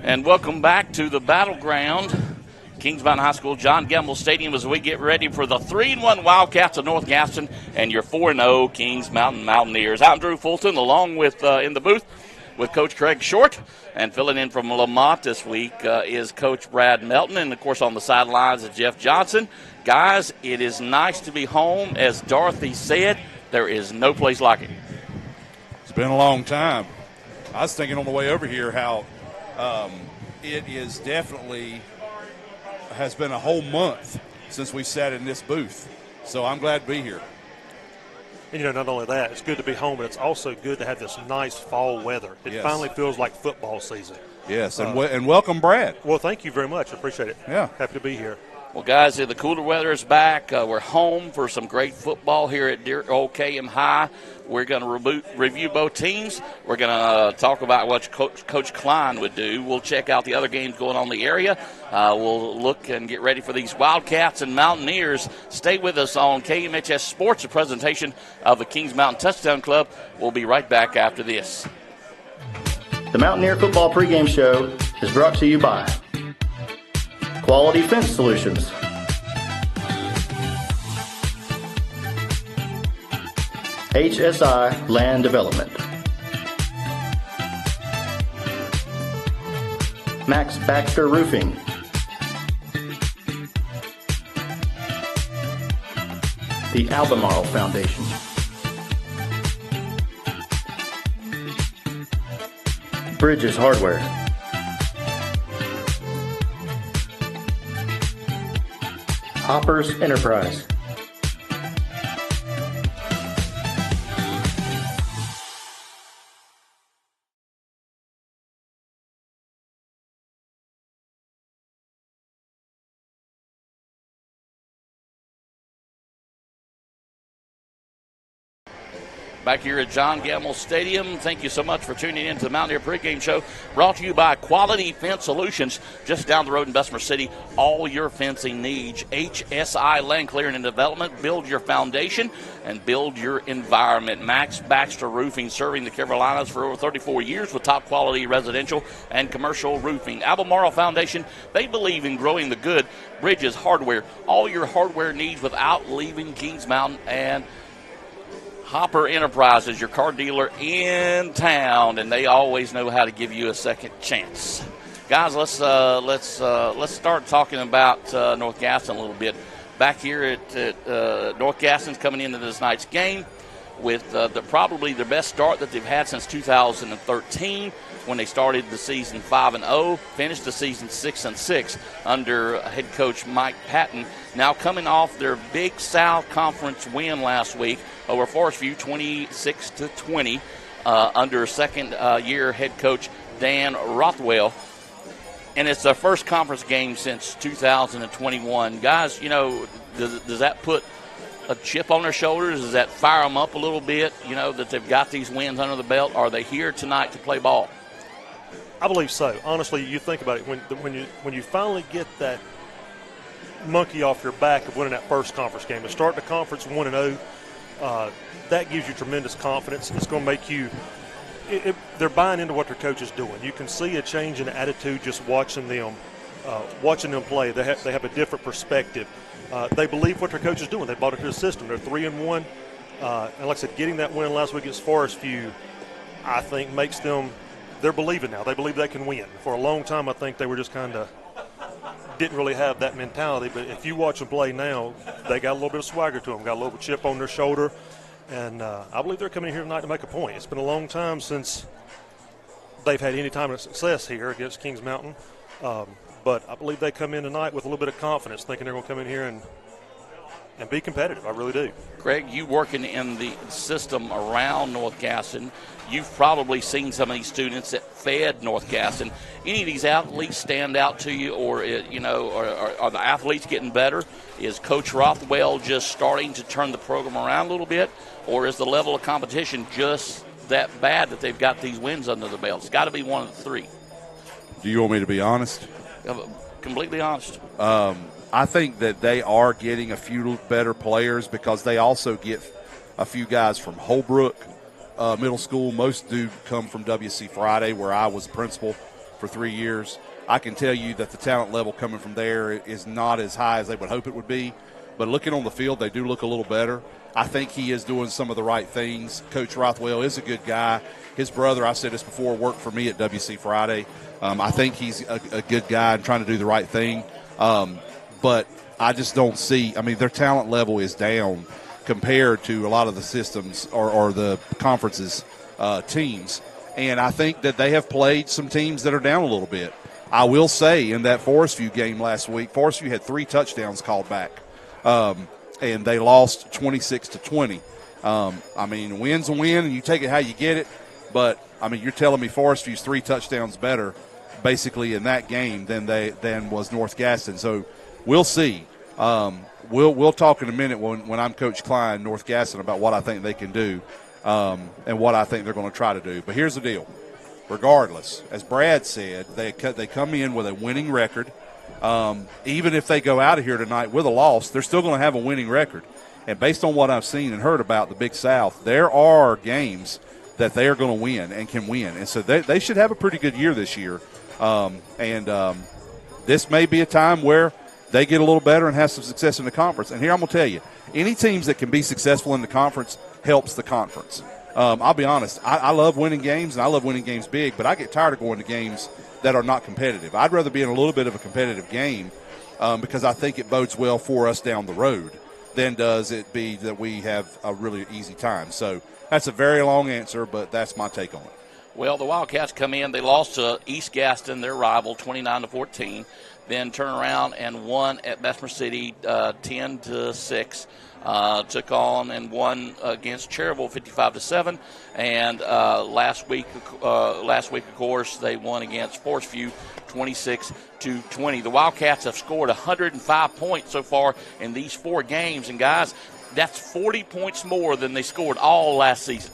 And welcome back to the battleground, Kings Mountain High School, John Gamble Stadium, as we get ready for the 3-1 Wildcats of North Gaston and your 4-0 Kings Mountain Mountaineers. I'm Drew Fulton, along with in the booth with Coach Craig Short, and filling in from Lamont this week is Coach Brad Melton, and of course on the sidelines is Jeff Johnson. Guys, it is nice to be home. As Dorothy said, there is no place like it. It's been a long time. I was thinking on the way over here how it is definitely has been a whole month since we sat in this booth. So I'm glad to be here. And, not only that, it's good to be home, but it's also good to have this nice fall weather. It finally feels like football season. Yes, and welcome, Brad. Well, thank you very much. I appreciate it. Yeah. Happy to be here. Well, guys, the cooler weather is back. We're home for some great football here at Old KM High. We're going to review both teams. We're going to talk about what Coach Klein would do. We'll check out the other games going on in the area. We'll look and get ready for these Wildcats and Mountaineers. Stay with us on KMHS Sports, a presentation of the Kings Mountain Touchdown Club. We'll be right back after this. The Mountaineer Football Pregame Show is brought to you by Quality Fence Solutions, HSI Land Development, Max Baxter Roofing, the Albemarle Foundation, Bridges Hardware, Hoppers Enterprise, back here at John Gamble Stadium. Thank you so much for tuning in to the Mountaineer Pregame Show, brought to you by Quality Fence Solutions, just down the road in Bessemer City. All your fencing needs. HSI Land Clearing and Development. Build your foundation and build your environment. Max Baxter Roofing, serving the Carolinas for over 34 years with top quality residential and commercial roofing. Albemarle Foundation, they believe in growing the good. Bridges Hardware, all your hardware needs without leaving Kings Mountain. And Hopper Enterprises, your car dealer in town, and they always know how to give you a second chance. Guys, let's start talking about North Gaston a little bit. Back here at North Gaston's coming into this night's game with probably their best start that they've had since 2013, when they started the season 5-0, finished the season 6-6 under head coach Mike Patton. Now coming off their Big South Conference win last week over Forest View, 26-20, under second-year head coach Dan Rothwell. And it's their first conference game since 2021. Guys, does that put a chip on their shoulders? Does that fire them up a little bit, that they've got these wins under the belt? Are they here tonight to play ball? I believe so. Honestly, you think about it, when you finally get that monkey off your back of winning that first conference game, to start the conference 1-0, that gives you tremendous confidence. It's going to make you they're buying into what their coach is doing. You can see a change in attitude just watching them play. They have a different perspective. They believe what their coach is doing. They bought into the system. They're 3-1. And like I said, getting that win last week against Forest View, I think makes them – they're believing now. They believe they can win. For a long time, I think they were just kind of didn't really have that mentality. But if you watch them play now, they got a little bit of swagger to them, got a little chip on their shoulder. And I believe they're coming here tonight to make a point. It's been a long time since they've had any time of success here against Kings Mountain. But I believe they come in tonight with a little bit of confidence, thinking they're going to come in here and be competitive. I really do. Greg, you working in the system around North Gaston, you've probably seen some of these students that fed North Gaston. Any of these athletes stand out to you, or are the athletes getting better? Is Coach Rothwell just starting to turn the program around a little bit, or is the level of competition just that bad that they've got these wins under the belt? It's got to be one of the three. Do you want me to be honest? Completely honest. I think that they are getting a few better players because they also get a few guys from Holbrook Middle School. Most do come from WC Friday, where I was principal. for 3 years. I can tell you that the talent level coming from there is not as high as they would hope it would be. But looking on the field, they do look a little better. I think he is doing some of the right things. Coach Rothwell is a good guy. His brother, I've said this before, worked for me at WC Friday. I think he's a good guy and trying to do the right thing. But I just don't see – I mean, their talent level is down compared to a lot of the systems or the conferences teams. And I think that they have played some teams that are down a little bit. I will say in that Forest View game last week, Forest View had 3 touchdowns called back. And they lost 26-20. I mean, a win's a win, and you take it how you get it. But, I mean, you're telling me Forest View's 3 touchdowns better basically in that game than was North Gaston. So we'll see. We'll talk in a minute when I'm Coach Klein, North Gaston, about what I think they can do and what I think they're going to try to do. But here's the deal. Regardless, as Brad said, they come in with a winning record. Even if they go out of here tonight with a loss, they're still going to have a winning record. And based on what I've seen and heard about the Big South, there are games that they are going to win and can win. And so they should have a pretty good year this year. This may be a time where they get a little better and have some success in the conference. And here I'm going to tell you, any teams that can be successful in the conference helps the conference. I'll be honest, I love winning games, and I love winning games big, but I get tired of going to games that are not competitive. I'd rather be in a little bit of a competitive game because I think it bodes well for us down the road than does it be that we have a really easy time. So that's a very long answer, but that's my take on it. Well, the Wildcats come in. They lost to East Gaston, their rival, 29-14. Then turn around and won at Bessemer City 10-6. Took on and won against Cherryville 55-7, and last week, of course, they won against Forest View 26-20. The Wildcats have scored 105 points so far in these 4 games, and guys, that's 40 points more than they scored all last season.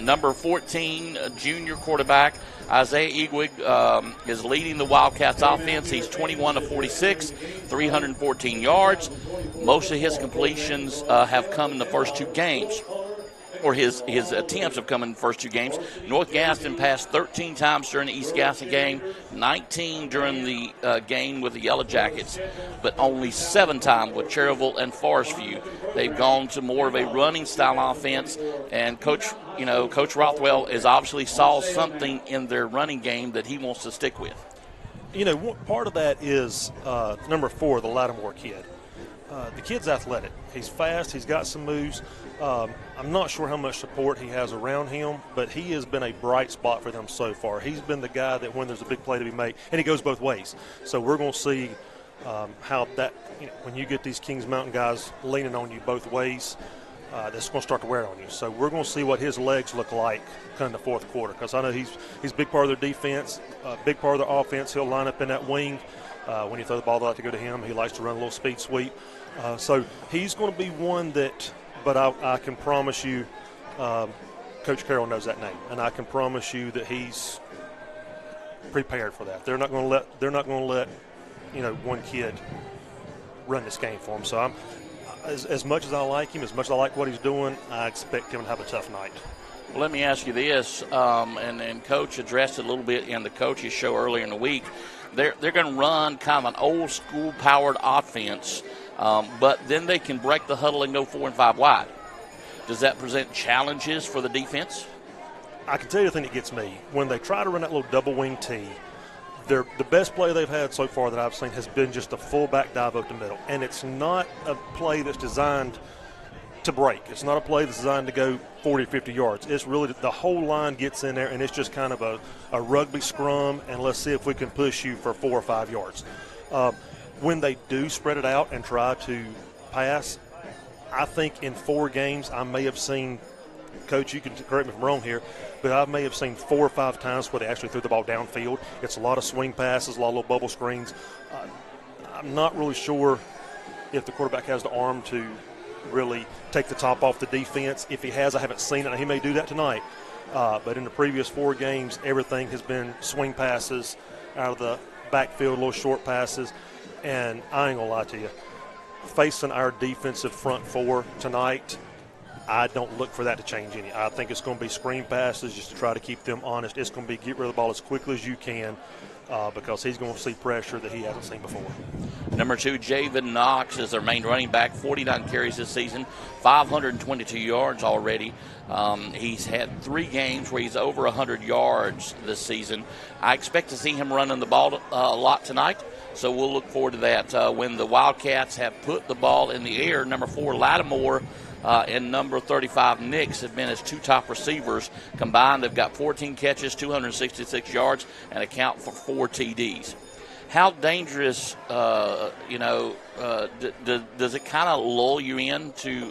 Number 14, junior quarterback Isaiah Egwig is leading the Wildcats offense. He's 21-46, 314 yards. Most of his completions have come in the first 2 games, or his attempts have come in the first 2 games. North Gaston passed 13 times during the East Gaston game, 19 during the game with the Yellow Jackets, but only 7 times with Cherryville and Forest View. They've gone to more of a running style offense, and Coach Rothwell has obviously saw something in their running game that he wants to stick with. Part of that is number 4, the Lattimore kid. The kid's athletic. He's fast. He's got some moves. I'm not sure how much support he has around him, but he has been a bright spot for them so far. He's been the guy that when there's a big play to be made, and he goes both ways. So we're going to see how that, when you get these Kings Mountain guys leaning on you both ways, that's going to start to wear on you. So we're going to see what his legs look like kind of in the fourth quarter, because I know he's a big part of their defense, big part of their offense. He'll line up in that wing. When you throw the ball out to go to him, he likes to run a little speed sweep. So he's going to be one that, but I can promise you, Coach Carroll knows that name, and I can promise you that he's prepared for that. They're not going to let one kid run this game for him. So I'm as much as I like him, as much as I like what he's doing, I expect him to have a tough night. Well, let me ask you this, and Coach addressed it a little bit in the coaches show earlier in the week. They're going to run kind of an old school powered offense, but then they can break the huddle and go 4 and 5 wide. Does that present challenges for the defense? I can tell you the thing that gets me. When they try to run that little double wing T, the best play they've had so far that I've seen has been just a fullback dive up the middle. And it's not a play that's designed to break. It's not a play that's designed to go 40 or 50 yards. It's really the whole line gets in there, and it's just kind of a rugby scrum, and let's see if we can push you for 4 or 5 yards. When they do spread it out and try to pass, I think in 4 games I may have seen, Coach, you can correct me if I'm wrong here, but I may have seen 4 or 5 times where they actually threw the ball downfield. It's a lot of swing passes, a lot of little bubble screens. I'm not really sure if the quarterback has the arm to really take the top off the defense. If he has, I haven't seen it. He may do that tonight. But in the previous 4 games, everything has been swing passes out of the backfield, little short passes. And I ain't going to lie to you, facing our defensive front 4 tonight, I don't look for that to change any. I think it's going to be screen passes just to try to keep them honest. It's going to be get rid of the ball as quickly as you can because he's going to see pressure that he hasn't seen before. Number 2, Javen Knox is their main running back, 49 carries this season, 522 yards already. He's had 3 games where he's over 100 yards this season. I expect to see him running the ball a lot tonight, so we'll look forward to that. When the Wildcats have put the ball in the air, number 4, Lattimore, and number 35, Nix, have been his 2 top receivers. Combined, they've got 14 catches, 266 yards, and account for 4 TDs. How dangerous, does it kind of lull you into,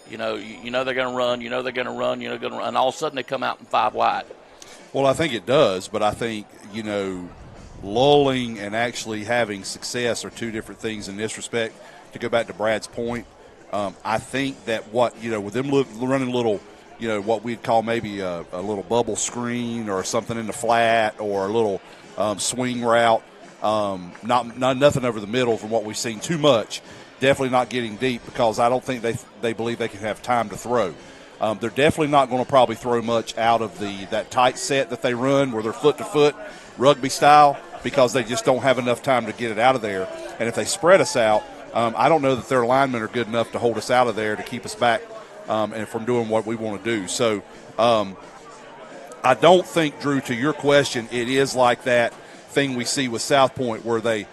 they're going to run, they're going to run, and all of a sudden they come out in 5 wide? Well, I think it does, but I think, lulling and actually having success are 2 different things in this respect. To go back to Brad's point, I think that with them running a little, what we'd call maybe a little bubble screen or something in the flat or a little swing route, not nothing over the middle from what we've seen too much. Definitely not getting deep because I don't think they believe they can have time to throw. They're definitely not going to probably throw much out of that tight set that they run where they're foot to foot, rugby style, because they just don't have enough time to get it out of there. And if they spread us out, I don't know that their linemen are good enough to hold us out of there to keep us back and from doing what we want to do. So I don't think, Drew, to your question, it is like that thing we see with South Point where they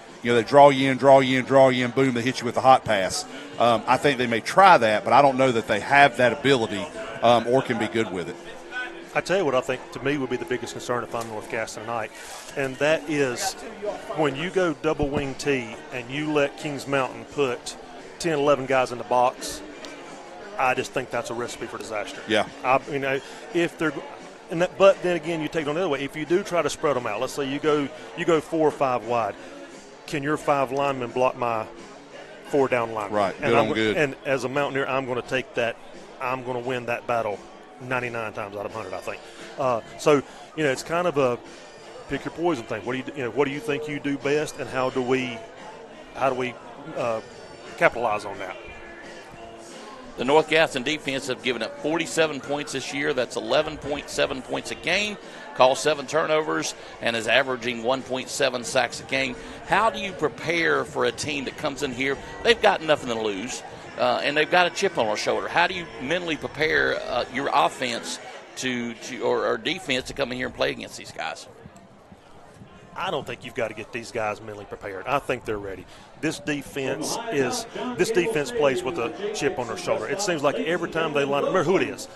draw you in, boom, they hit you with a hot pass. I think they may try that, but I don't know that they have that ability or can be good with it. I tell you what I think to me would be the biggest concern if I'm North Gaston tonight, and that is when you go double wing T and you let Kings Mountain put 10, 11 guys in the box, I just think that's a recipe for disaster. Yeah. If they're but then again, you take it on the other way. If you do try to spread them out, let's say you go 4 or 5 wide, can your 5 linemen block my 4 down linemen? Right, good. And as a Mountaineer, I'm going to take that. I'm going to win that battle 99 times out of 100, I think. So it's kind of a pick your poison thing. What do you think you do best, and how do we capitalize on that? The North Gaston defense have given up 47 points this year. That's 11.7 points a game, caused 7 turnovers, and is averaging 1.7 sacks a game. How do you prepare for a team that comes in here? They've got nothing to lose, and they've got a chip on their shoulder. How do you mentally prepare your offense or defense to come in here and play against these guys? I don't think you've got to get these guys mentally prepared. I think they're ready. This defense plays with a chip on their shoulder. It seems like every time they line up, remember who it is.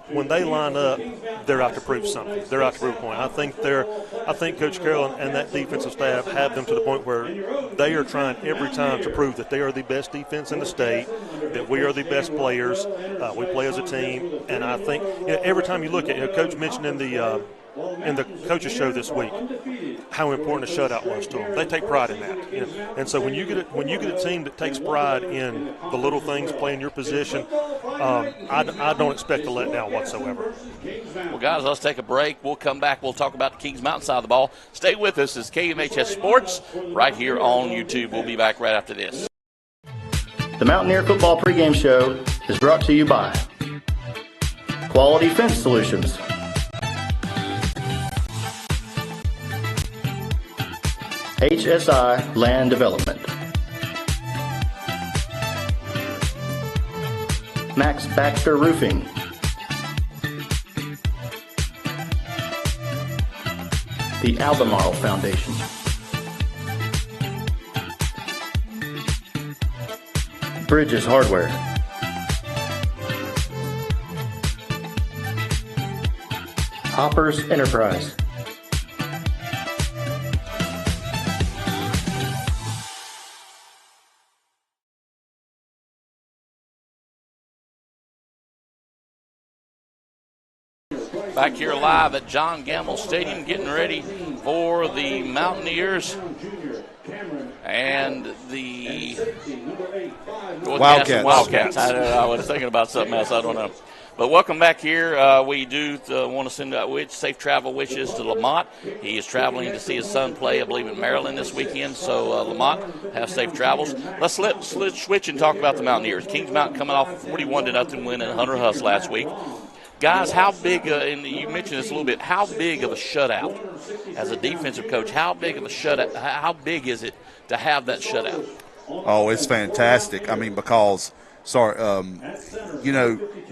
When they line up, they're out to prove something. They're out to prove a point. I think Coach Carroll and that defensive staff have them to the point where they are trying every time to prove that they are the best defense in the state, that we are the best players. We play as a team, and I think every time you look at Coach mentioned in the coaches show this week how important a shutout was to them. They take pride in that, and so when you get a team that takes pride in the little things, playing your position, I don't expect a letdown whatsoever. Well, guys, let's take a break. We'll come back. We'll talk about the Kings Mountain side of the ball. Stay with us. It's KMHS Sports right here on YouTube. We'll be back right after this. The Mountaineer Football Pregame Show is brought to you by Quality Fence Solutions, HSI Land Development, Max Baxter Roofing, the Albemarle Foundation, Bridges Hardware, Hoppers Enterprise, Back here live at John Gamble Stadium, getting ready for the Mountaineers and the Wildcats. Wildcats. I was thinking about something else. I don't know. But welcome back here. We do want to send out safe travel wishes to Lamont. He is traveling to see his son play, I believe, in Maryland this weekend. So, Lamont, have safe travels. Let's switch and talk about the Mountaineers. Kings Mountain coming off a 41-0 win at Hunter Huss last week. Guys, how big, and you mentioned this a little bit, how big of a shutout as a defensive coach? How big of a shutout? How big is it to have that shutout? Oh, it's fantastic. I mean, because,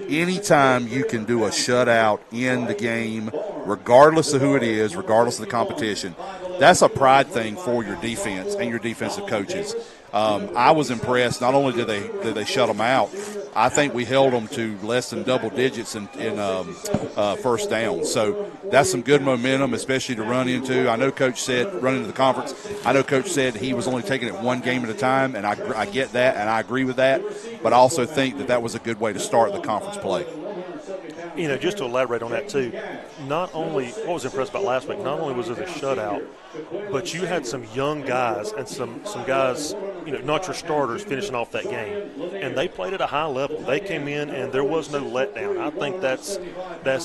anytime you can do a shutout in the game, regardless of who it is, regardless of the competition, that's a pride thing for your defense and your defensive coaches. I was impressed. Not only did they shut them out, I think we held them to less than double digits in first down. So that's some good momentum, especially to run into. I know Coach said run into the conference. I know Coach said he was only taking it one game at a time, and I get that, and I agree with that. But I also think that was a good way to start the conference play. Just to elaborate on that too, not only what was impressed about last week, not only was it a shutout, but you had some young guys and some guys, not your starters, finishing off that game, and they played at a high level. They came in and there was no letdown. I think that's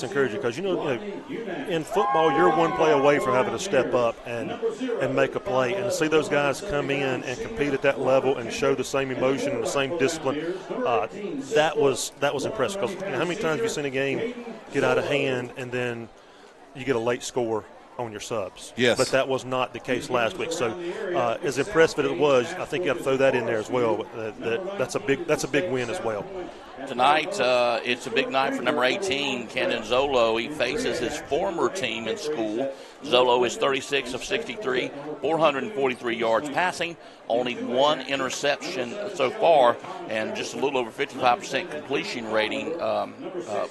encouraging because in football you're one play away from having to step up and make a play, and to see those guys come in and compete at that level and show the same emotion and the same discipline, that was impressive. Because how many times have you seen a game get out of hand and then you get a late score on your subs? Yes. But that was not the case last week. So as impressive as it was, I think you got to throw that in there as well. That's a big win as well. Tonight, it's a big night for number 18, Kenan Zolo. He faces his former team in school. Zolo is 36 of 63, 443 yards passing, only one interception so far, and just a little over 55% completion rating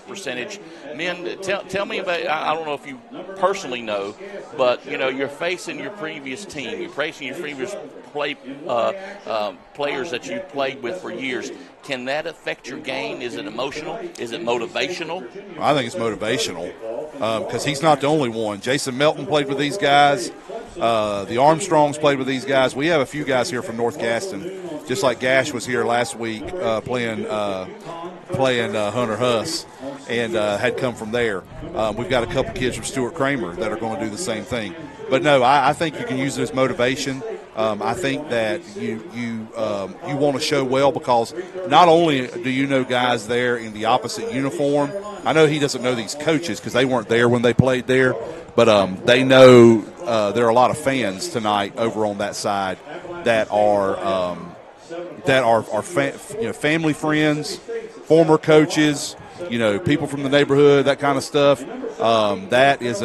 percentage. Men, tell me about, I don't know if you personally know, but, you're facing your previous team. You're facing your previous players that you've played with for years. Can that affect your game? Is it emotional? Is it motivational? I think it's motivational because he's not the only one. Jason Melton played with these guys. The Armstrongs played with these guys. We have a few guys here from North Gaston, just like Gash was here last week playing Hunter Huss and had come from there. We've got a couple kids from Stuart Kramer that are going to do the same thing. But no, I think you can use it as motivation. I think that you want to show well because not only do you know guys there in the opposite uniform, I know he doesn't know these coaches because they weren't there when they played there, but they know there are a lot of fans tonight over on that side that are family friends, former coaches, people from the neighborhood, that kind of stuff. That is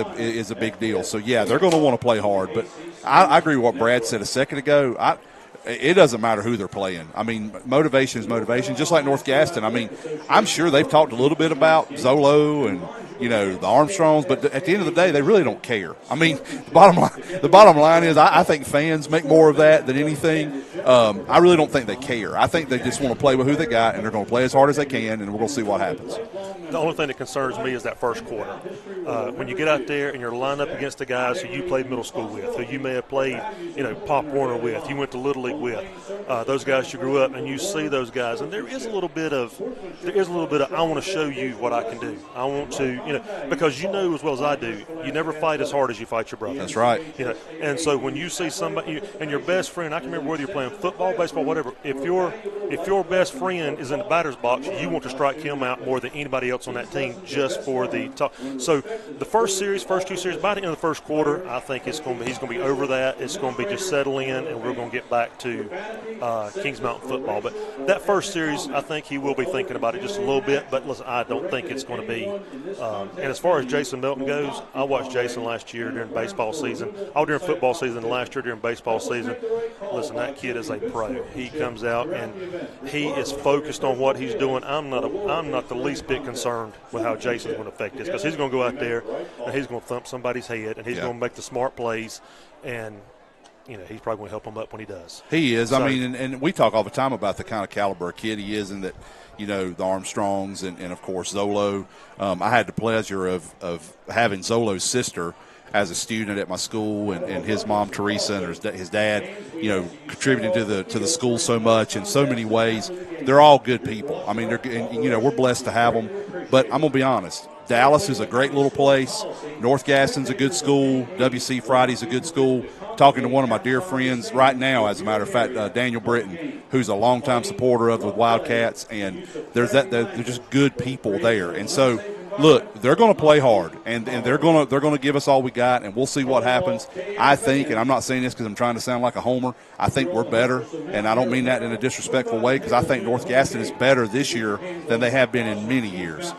a big deal. So yeah, they're going to want to play hard, but I agree with what Brad said a second ago. It doesn't matter who they're playing. I mean, motivation is motivation, just like North Gaston. I mean, I'm sure they've talked a little bit about Zolo and, the Armstrongs, but at the end of the day, they really don't care. I mean, the bottom line is I think fans make more of that than anything. I really don't think they care. I think they just want to play with who they got, and they're going to play as hard as they can, and we're going to see what happens. The only thing that concerns me is that first quarter. When you get out there and you're lined up against the guys who you played middle school with, who you may have played, Pop Warner with, you went to Little League with, those guys you grew up, and you see those guys, and there is a little bit of I want to show you what I can do. I want to, because you know as well as I do, you never fight as hard as you fight your brother. That's right. And so when you see somebody and your best friend, I can remember whether you're playing football, baseball, whatever. If your best friend is in the batter's box, you want to strike him out more than anybody else on that team just for the talk. So the first two series, by the end of the first quarter, I think he's going to be over that. It's going to be just settle in, and we're going to get back to Kings Mountain football. But that first series, I think he will be thinking about it just a little bit. But listen, I don't think it's going to be. And as far as Jason Melton goes, I watched Jason last year during baseball season. During football season, and last year during baseball season. Listen, that kid is a pro. He comes out and he is focused on what he's doing. I'm not the least bit concerned with how Jason's going to affect this because he's going to go out there and he's going to thump somebody's head and he's going to make the smart plays and he's probably going to help him up when he does. He is. So, I mean, and we talk all the time about the kind of caliber of kid he is and that, the Armstrongs and of course, Zolo. I had the pleasure of having Zolo's sister as a student at my school and his mom, Teresa, and his dad, contributing to the school so much in so many ways. They're all good people. I mean, we're blessed to have them. But I'm going to be honest. Dallas is a great little place. North Gaston's a good school. WC Friday's a good school. Talking to one of my dear friends right now, as a matter of fact, Daniel Britton, who's a longtime supporter of the Wildcats, and they're just good people there. And so, look, they're going to play hard, and they're going to give us all we got, and we'll see what happens. I think, and I'm not saying this because I'm trying to sound like a homer, I think we're better, and I don't mean that in a disrespectful way, because I think North Gaston is better this year than they have been in many years.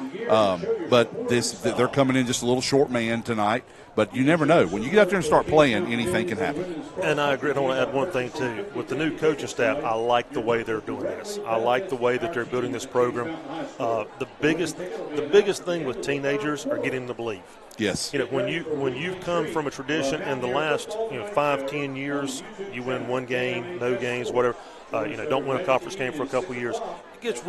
But they're coming in just a little short man tonight. But you never know. When you get out there and start playing, anything can happen. And I agree. I want to add one thing, too. With the new coaching staff, I like the way they're doing this. I like the way that they're building this program. The biggest thing with teenagers are getting them to believe. Yes. When you've come from a tradition in the last 5-10 years, you win one game, no games, whatever. Don't win a conference game for a couple of years. It gets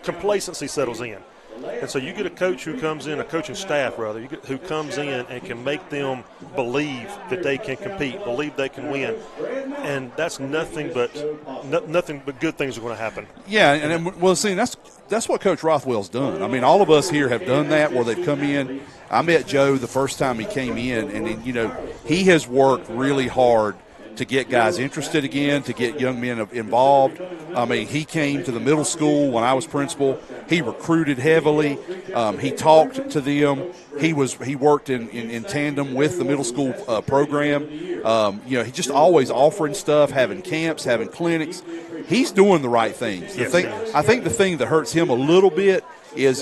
complacency settles in. And so you get a coach who comes in, a coaching staff rather, who comes in and can make them believe that they can compete, believe they can win, and that's nothing but good things are going to happen. Yeah, and well, see, that's what Coach Rothwell's done. I mean, all of us here have done that, where they've come in. I met Joe the first time he came in, and he has worked really hard to get guys interested again, to get young men involved. I mean, he came to the middle school when I was principal. He recruited heavily. He talked to them. He worked in tandem with the middle school program. He just always offering stuff, having camps, having clinics. He's doing the right things. I think the thing that hurts him a little bit is,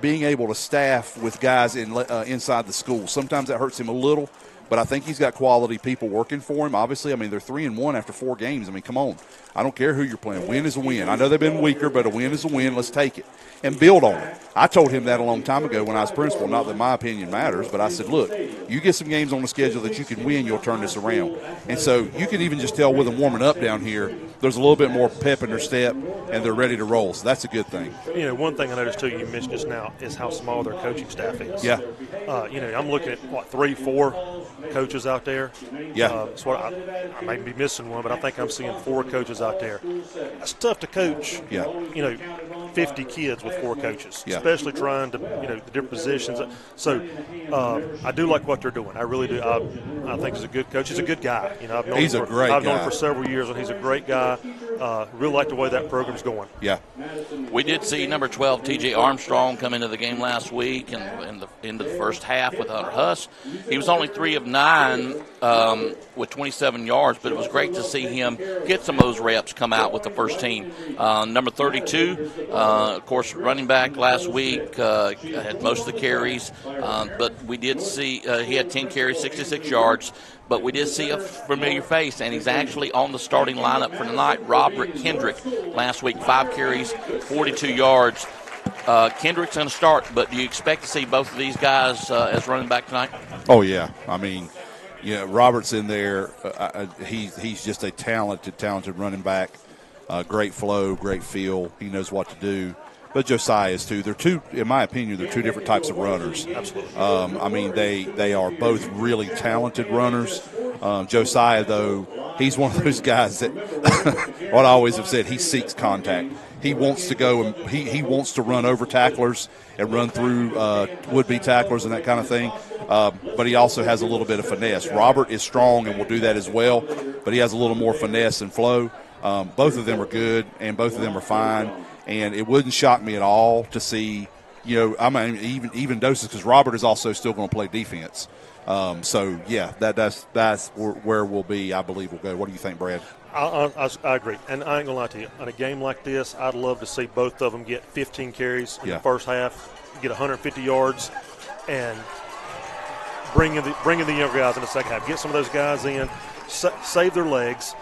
being able to staff with guys inside the school. Sometimes that hurts him a little. But I think he's got quality people working for him. Obviously, I mean, they're 3-1 after 4 games. I mean, come on. I don't care who you're playing. Win is a win. I know they've been weaker, but a win is a win. Let's take it and build on it. I told him that a long time ago when I was principal. Not that my opinion matters, but I said, look, you get some games on the schedule that you can win, you'll turn this around. And so you can even just tell with them warming up down here, there's a little bit more pep in their step, and they're ready to roll. So that's a good thing. One thing I noticed, too, you mentioned just now, is how small their coaching staff is. Yeah. I'm looking at, 3-4 coaches out there. Yeah. That's what I may be missing one, but I think I'm seeing 4 coaches out there. That's tough to coach. Yeah. 50 kids with 4 coaches, yeah. Especially trying to, the different positions. So I do like what they're doing. I really do. I think he's a good coach. He's a good guy. I've known he's him a great guy. I've known him for several years, and he's a great guy. Really like the way that program's going. Yeah. We did see number 12, T.J. Armstrong, come into the game last week and into the first half with Hunter Huss. He was only 3 of 9 with 27 yards, but it was great to see him get some of those reps, come out with the first team. Number 32, of course, running back last week, had most of the carries, but we did see he had 10 carries, 66 yards. But we did see a familiar face, and he's actually on the starting lineup for tonight. Robert Kendrick last week, 5 carries, 42 yards. Kendrick's going to start, but do you expect to see both of these guys as running back tonight? Oh, yeah. I mean, Robert's in there. He's just a talented running back. Great flow, great feel. He knows what to do. But Josiah is too. They're two, in my opinion, they're 2 different types of runners. Absolutely. I mean, they are both really talented runners. Josiah, though, he's one of those guys that, what I always have said, he seeks contact. He wants to go and he wants to run over tacklers and run through would-be tacklers and that kind of thing. But he also has a little bit of finesse. Robert is strong and will do that as well, but he has a little more finesse and flow. Both of them are good, and both of them are fine. And it wouldn't shock me at all to see, I mean, even doses, because Robert is also still going to play defense. So, yeah, that's where we'll be, I believe we'll go. What do you think, Brad? I agree. And I ain't going to lie to you. On a game like this, I'd love to see both of them get 15 carries in the first half, get 150 yards, and bring in the younger guys in the second half. Get some of those guys in, save their legs.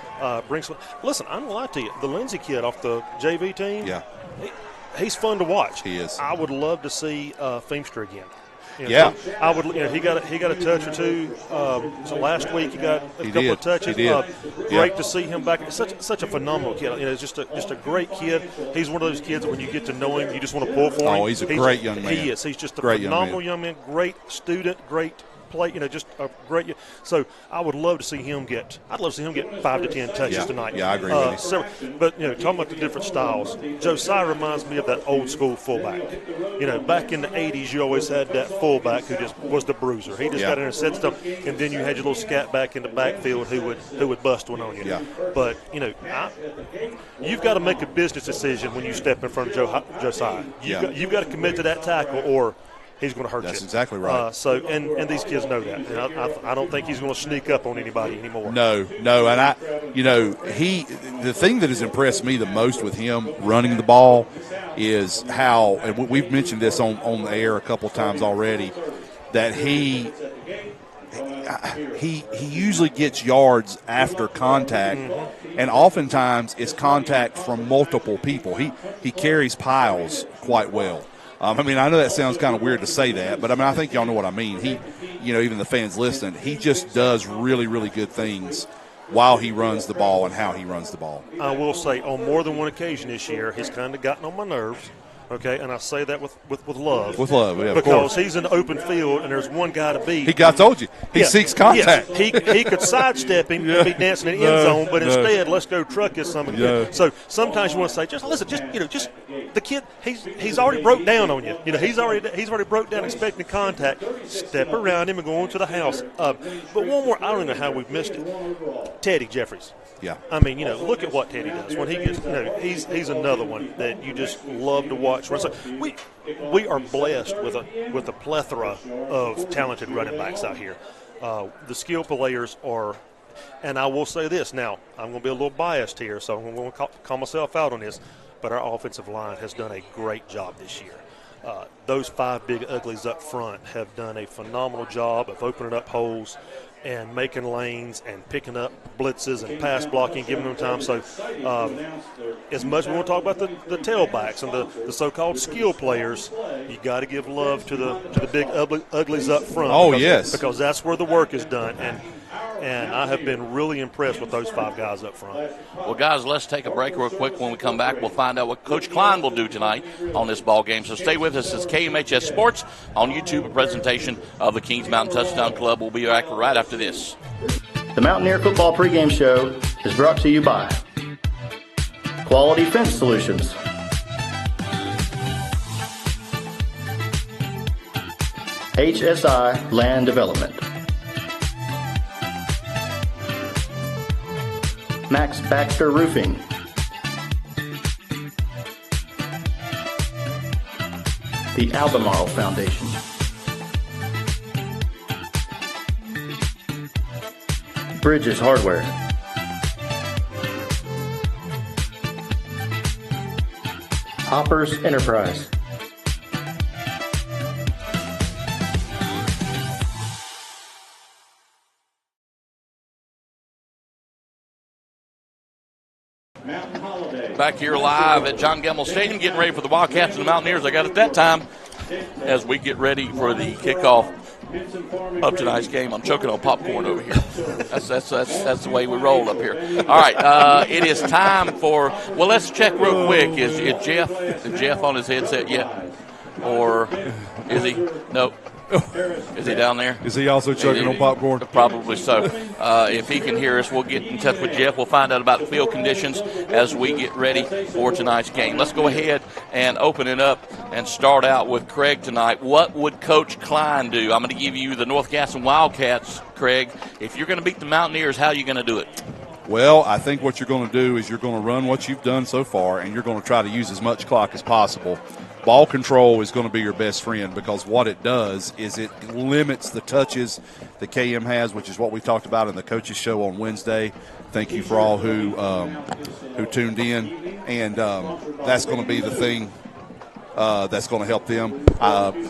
Listen, I'm going to lie to you. The Lindsay kid off the JV team, he's fun to watch. He is. I would love to see Feimster again. I would. He got a touch or two. So last week he got a couple of touches. Great to see him back. Such a phenomenal kid. It's just a great kid. He's one of those kids that when you get to know him, you just want to pull for him. Oh, he's a great young man. He is. He's just a phenomenal young man. Great student. Great play, just a great. So I would love to see him get. I'd love to see him get 5 to 10 touches tonight. Yeah, I agree with you. But talking about the different styles, Josiah reminds me of that old school fullback. Back in the '80s, you always had that fullback who just was the bruiser. He just got in and said stuff, and then you had your little scat back in the backfield who would bust one on you. Yeah. But you've got to make a business decision when you step in front of Josiah. You've got to commit to that tackle, or he's going to hurt you. That's exactly right. And these kids know that. And I don't think he's going to sneak up on anybody anymore. No. And the thing that has impressed me the most with him running the ball is how, and we've mentioned this on the air a couple of times already, that he usually gets yards after contact, and oftentimes it's contact from multiple people. He carries piles quite well. I know that sounds kind of weird to say that, but I think y'all know what I mean. He, even the fans listening, he just does really, really good things while he runs the ball and how he runs the ball. I will say on more than one occasion this year, he's kind of gotten on my nerves. Okay, and I say that with love. With love, yeah, because he's in the open field and there's one guy to beat. He told you. He seeks contact. Yes. He could sidestep him and be dancing in the end zone, but instead, let's go truck this something. Yeah. So sometimes you want to say, just the kid. He's already broke down on you. He's already broke down expecting contact. Step around him and go on to the house. But one more, I don't know how we've missed it. Teddy Jeffries. Yeah. Look at what Teddy does when he gets. He's another one that you just love to watch. So we are blessed with a plethora of talented running backs out here. The skill players are, and I will say this. Now I'm going to be a little biased here, so I'm going to call myself out on this. But our offensive line has done a great job this year. Those 5 big uglies up front have done a phenomenal job of opening up holes and making lanes and picking up blitzes and pass blocking, giving them time. So as much as we want to talk about the tailbacks and the so-called skill players, you got to give love to the big uglies up front. Oh, yes. Because that's where the work is done. And I have been really impressed with those 5 guys up front. Well, guys, let's take a break real quick. When we come back, we'll find out what Coach Klein will do tonight on this ball game. So stay with us. It's KMHS Sports on YouTube, a presentation of the Kings Mountain Touchdown Club. We'll be back right after this. The Mountaineer Football Pregame Show is brought to you by Quality Fence Solutions, HSI Land Development, Max Baxter Roofing, the Albemarle Foundation, Bridges Hardware, Hoppers Enterprise, Back here live at John Gamble Stadium, getting ready for the Wildcats and the Mountaineers. I got it that time as we get ready for the kickoff of tonight's game. I'm choking on popcorn over here. That's the way we roll up here. All right, it is time for. Well, let's check real quick. Is Jeff on his headset yet, or is he? Nope. Is he down there? Is he also choking on popcorn? Probably so. If he can hear us, we'll get in touch with Jeff. We'll find out about the field conditions as we get ready for tonight's game. Let's go ahead and open it up and start out with Craig tonight. What would Coach Klein do? I'm going to give you the North Gaston Wildcats, Craig. If you're going to beat the Mountaineers, how are you going to do it? Well, I think what you're going to do is you're going to run what you've done so far, and you're going to try to use as much clock as possible. Ball control is going to be your best friend because what it does is it limits the touches that KM has, which is what we talked about in the coaches show on Wednesday. Thank you for all who tuned in, and that's going to be the thing that's going to help them.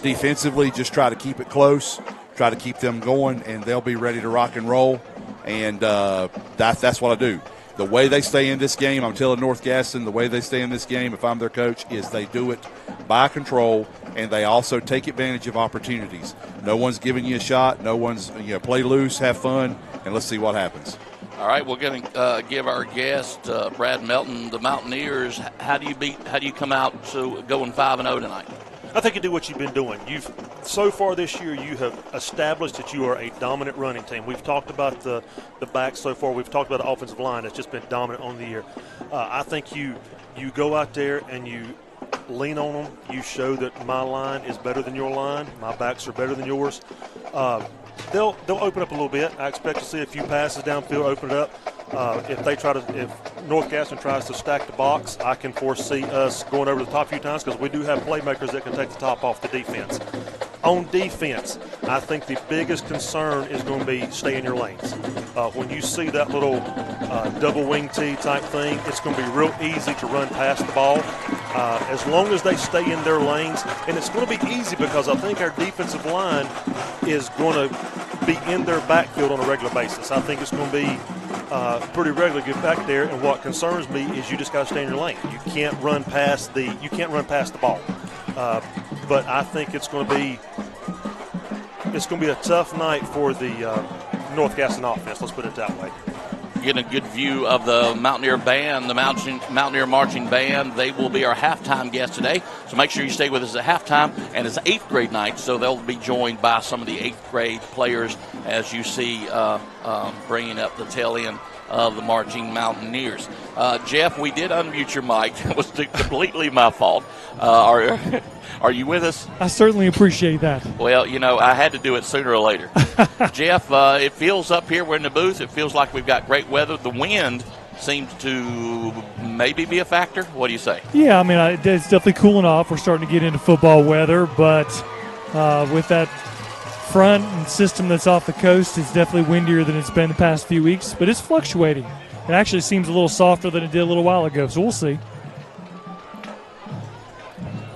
Defensively, just try to keep it close, try to keep them going, and they'll be ready to rock and roll, and that's what I do. The way they stay in this game, I'm telling North Gaston, the way they stay in this game, if I'm their coach, is they do it by control, and they also take advantage of opportunities. No one's giving you a shot. No one's, play loose, have fun, and let's see what happens. All right, we're going to give our guest, Brad Melton, the Mountaineers. How do you come out to going 5-0 tonight? I think you do what you've been doing. So far this year, you have established that you are a dominant running team. We've talked about the backs so far. We've talked about the offensive line that's just been dominant on the year. I think you go out there and you lean on them. You show that my line is better than your line. My backs are better than yours. They'll open up a little bit. I expect to see a few passes downfield open it up. If North Gaston tries to stack the box, I can foresee us going over the top a few times because we do have playmakers that can take the top off the defense. On defense, I think the biggest concern is going to be stay in your lanes. When you see that little double wing T type thing, it's going to be real easy to run past the ball. As long as they stay in their lanes, and it's going to be easy because I think our defensive line is going to be in their backfield on a regular basis. I think it's going to be pretty regular get back there, and what concerns me is you just got to stay in your lane. You can't run past the ball. But I think it's going to be a tough night for the North Gaston offense. Let's put it that way. Getting a good view of the Mountaineer band, the Mountaineer marching band. They will be our halftime guest today, so make sure you stay with us at halftime. And it's 8th grade night, so they'll be joined by some of the 8th grade players as you see bringing up the tail end of the marching Mountaineers. Jeff, we did unmute your mic. It was completely my fault. Are you with us? I certainly appreciate that. Well, I had to do it sooner or later. Jeff, it feels up here, we're in the booth, it feels like we've got great weather. The wind seems to maybe be a factor. What do you say? Yeah, I mean, it's definitely cooling off. We're starting to get into football weather, but with that front and system that's off the coast, it's definitely windier than it's been the past few weeks, but it's fluctuating. It actually seems a little softer than it did a little while ago, so we'll see.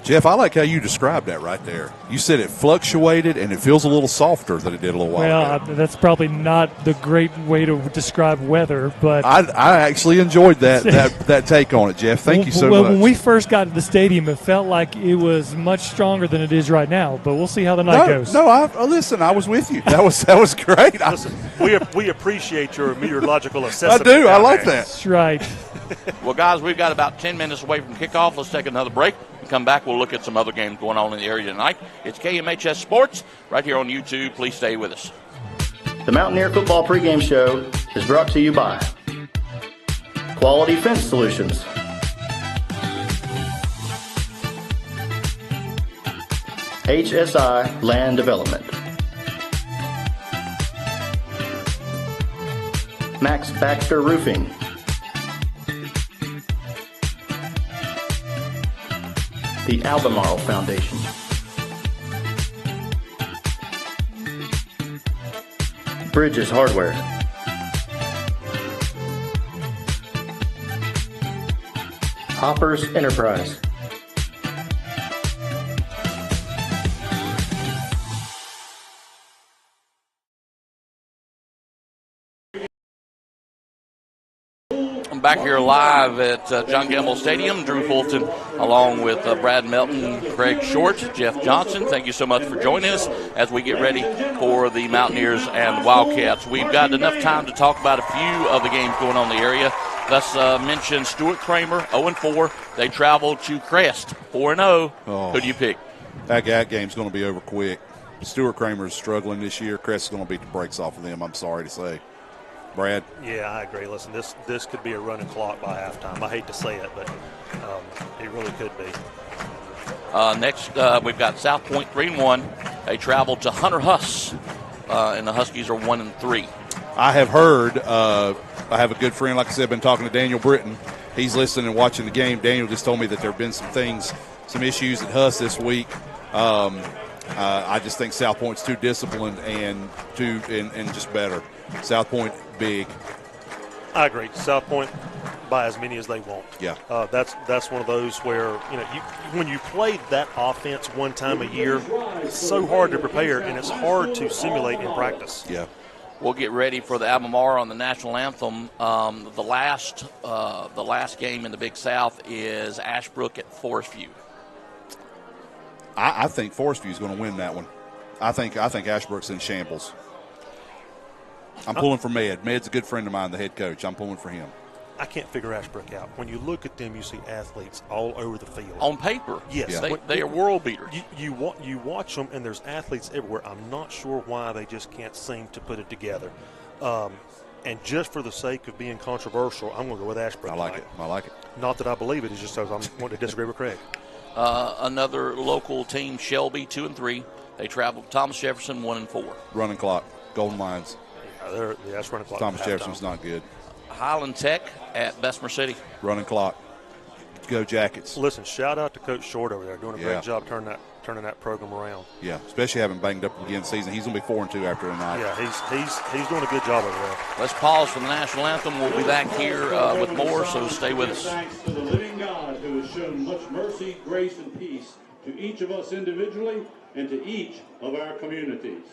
Jeff, I like how you described that right there. You said it fluctuated and it feels a little softer than it did a little while ago. Well, that's probably not the great way to describe weather, but I actually enjoyed that take on it, Jeff. Thank you so much. When we first got to the stadium, it felt like it was much stronger than it is right now, but we'll see how the night goes. No, listen, I was with you. That was great. Listen, we appreciate your meteorological assessment. I do. I like that. That's right. Well, guys, we've got about 10 minutes away from kickoff. Let's take another break. Come back, we'll look at some other games going on in the area tonight. It's KMHS Sports right here on YouTube. Please stay with us. The Mountaineer Football Pregame Show is brought to you by Quality Fence Solutions, HSI Land Development, Max Baxter Roofing, the Albemarle Foundation, Bridges Hardware, Hoppers Enterprise, I'm back here live at John Gamble Stadium. Drew Fulton along with Brad Melton, Craig Short, Jeff Johnson. Thank you so much for joining us as we get ready for the Mountaineers and the Wildcats. We've got enough time to talk about a few of the games going on in the area. Let's mention Stuart Kramer, 0-4. They travel to Crest, 4-0. Oh, who do you pick? That game's going to be over quick. Stuart Kramer is struggling this year. Crest is going to beat the brakes off of them, I'm sorry to say. Brad? Yeah, I agree. Listen, this could be a running clock by halftime. I hate to say it, but it really could be. Next, we've got South Point 3-1. They travel to Hunter Huss, and the Huskies are 1-3. I have heard, I have a good friend, like I said, been talking to Daniel Britton. He's listening and watching the game. Daniel just told me that there have been some issues at Huss this week. I just think South Point's too disciplined and just better. South Point, big. I agree. South Point by as many as they want. Yeah. That's one of those where, when you play that offense one time a year, it's so hard to prepare and it's hard to simulate in practice. Yeah. We'll get ready for the Albemarle on the national anthem. The last game in the Big South is Ashbrook at Forest View. I think Forest View is going to win that one. I think Ashbrook's in shambles. I'm pulling for Med. Med's a good friend of mine, the head coach. I'm pulling for him. I can't figure Ashbrook out. When you look at them, you see athletes all over the field. On paper, yes, they are world beaters. You watch them, and there's athletes everywhere. I'm not sure why they just can't seem to put it together. And just for the sake of being controversial, I'm going to go with Ashbrook. I like it. Not that I believe it. It's just because I'm wanting to disagree with Craig. Another local team, Shelby, 2-3. They traveled Thomas Jefferson, 1-4. Running clock, Golden Lions. That's running clock. Thomas Jefferson's not good. Highland Tech at Bessemer City. Running clock. Go Jackets. Listen, shout out to Coach Short over there, doing a great job turning that program around. Yeah, especially having banged up again season. He's going to be 4-2 after tonight. Yeah, he's doing a good job over there. Let's pause for the national anthem. We'll be back here with more, so stay with us. Thanks to the living God who has shown much mercy, grace, and peace to each of us individually and to each of our communities.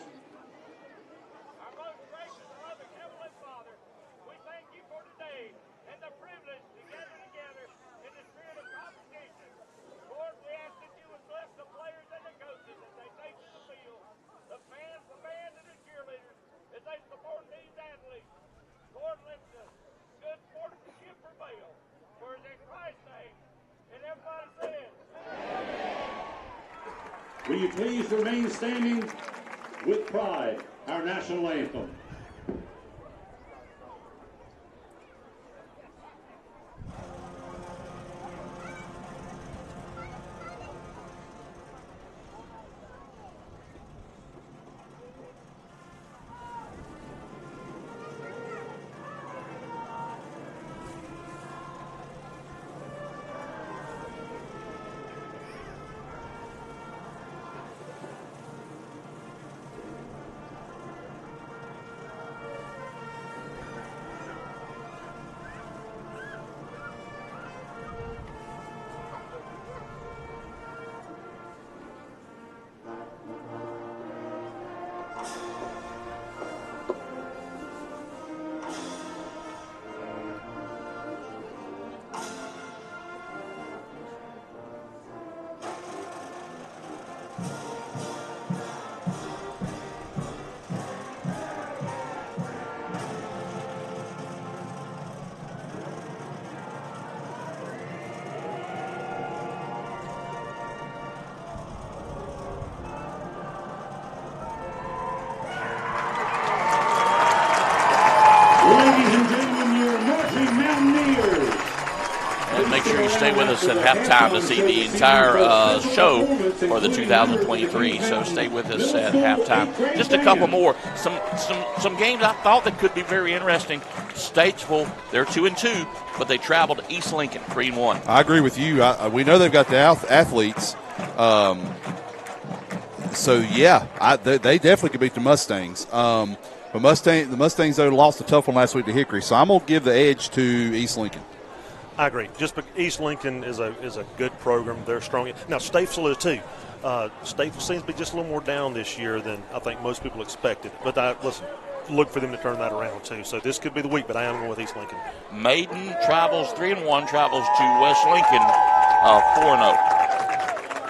Will you please remain standing with pride, our national anthem. Stay with us at halftime to see the entire show for the 2023. So stay with us at halftime. Just a couple more. Some games I thought that could be very interesting. Statesville, they're 2-2, but they traveled to East Lincoln, 3-1. I agree with you. We know they've got the athletes. So yeah, they definitely could beat the Mustangs. But the Mustangs though lost a tough one last week to Hickory. So I'm gonna give the edge to East Lincoln. I agree. Just East Lincoln is a good program. They're strong. Now, Statesville is too. Statesville seems to be just a little more down this year than I think most people expected. But look for them to turn that around too. So this could be the week, but I am going with East Lincoln. Maiden travels 3-1, travels to West Lincoln 4-0.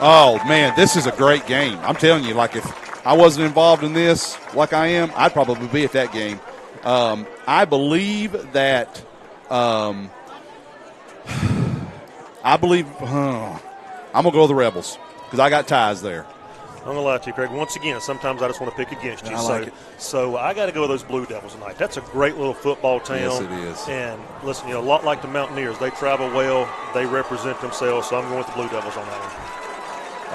Oh, man, this is a great game. I'm telling you, like if I wasn't involved in this like I am, I'd probably be at that game. I believe that I'm going to go with the Rebels because I got ties there. I'm going to lie to you, Craig. Once again, sometimes I just want to pick against you. I like it. So I got to go with those Blue Devils tonight. That's a great little football town. Yes, it is. And listen, a lot like the Mountaineers. They travel well. They represent themselves. So I'm going with the Blue Devils on that one.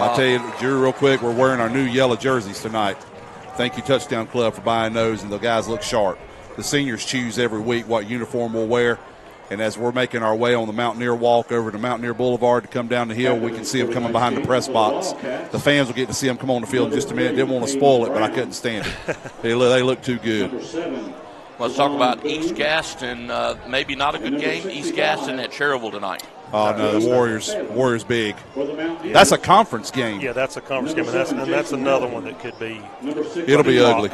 I'll tell you, Drew, real quick, we're wearing our new yellow jerseys tonight. Thank you, Touchdown Club, for buying those, and the guys look sharp. The seniors choose every week what uniform we'll wear. And as we're making our way on the Mountaineer walk over to Mountaineer Boulevard to come down the hill, we can see them coming behind the press box. The fans will get to see them come on the field in just a minute. Didn't want to spoil it, but I couldn't stand it. They look too good. Let's talk about East Gaston. Maybe not a good game. East Gaston at Cherryville tonight. Oh, no, the Warriors big. That's a conference game. Yeah, that's a conference game, and that's another one that could be. It'll be ugly.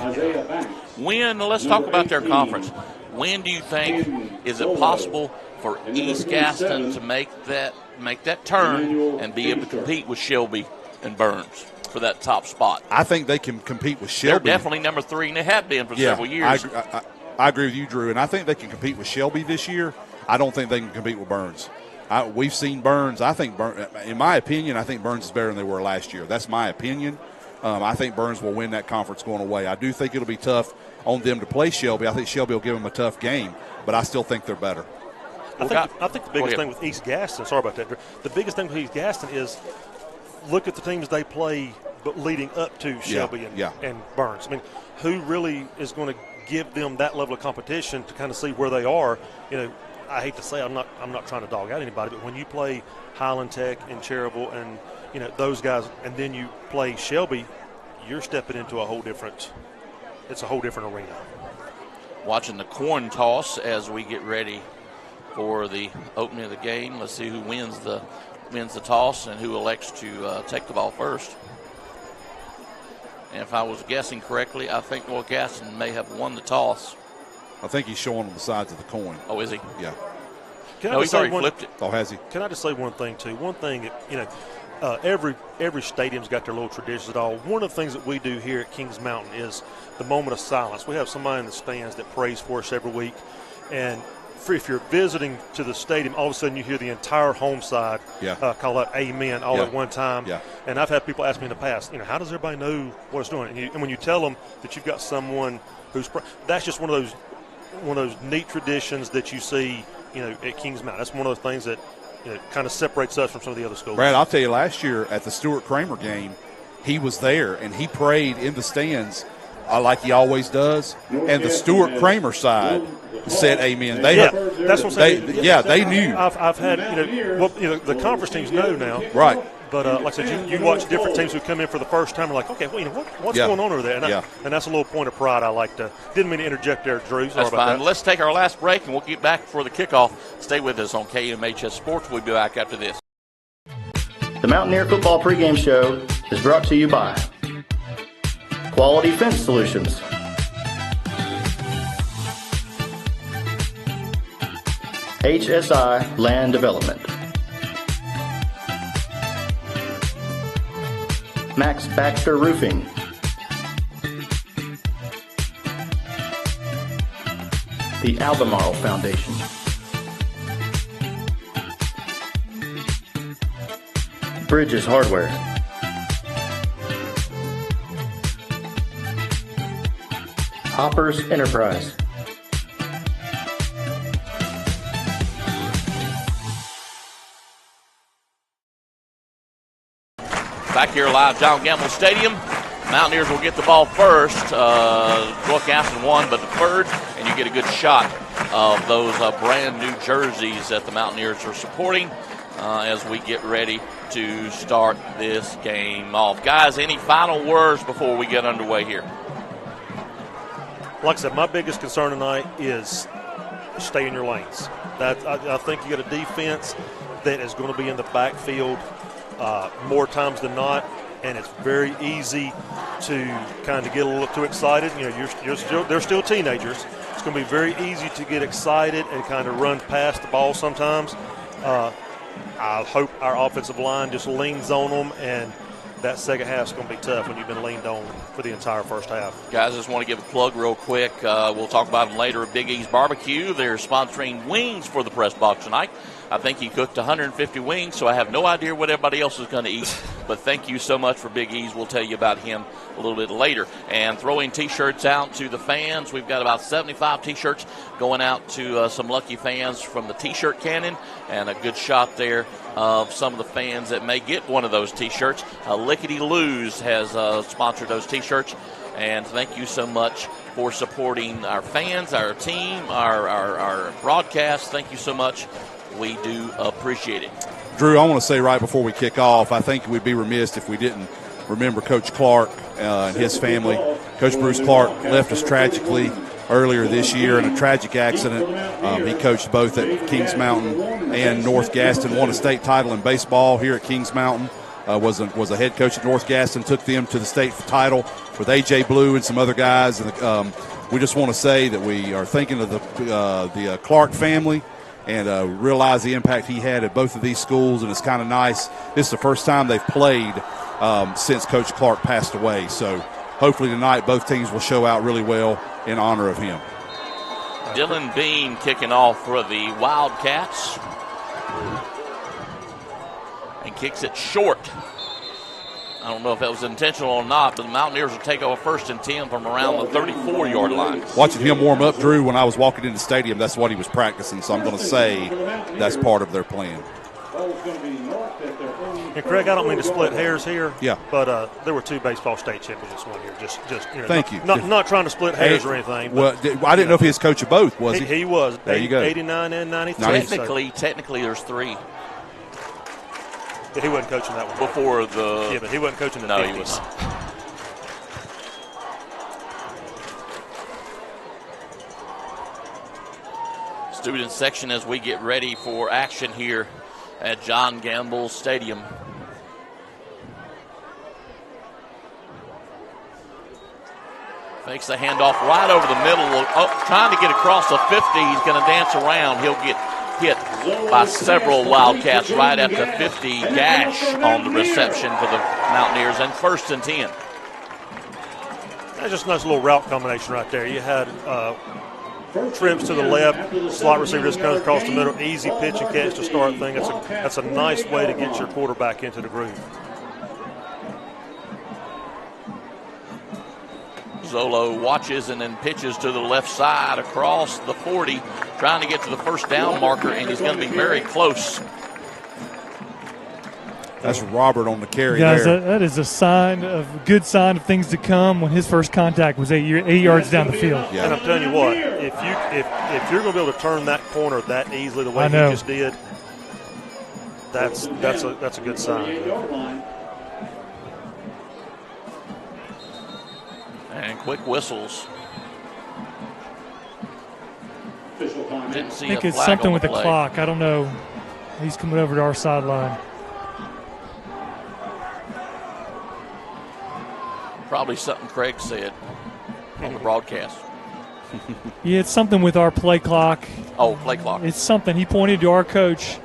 Let's talk about their conference. When do you think is it possible for East Gaston to make that turn and be able to compete with Shelby and Burns for that top spot? I think they can compete with Shelby. They're definitely number 3, and they have been for several years. I agree with you, Drew, and I think they can compete with Shelby this year. I don't think they can compete with Burns. We've seen Burns. In my opinion, I think Burns is better than they were last year. That's my opinion. I think Burns will win that conference going away. I do think it'll be tough on them to play Shelby. I think Shelby will give them a tough game, but I still think they're better. I think the biggest thing with East Gaston, sorry about that, the biggest thing with East Gaston is look at the teams they play but leading up to Shelby and Burns. I mean, who really is going to give them that level of competition to kind of see where they are? You know, I hate to say I'm not trying to dog out anybody, but when you play Highland Tech and Cherryville and those guys, and then you play Shelby, you're stepping into a whole different arena. Watching the coin toss as we get ready for the opening of the game. Let's see who wins the toss and who elects to take the ball first. And if I was guessing correctly, I think North Gaston may have won the toss. I think he's showing on the sides of the coin. Oh, is he? Yeah. He's already flipped it. Oh, has he? Can I just say one thing, too? One thing, every stadium's got their little traditions and all. One of the things that we do here at Kings Mountain is the moment of silence. We have somebody in the stands that prays for us every week. And if you're visiting to the stadium, all of a sudden you hear the entire home side call out amen all at one time. Yeah. And I've had people ask me in the past, how does everybody know what it's doing? And when you tell them that you've got someone who's that's just one of those neat traditions that you see, at Kings Mountain. That's one of those things that kind of separates us from some of the other schools. Brad, I'll tell you, last year at the Stuart Kramer game, he was there and he prayed in the stands like he always does. And the Stuart Kramer side said amen. That's what I'm saying. They knew. I've had, the conference teams know now. Right. But like I said, you watch different teams who come in for the first time and like, okay, well, what's going on over there? And that's a little point of pride I like to. Didn't mean to interject there, Drew. Sorry that's about fine. that. Let's take our last break, and we'll get back for the kickoff. Stay with us on KMHS Sports. We'll be back after this. The Mountaineer Football Pregame Show is brought to you by Quality Fence Solutions, HSI Land Development, Max Baxter Roofing, the Albemarle Foundation, Bridges Hardware, Hoppers Enterprise, Back here live, John Gamble Stadium. Mountaineers will get the ball first. North Gaston won, but the third, and you get a good shot of those brand new jerseys that the Mountaineers are supporting as we get ready to start this game off. Guys, any final words before we get underway here? Like I said, my biggest concern tonight is stay in your lanes. I think you got a defense that is going to be in the backfield more times than not, and it's very easy to kind of get a little too excited. They're still teenagers. It's going to be very easy to get excited and kind of run past the ball sometimes. I hope our offensive line just leans on them, and that second half is going to be tough when you've been leaned on for the entire first half. Guys, I just want to give a plug real quick. We'll talk about them later at Big E's Barbecue. They're sponsoring wings for the press box tonight. I think he cooked 150 wings, so I have no idea what everybody else is going to eat. But thank you so much for Big E's. We'll tell you about him a little bit later. And throwing T-shirts out to the fans. We've got about 75 T-shirts going out to some lucky fans from the T-shirt cannon. And a good shot there of some of the fans that may get one of those T-shirts. Lickety Lou's has sponsored those T-shirts. And thank you so much for supporting our fans, our team, our broadcast. Thank you so much. We do appreciate it. Drew, I want to say right before we kick off, I think we'd be remiss if we didn't remember Coach Clark and his family. Coach Bruce Clark left us tragically earlier this year in a tragic accident. He coached both at Kings Mountain and North Gaston, won a state title in baseball here at Kings Mountain, was a head coach at North Gaston, took them to the state title with A.J. Blue and some other guys. And we just want to say that we are thinking of the Clark family and realize the impact he had at both of these schools, and it's kind of nice. This is the first time they've played since Coach Clark passed away. So hopefully tonight both teams will show out really well in honor of him. Dylan Bean kicking off for the Wildcats. And kicks it short. I don't know if that was intentional or not, but the Mountaineers will take over 1st and 10 from around the 34-yard line. Watching him warm up, Drew, when I was walking in the stadium, that's what he was practicing, so I'm going to say that's part of their plan. And Craig, I don't mean to split hairs here. Yeah. But there were 2 baseball state champions one year. Just Thank you. Not trying to split hairs or anything. Well, I didn't know if he was coach of both, was he? He was. There you go. 89 and 93. Technically, there's 3. But he wasn't coaching that one. Before the. Yeah, but he wasn't coaching the 50s. No, he was not. Student section as we get ready for action here at John Gamble Stadium. Fakes the handoff right over the middle. Trying to get across the 50. He's going to dance around. He'll get hit by several Wildcats right at the 50 gash on the reception for the Mountaineers, and 1st and 10. That's just a nice little route combination right there. You had trips to the left, slot receiver just comes across the middle, easy pitch and catch to start thing. That's a nice way to get your quarterback into the groove. Zolo watches and then pitches to the left side across the 40, trying to get to the 1st down marker, and he's going to be very close. That's Robert on the carry Guys, there. that is a good sign of things to come when his first contact was 8 yards down the field. Yeah. And I'm telling you what, if you're going to be able to turn that corner that easily the way he just did, that's a good sign. And quick whistles. Didn't see I think a it's flag something on with the play. clock. I don't know. He's coming over to our sideline. Probably something Craig said on the broadcast. Yeah, it's something with our play clock. Oh, play clock. It's something. He pointed to our coach.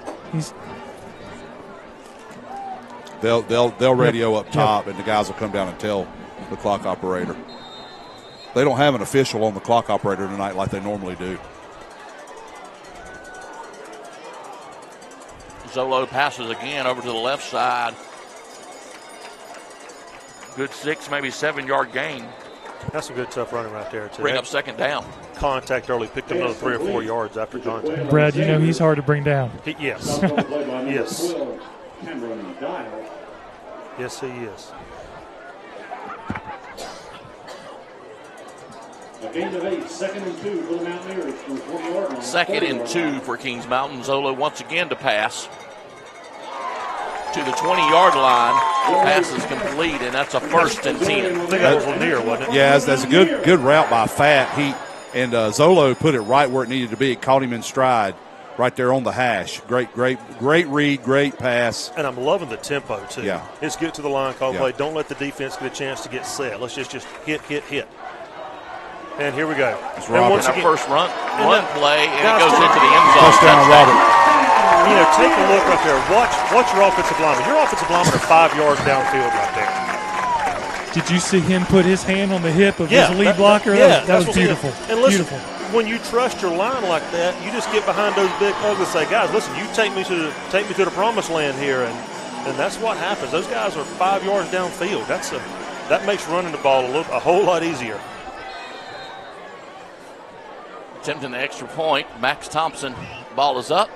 They'll radio up top, and the guys will come down and tell the clock operator. They don't have an official on the clock operator tonight like they normally do. Zolo passes again over to the left side. Good 6, maybe 7-yard gain. That's a good tough running right there, too. Bring up 2nd down. Contact early, picked up another 3 or 4 yards after contact. Brad, you know he's hard to bring down. Yes. Yes. Yes, he is. A gain of 8, 2nd and 2 for the Mountaineers from the 40-yard line. 2nd and 2 for Kings Mountain. Zolo once again to pass to the 20-yard line. Pass is complete, and that's a 1st and 10. I think that was Lanier, wasn't it? Yeah, that's a good route by Fat. Zolo put it right where it needed to be. Caught him in stride right there on the hash. Great read, great pass. And I'm loving the tempo, too. Yeah. Let's get to the line, call play. Don't let the defense get a chance to get set. Let's just hit. And here we go. And once again, first run play, and it goes into the end zone. Touchdown, Robert. Take a look right there. Watch your offensive lineman. Your offensive lineman are 5 yards downfield right there. Did you see him put his hand on the hip of his lead blocker? That was beautiful. And listen, beautiful. When you trust your line like that, you just get behind those big hugs and say, guys, listen, you take me to the promised land here, and that's what happens. Those guys are 5 yards downfield. That makes running the ball a whole lot easier. Attempting the extra point. Max Thompson, ball is up.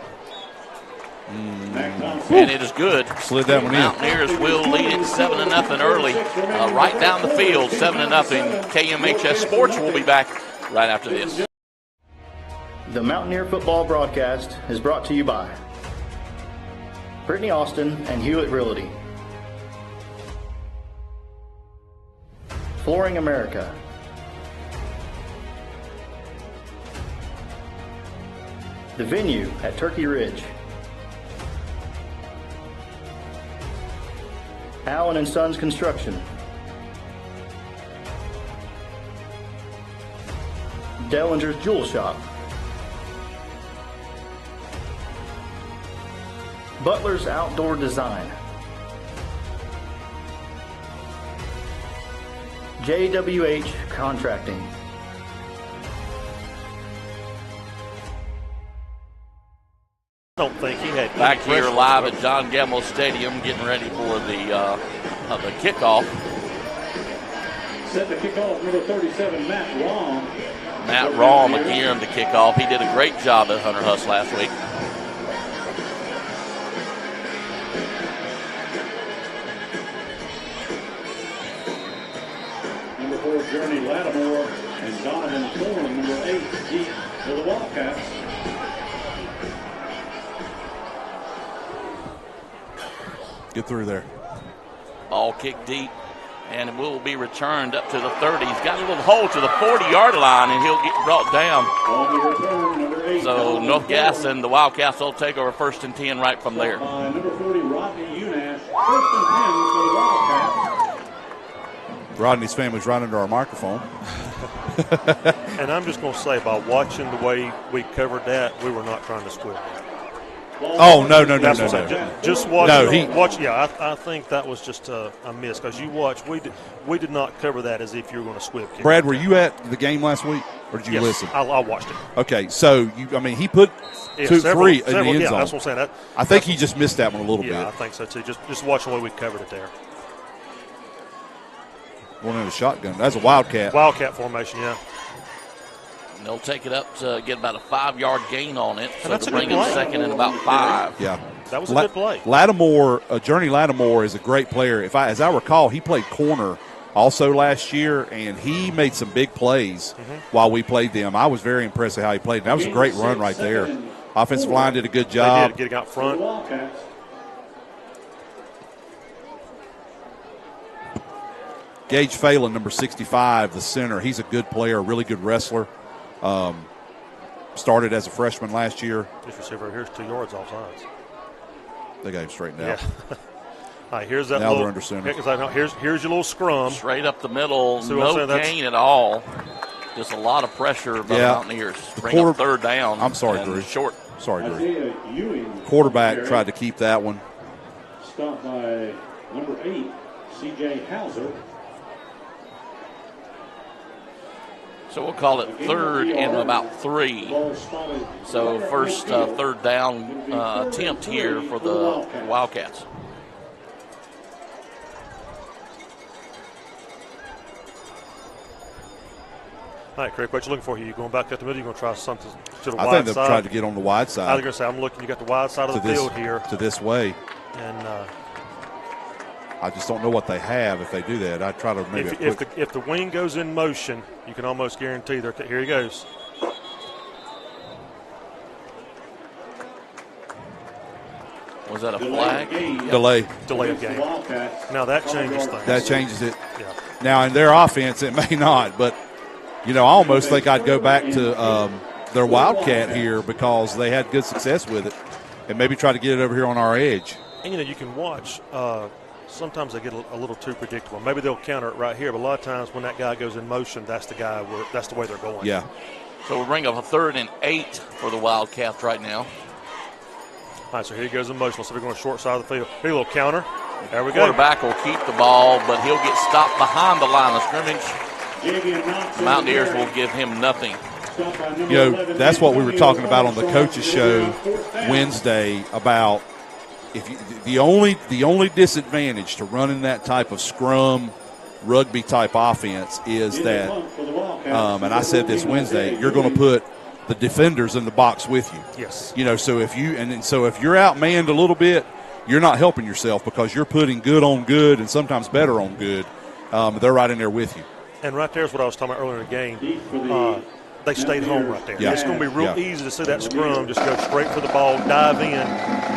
And it is good. Slid that one in. Mountaineers will lead it 7-0 early. Right down the field, 7-0. KMHS Sports will be back right after this. The Mountaineer football broadcast is brought to you by Brittany Austin and Hewitt Realty, Flooring America, The Venue at Turkey Ridge, Allen & Sons Construction, Dellinger's Jewel Shop, Butler's Outdoor Design, JWH Contracting, don't think he had Back any here pressure live whatsoever. at John Gamble Stadium, getting ready for the kickoff. Set the kickoff, number 37, Matt Rom. Matt Rom again to kick off. He did a great job at Hunter Huss last week. Number 4, Journey Lattimore, and Donovan Thorne, number 8, deep for the Wildcats. Get through there. Ball kicked deep, and it will be returned up to the 30. He's got a little hole to the 40-yard line, and he'll get brought down. On the return, number 8. So North Gaston, the Wildcats will take over 1st and 10 right from there. Number 40, Rodney Unash, 1st and 10 for the Wildcats. Rodney's family's right under our microphone. And I'm just going to say, by watching the way we covered that, we were not trying to squib. Oh, no. That's what I'm saying. Just watch. No, I think that was just a miss because you watch. We did not cover that as if you were going to squib kick. Brad, were you at the game last week, or did you Yes, listen? I watched it. Okay, so he put Several, three in the end zone. That's what I'm saying. I think he just missed that one a little I bit. think so too. Just watch the way we covered it there. One in a shotgun. That's a Wildcat. Wildcat formation, yeah. And they'll take it up to get about a 5-yard gain on it. So that's to a good bring it play. second and about 5. Yeah. That was a good play. Lattimore, Journey Lattimore is a great player. As I recall, he played corner also last year, and he made some big plays while we played them. I was very impressed with how he played. That was a great run right there. Offensive line did a good job. They did, getting out front. Gage Phelan, number 65, the center. He's a good player, a really good wrestler. Started as a freshman last year. This receiver here's 2 yards off sides. They got him straightened out. Yeah. All right, here's that Now little, they're under center. Here's your little scrum. Straight up the middle, See what I'm no saying? gain at all. Just a lot of pressure by the Mountaineers. Bring up 3rd down. I'm sorry, and Drew. Short. Sorry, Drew. Quarterback tried to keep that one. Stopped by number 8, C.J. Hauser. So we'll call it 3rd and about 3. So first 3rd down attempt here for the Wildcats. All right, Craig, what you looking for here? You going back up the middle? You going to try something to the I wide think they've side? tried to get on the wide I side. was going to say, I'm looking. You got the wide side of the field here, to this way. and I just don't know what they have if they do that. I try to maybe if the wing goes in motion, you can almost guarantee they're. Here he goes. Was that a flag? delay Of game. Now that changes things. that changes it. Yeah. Now in their offense, it may not, but I almost think I'd go back to their Wildcat here because they had good success with it, and maybe try to get it over here on our edge. And you can watch. Sometimes they get a little too predictable. Maybe they'll counter it right here, but a lot of times when that guy goes in motion, that's the guy. That's the way they're going. Yeah. So we'll bring up a 3rd and 8 for the Wildcats right now. All right, so here he goes in motion. So we're going to short side of the field. Here, a little counter. There we go. Quarterback will keep the ball, but he'll get stopped behind the line of scrimmage. Mountaineers will give him nothing. That's what we were talking about on the coaches show Wednesday about the only disadvantage to running that type of scrum rugby type offense is that, and I said this Wednesday, you're going to put the defenders in the box with you. Yes. So if you're outmanned a little bit, you're not helping yourself because you're putting good on good and sometimes better on good. They're right in there with you. And right there is what I was talking about earlier in the game. They stayed home right there. Yeah. It's going to be real easy to see that scrum just go straight for the ball, dive in.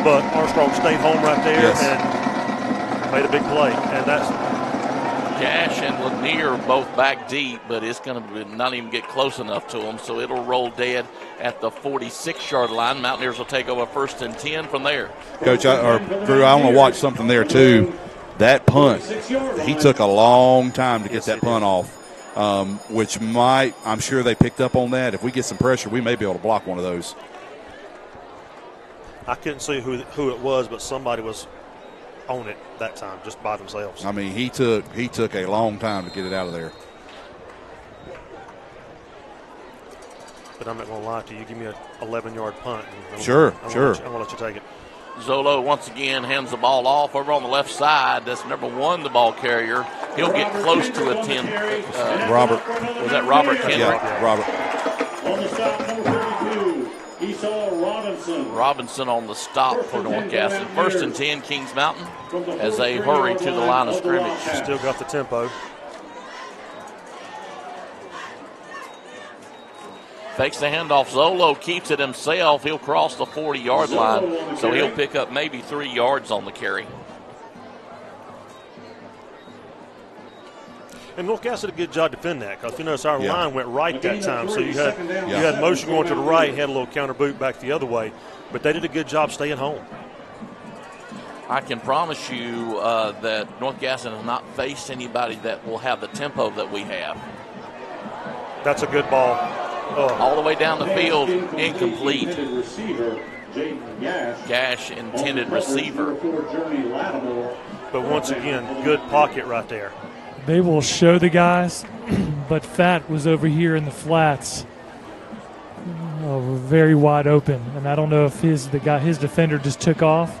But Armstrong stayed home right there and made a big play. And that's Cash and Lanier both back deep, but it's going to not even get close enough to them. So it'll roll dead at the 46-yard line. Mountaineers will take over 1st and 10 from there. Coach, Drew, I want to watch something there too. That punt, he took a long time to get that punt off. Which I'm sure they picked up on that. If we get some pressure, we may be able to block one of those. I couldn't see who it was, but somebody was on it that time, just by themselves. I mean, he took a long time to get it out of there. but I'm not going to lie to you. Give me an 11-yard punt. I'm Sure. going to let you take it. Zolo once again hands the ball off over on the left side. That's number 1, the ball carrier. He'll get close to a 10. Robert. Was that Robert Kendrick? Yeah, Robert. On the stop, number 32, Esau Robinson. Robinson on the stop for North Gaston. 1st and 10, Kings Mountain, as they hurry to the line of scrimmage. Still got the tempo. Fakes the handoff. Zolo keeps it himself. He'll cross the 40-yard line, so he'll pick up maybe 3 yards on the carry. And North Gaston did a good job defending that, because you notice our line went right that time, so you had motion going to the right, had a little counter boot back the other way, but they did a good job staying home. I can promise you that North Gaston has not faced anybody that will have the tempo that we have. That's a good ball. All the way down the field, incomplete. Gash, intended receiver. But once again, good pocket right there. They will show the guys, but Fat was over here in the flats, very wide open. And I don't know if his defender just took off.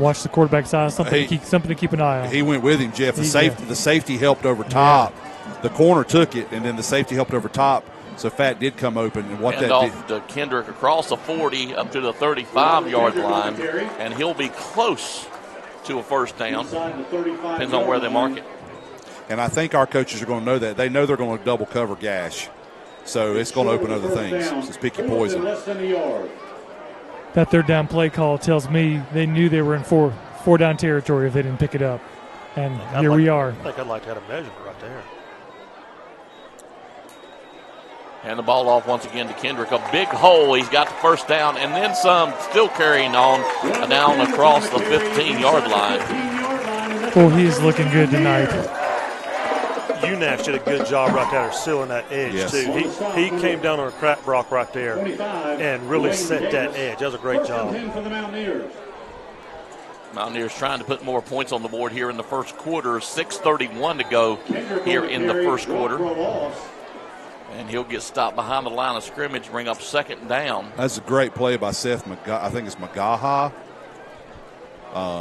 Watch the quarterback's eye, something to keep an eye on. He went with him, Jeff. The safety helped over top. Yeah. The corner took it, and then the safety helped over top. So Fat did come open, and what that did. To Kendrick across the 40 up to the 35-yard line, and he'll be close to a first down. Depends on where they mark it. And I think our coaches are going to know that. They know they're going to double cover Gash, so it's going to open other things. It's picky poison. That third down play call tells me they knew they were in four down territory if they didn't pick it up, and here we are. I think I'd like to have a measurement right there. And the ball off once again to Kendrick. A big hole. He's got the first down and then some, still carrying on down across the 15-yard line. Oh, he's looking good tonight. UNAX did a good job right there sealing that edge, too. He came down on a crap block right there and really set that edge. That was a great job. Mountaineers trying to put more points on the board here in the first quarter. 6:31 to go here in the first quarter. And he'll get stopped behind the line of scrimmage, bring up second down. That's a great play by Seth I think it's Magaha.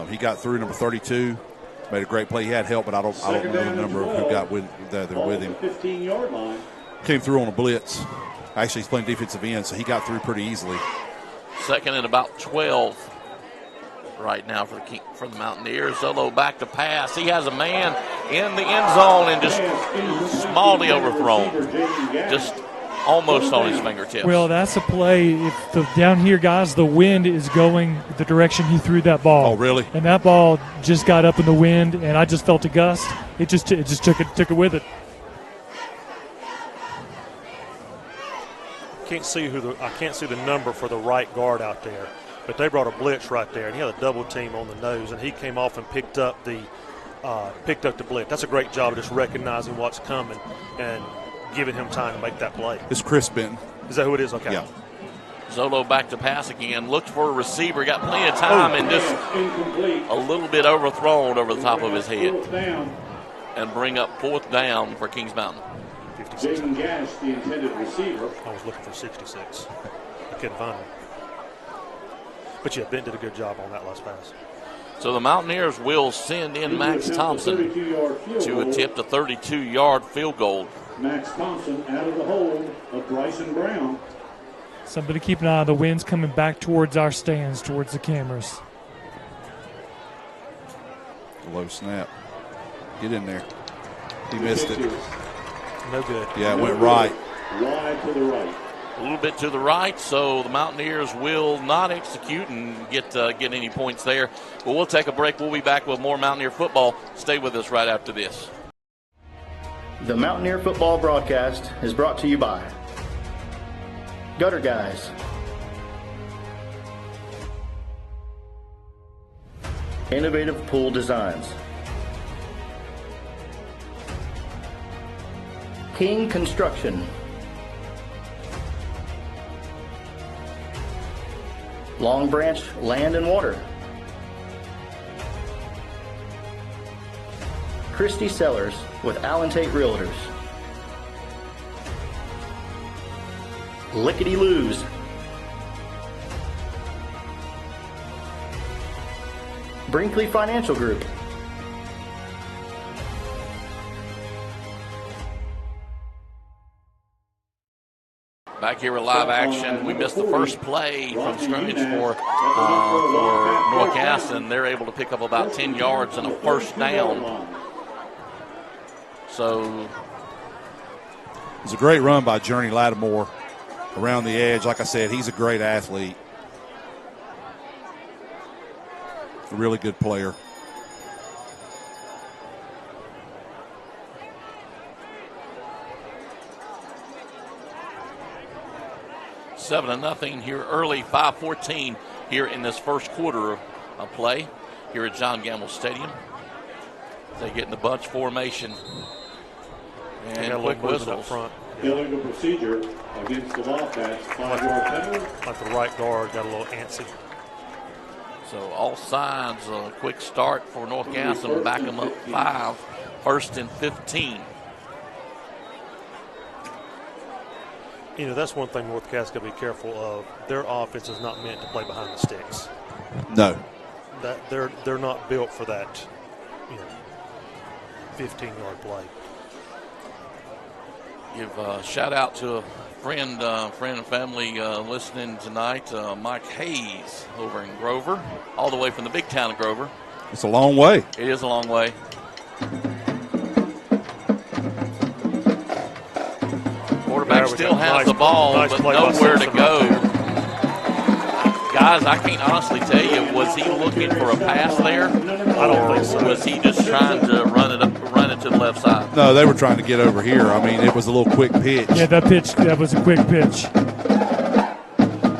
He got through number 32. Made a great play. He had help, but I don't know the number of who got with him. 15-yard line. Came through on a blitz. Actually, he's playing defensive end, so he got through pretty easily. Second and about 12 right now for the Mountaineers. Zolo back to pass. He has a man in the end zone and just smallly overthrown. Just almost on his fingertips. Well, that's a play. If down here, guys, the wind is going the direction he threw that ball. Oh, really? And that ball just got up in the wind, and I just felt a gust. It just took it with it. I can't see the number for the right guard out there, but they brought a blitz right there, and he had a double team on the nose, and he came off and picked up the blitz. That's a great job of just recognizing what's coming and giving him time to make that play. It's Chris Benton. Is that who it is? Okay. Yeah. Zolo back to pass again. Looked for a receiver. Got plenty of time and just a little bit overthrown over the top of his head. And bring up fourth down for Kings Mountain. 56. Jaden Gash, the intended receiver. I was looking for 66. I couldn't find him. But yeah, Ben did a good job on that last pass. So the Mountaineers will send in Max Thompson to attempt a 32-yard field goal. Max Thompson out of the hold of Bryson Brown. Something to keep an eye on. The wind's coming back towards our stands, towards the cameras. Low snap. Get in there. He missed it. No good. Yeah, it went right. Wide to the right. A little bit to the right, so the Mountaineers will not execute and get any points there. But we'll take a break. We'll be back with more Mountaineer football. Stay with us right after this. The Mountaineer football broadcast is brought to you by Gutter Guys, Innovative Pool Designs, King Construction, Long Branch Land and Water, Christie Sellers with Allen Tate Realtors, Lickety-loos. Brinkley Financial Group. Back here with live action. We missed the first play from scrimmage for North Gaston. They're able to pick up about 10 yards and a first down. So it was a great run by Journey Lattimore around the edge. Like I said, he's a great athlete. A really good player. Seven 0 here early, 5:14 here in this first quarter of play here at John Gamble Stadium. They get in the bunch formation and quick whistles. Front. Illegal procedure against the Wildcats, 5-yard penalty. Like the right guard got a little antsy. So all sides, a quick start for North Gaston, back them up 5, 1st and 15. You know, that's one thing North Gaston got to be careful of. Their offense is not meant to play behind the sticks. No. That they're not built for that, 15-yard play. Give a shout out to a friend and family listening tonight, Mike Hayes over in Grover, all the way from the big town of Grover. It's a long way. It is a long way. Quarterback still has the ball, but nowhere to go. Guys, I can't honestly tell you, was he looking for a pass there? I don't think so. Was he just trying to run it to the left side? No, they were trying to get over here. I mean, it was a little quick pitch. Yeah, that was a quick pitch.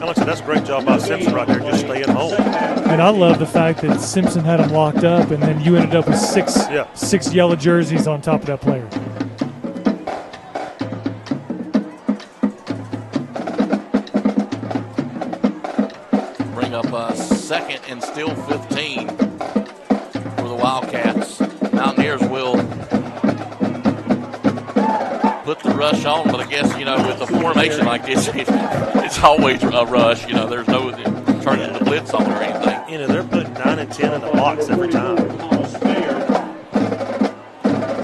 Alex, that's a great job by Simpson right there, just staying home. And I love the fact that Simpson had him locked up, and then you ended up with six yellow jerseys on top of that player. Bring up a 2nd and still 15 for the Wildcats. Mountaineers will put the rush on, but I guess, with a formation like this, it's always a rush. There's no turning the blitz on or anything. They're putting 9 and 10 in the box every time.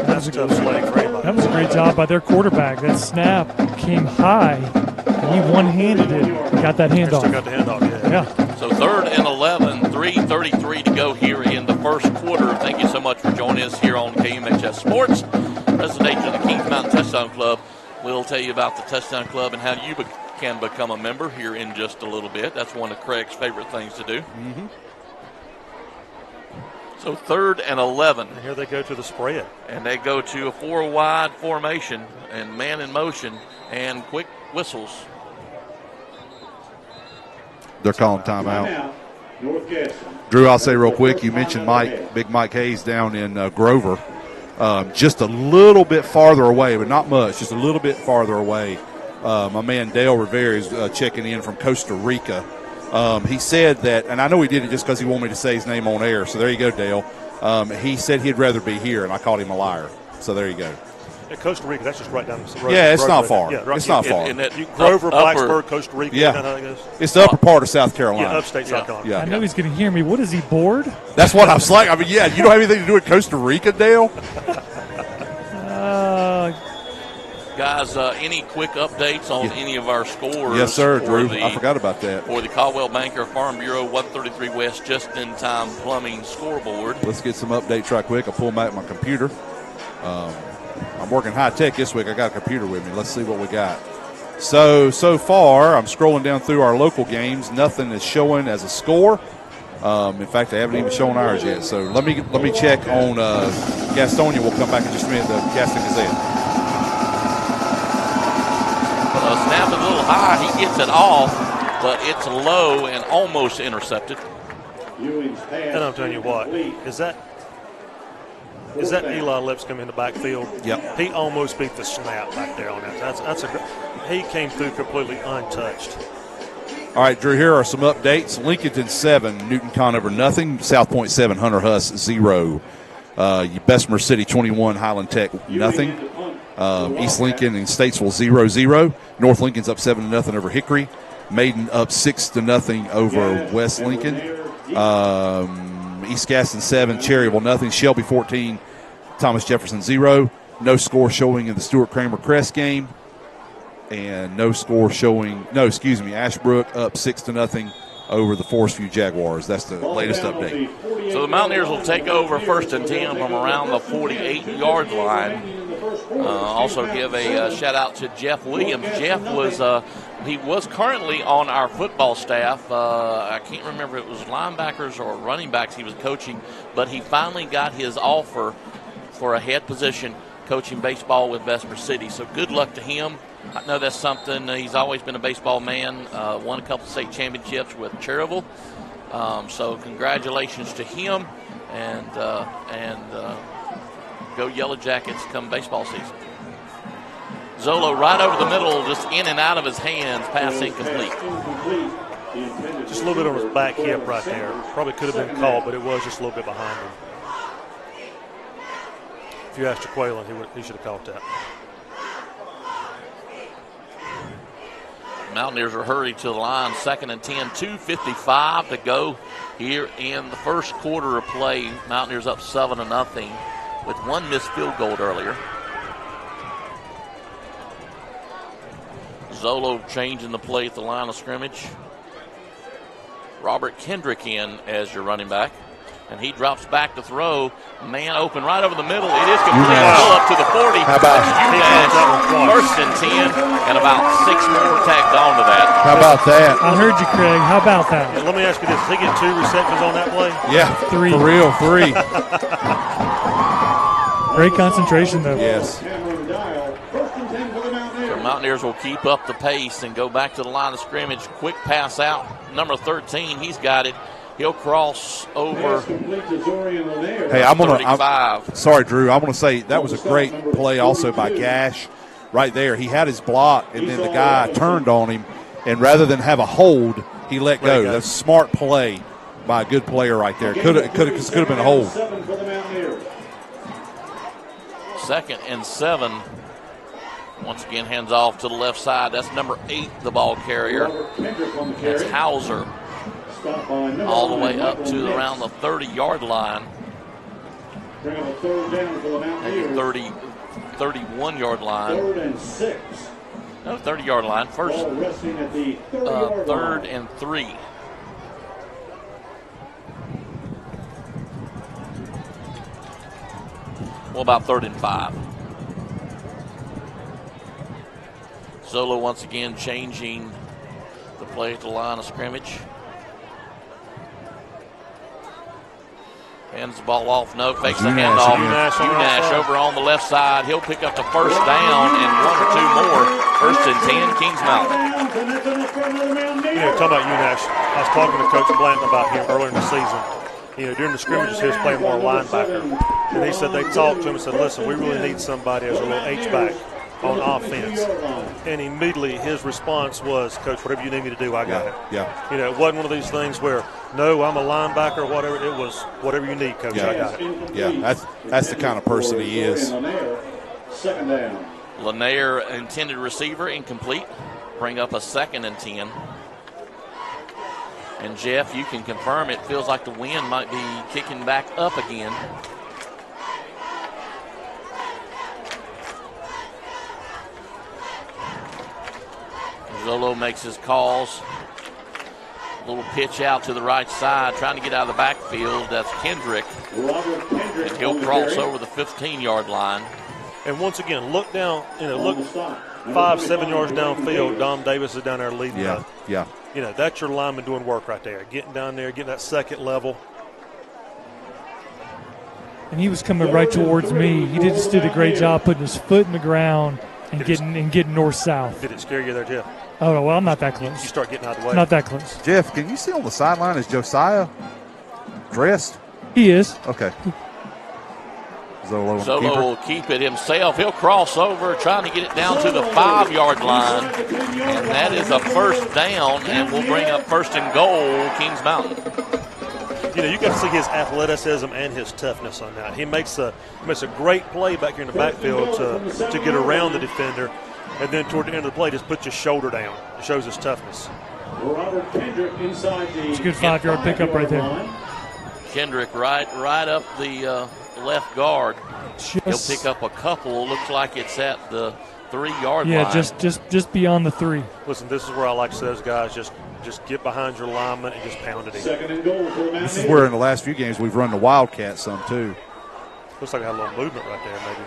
That's a tough swing for anybody. That was a great job by their quarterback. That snap came high, and he one-handed it and got that handoff. Still got the handoff, yeah. So 3rd and 11, 3:33 to go here in the first quarter. Thank you so much for joining us here on KMHS Sports. Presentation of the Kings Mountain Touchdown Club. We'll tell you about the Touchdown Club and how you can become a member here in just a little bit. That's one of Craig's favorite things to do. Mm-hmm. So 3rd and 11. And here they go to the spread. And they go to a 4-wide formation and man in motion and quick whistles. They're calling timeout. Drew, I'll say real quick, you mentioned Big Mike Hayes down in Grover. Just a little bit farther away, but not much, just a little bit farther away. My man Dale Rivera is checking in from Costa Rica. He said that, and I know he did it just because he wanted me to say his name on air, so there you go, Dale. He said he'd rather be here, and I called him a liar. So there you go. Yeah, Costa Rica, that's just right down the road. Yeah, it's not far. Yeah, right. It's not far. Grover, Blacksburg, Costa Rica. Yeah. You know how that goes? It's the upper part of South Carolina. Yeah, upstate South Carolina. Yeah. I know he's going to hear me. What is he, bored? That's what I was like. I mean, yeah, you don't have anything to do with Costa Rica, Dale? Guys, any quick updates on any of our scores? Yes, sir, Drew. I forgot about that. For the Caldwell Banker Farm Bureau 133 West Just-in-Time Plumbing scoreboard. Let's get some updates right quick. I'll pull back my computer. I'm working high-tech this week. I got a computer with me. Let's see what we got. So far, I'm scrolling down through our local games. Nothing is showing as a score. In fact, they haven't even shown ours yet. So let me check on Gastonia. We'll come back in just a minute. The Gaston Gazette. Snap is a little high. He gets it off, but it's low and almost intercepted. And I'm telling you what, is that Eli Lipscomb in the backfield? Yep. He almost beat the snap back there on that. He came through completely untouched. All right, Drew, here are some updates. Lincolnton 7, Newton Conover nothing. South Point 7, Hunter Huss 0. Bessemer City 21, Highland Tech nothing. East Lincoln and Statesville 0-0. North Lincoln's up 7-0 over Hickory. Maiden up 6-0 over West Lincoln. East Gaston 7, Cherryville nothing. Shelby 14, Thomas Jefferson 0. No score showing in the Stuart Kramer Crest game. And no score showing, Ashbrook up 6-0 over the Forest View Jaguars. That's the latest update. So the Mountaineers will take over 1st and 10 from around the 48-yard line. Also give a shout-out to Jeff Williams. Jeff he was currently on our football staff. I can't remember if it was linebackers or running backs he was coaching, but he finally got his offer for a head position coaching baseball with Vesper City. So good luck to him. I know that's something. He's always been a baseball man, won a couple state championships with Cherryville. So congratulations to him, and go Yellow Jackets come baseball season. Zolo right over the middle, just in and out of his hands, pass incomplete. Just a little bit on his back hip right there. Probably could have been called, but it was just a little bit behind him. If you asked Jaqueline, he should have caught that. Mountaineers are hurried to the line, 2nd and 10, 2:55 to go here in the first quarter of play. Mountaineers up 7-0 with one missed field goal earlier. Zolo changing the play at the line of scrimmage. Robert Kendrick in as your running back. And he drops back to throw. Man open right over the middle. It is complete. Still up to the 40. How about First and 10, and about 6 more tagged on to that. How about that? I heard you, Craig. How about that? Yeah, let me ask you this. Did he get 2 receptions on that play? Yeah, 3. For real, 3. Great concentration, though. Yes. The Mountaineers will keep up the pace and go back to the line of scrimmage. Quick pass out. Number 13, he's got it. He'll cross over. Hey, sorry, Drew. I want to say that was a great play also by Gash right there. He had his block, and then the guy turned on him, and rather than have a hold, he let go. That's a smart play by a good player right there. Could have been a hold. 2nd and 7. Once again, hands off to the left side. That's number 8, the ball carrier. That's Hauser. All the way up to around the 30-yard line. Maybe 30, 31-yard line. 30-yard line. First, 3rd and 3. Well, about 3rd and 5. Zolo once again changing the play at the line of scrimmage. Hands the ball off. No, fakes the handoff. Unash over on the left side. He'll pick up the first down and 1 or 2 more. 1st and 10, Kings Mountain. Talking about Unash, I was talking to Coach Blanton about him earlier in the season. During the scrimmages, he was playing more linebacker. And he said they talked to him and said, listen, we really need somebody as a little H-back on offense. And immediately his response was, Coach, whatever you need me to do, I got it. Yeah. It wasn't one of these things where, no, I'm a linebacker or whatever. It was, whatever you need, Coach, I got it. Yeah, that's the kind of person he is. Lanier, intended receiver, incomplete. Bring up a 2nd and 10. And, Jeff, you can confirm it feels like the wind might be kicking back up again. Zolo makes his calls. A little pitch out to the right side, trying to get out of the backfield. That's Kendrick. And he'll cross over the 15-yard line. And once again, look down, look 5-7 yards downfield. Dom Davis is down there leading up. Yeah. That's your lineman doing work right there. Getting down there, getting that second level. And he was coming right towards me. He just did a great job putting his foot in the ground and getting north-south. Did it scare you there, Jeff? Oh, well, I'm not that close. You start getting out of the way. Not that close. Jeff, can you see on the sideline, is Josiah dressed? He is. Okay. Zolo will keep it himself. He'll cross over, trying to get it down to the 5-yard line. And that is a first down, and we'll bring up 1st and goal, Kings Mountain. You got to see his athleticism and his toughness on that. He makes a great play back here in the backfield to get around the defender, and then toward the end of the play, just puts his shoulder down. It shows his toughness. Robert Kendrick inside the. It's a good 5-yard pickup right there. line. Kendrick right up the left guard. He'll pick up a couple. Looks like it's at the 3-yard line. Yeah, just beyond the 3. Listen, this is where I like to say those guys just get behind your lineman and just pound it in. Second and goal for the Mountaineers. This is where in the last few games we've run the Wildcats some too. Looks like I had a little movement right there, maybe.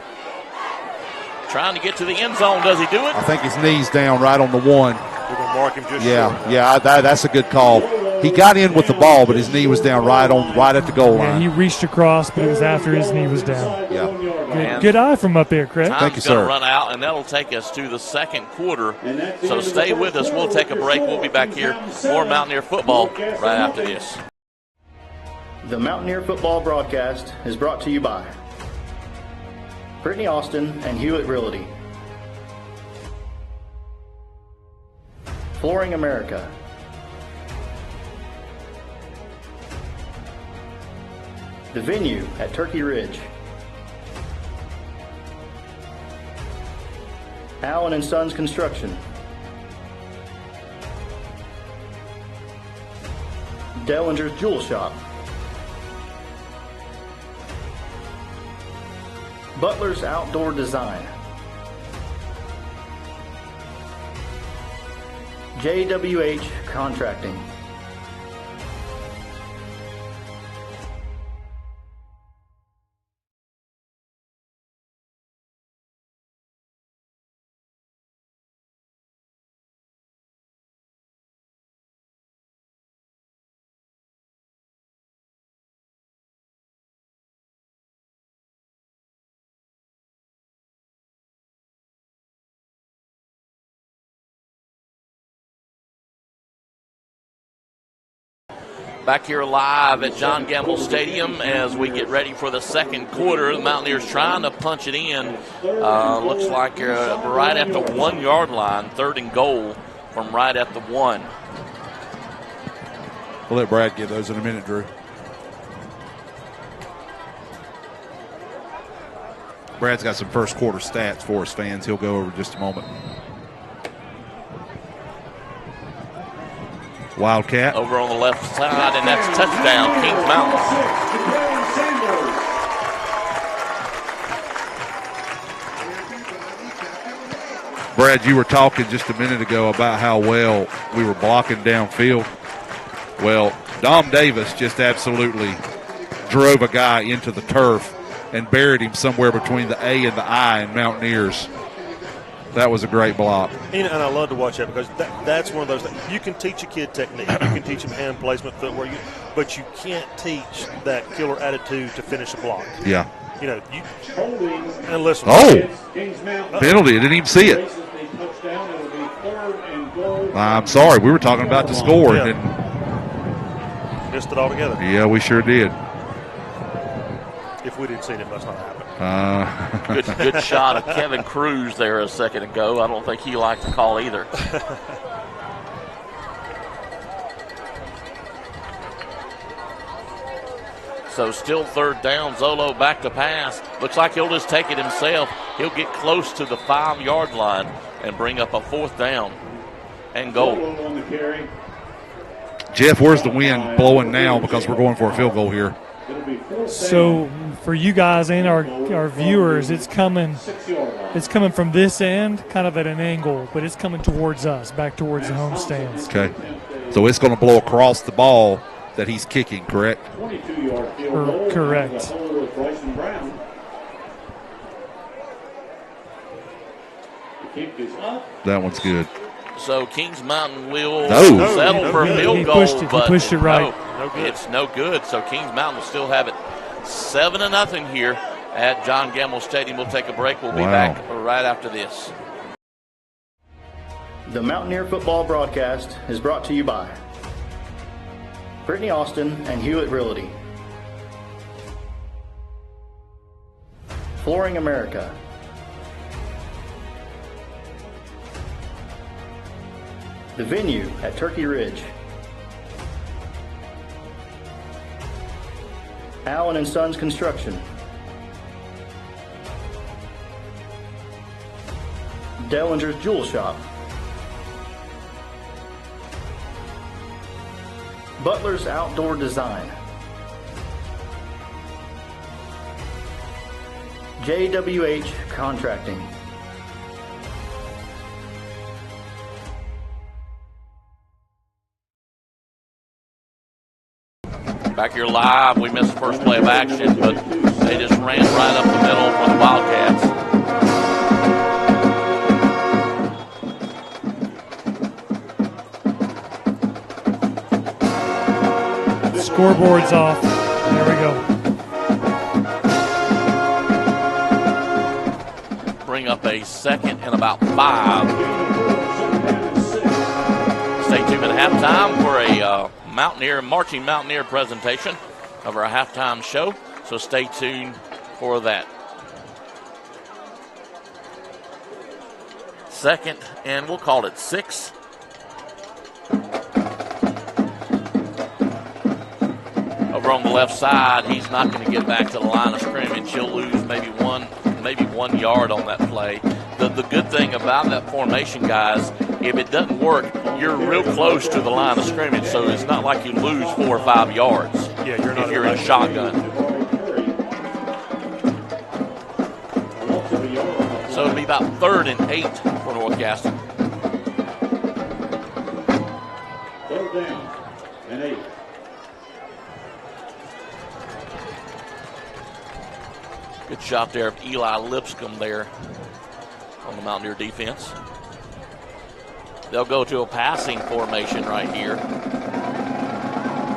Trying to get to the end zone. Does he do it? I think his knee's down right on the 1. We're going to mark him just short. Yeah, that's a good call. He got in with the ball, but his knee was down right at the goal line. Yeah, he reached across, but it was after his knee was down. Yeah. Good eye from up there, Craig. Thank you, Time's going sir. to run out, and that'll take us to the second quarter. So stay with us. We'll take a break. We'll be back here. More Mountaineer football right after this. The Mountaineer football broadcast is brought to you by Brittany Austin and Hewitt Realty, Flooring America, the venue at Turkey Ridge, Allen & Sons Construction, Dellinger's Jewel Shop, Butler's Outdoor Design, JWH Contracting, Back here live at John Gamble Stadium as we get ready for the second quarter. The Mountaineers trying to punch it in. Looks like right at the 1-yard line, 3rd and goal from right at the 1. We'll let Brad give those in a minute, Drew. Brad's got some first quarter stats for us fans. He'll go over just a moment. Wildcat. Over on the left side, and that's touchdown, Kings Mountain. Brad, you were talking just a minute ago about how well we were blocking downfield. Well, Dom Davis just absolutely drove a guy into the turf and buried him somewhere between the A and the I in Mountaineers. That was a great block. And I love to watch that because that's one of those things. You can teach a kid technique. You can teach him hand placement, footwork, but you can't teach that killer attitude to finish a block. Yeah. And listen. Penalty. I didn't even see it. I'm sorry. We were talking about the score. Yeah. And missed it altogether. Yeah, we sure did. If we didn't see it, it must not happen. Good shot of Kevin Cruz there a second ago. I don't think he liked the call either. So still 3rd down. Zolo back to pass. Looks like he'll just take it himself. He'll get close to the 5-yard line and bring up a 4th down and goal. Jeff, where's the wind blowing now because we're going for a field goal here? So for you guys and our viewers, it's coming from this end, kind of at an angle, but it's coming towards us, back towards the home stands. Okay. So it's going to blow across the ball that he's kicking, correct? Correct. That one's good. So Kings Mountain will No. settle for a field goal. He pushed it right. No, it's no good. So Kings Mountain will still have it 7-0 here at John Gamble Stadium. We'll take a break. We'll be back right after this. The Mountaineer football broadcast is brought to you by Brittany Austin and Hewitt Realty, Flooring America, the venue at Turkey Ridge, Allen and Sons Construction, Dellinger's Jewel Shop, Butler's Outdoor Design, JWH Contracting. Back here live, we missed the first play of action, but they just ran right up the middle for the Wildcats. Scoreboard's off. There we go. Bring up a second and about 5. Stay tuned at halftime for a Marching Mountaineer presentation of our halftime show. So stay tuned for that. Second, and we'll call it 6. Over on the left side, he's not going to get back to the line of scrimmage. He'll lose maybe 1 yard on that play. The good thing about that formation, guys, if it doesn't work, you're real close to the line of scrimmage, so it's not like you lose 4 or 5 yards. Yeah, you're not if you're in shotgun. So it'll be about 3rd and 8 for North Gaston. 3rd down and 8. Good shot there of Eli Lipscomb there on the Mountaineer defense. They'll go to a passing formation right here.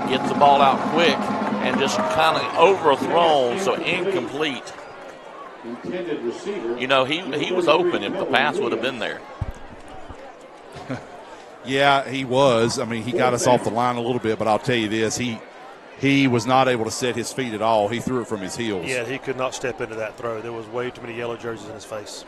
Gets the ball out quick and just kind of overthrown, so incomplete. Intended receiver. You know, he was open if the pass would have been there. Yeah, he was. I mean, he got us off the line a little bit, but I'll tell you this, he was not able to set his feet at all. He threw it from his heels. Yeah, he could not step into that throw. There was way too many yellow jerseys in his face.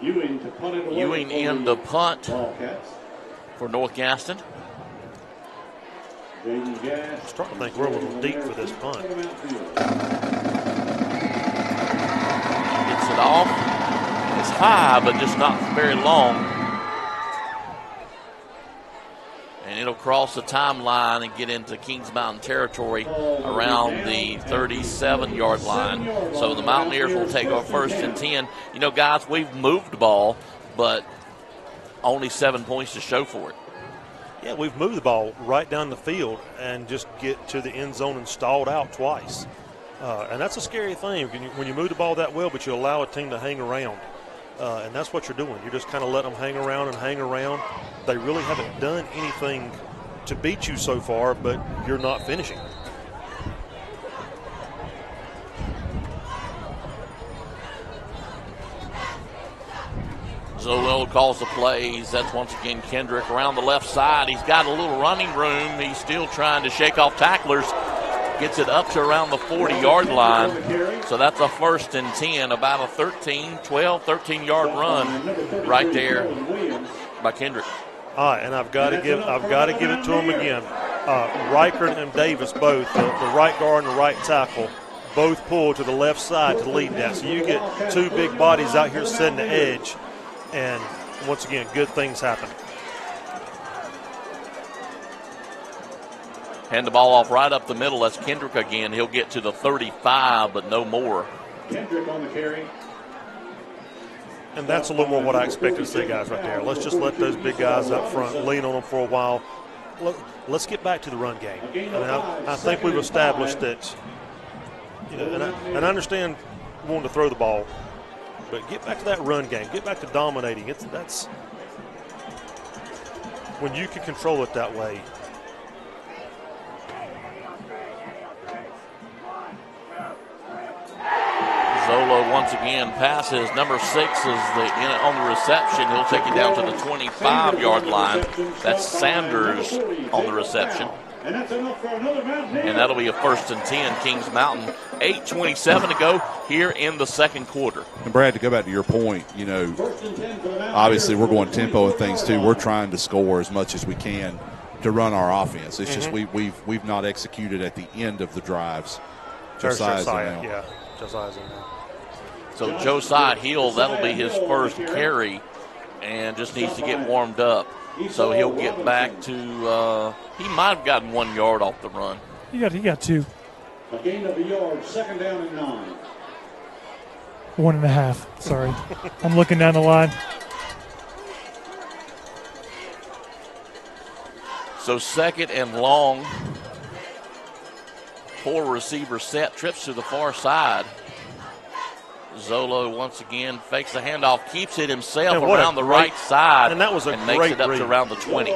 Ewing to punt it away. Ewing in the punt Wildcats. for North Gaston. I'm starting to think we're a little deep for this punt. Gets it off. It's high, but just not very long. And it'll cross the timeline and get into Kings Mountain territory around the 37-yard line. So the Mountaineers will take our 1st and 10. You know, guys, we've moved the ball, but only 7 points to show for it. Yeah, we've moved the ball right down the field and just get to the end zone and stalled out twice. And that's a scary thing when you move the ball that well, but you allow a team to hang around. And that's what you're doing. You're just kind of letting them hang around and hang around. They really haven't done anything to beat you so far, but you're not finishing. Zolo calls the plays. That's once again Kendrick around the left side. He's got a little running room. He's still trying to shake off tacklers. Gets it up to around the 40-yard line. So that's a 1st and 10, about a 13-yard run right there by Kendrick. All right, and I've got to give it to him again. Reichert and Davis both, the right guard and the right tackle, both pull to the left side to lead that. So you get 2 big bodies out here setting the edge, and once again, good things happen. Hand the ball off right up the middle. That's Kendrick again. He'll get to the 35, but no more. Kendrick on the carry. And that's a little more what I expected to see, guys, right there. Let's just let those big guys up front lean on them for a while. Let's get back to the run game. I mean, I think we've established that, you know, and I understand wanting to throw the ball, but get back to that run game. Get back to dominating. That's when you can control it that way. Zolo once again passes. Number 6 is on the reception. He'll take it down to the 25-yard line. That's Sanders on the reception. And that's enough for another Mountaineer. And that'll be a 1st and 10, Kings Mountain. 8:27 to go here in the second quarter. And Brad, to go back to your point, obviously we're going tempo and things too. We're trying to score as much as we can to run our offense. It's just we've not executed at the end of the drives. Josiah's in now. Yeah, Josiah's in now. So Josiah Hill, that'll be his first carry, and just needs to get warmed up. So he'll get back to he might have gotten 1 yard off the run. He got 2. A gain of a yard, 2nd down and 9. 1.5. Sorry. I'm looking down the line. So 2nd and long. 4 receiver set, trips to the far side. Zolo once again fakes the handoff, keeps it himself around the right side, and that was makes it up to around the 20.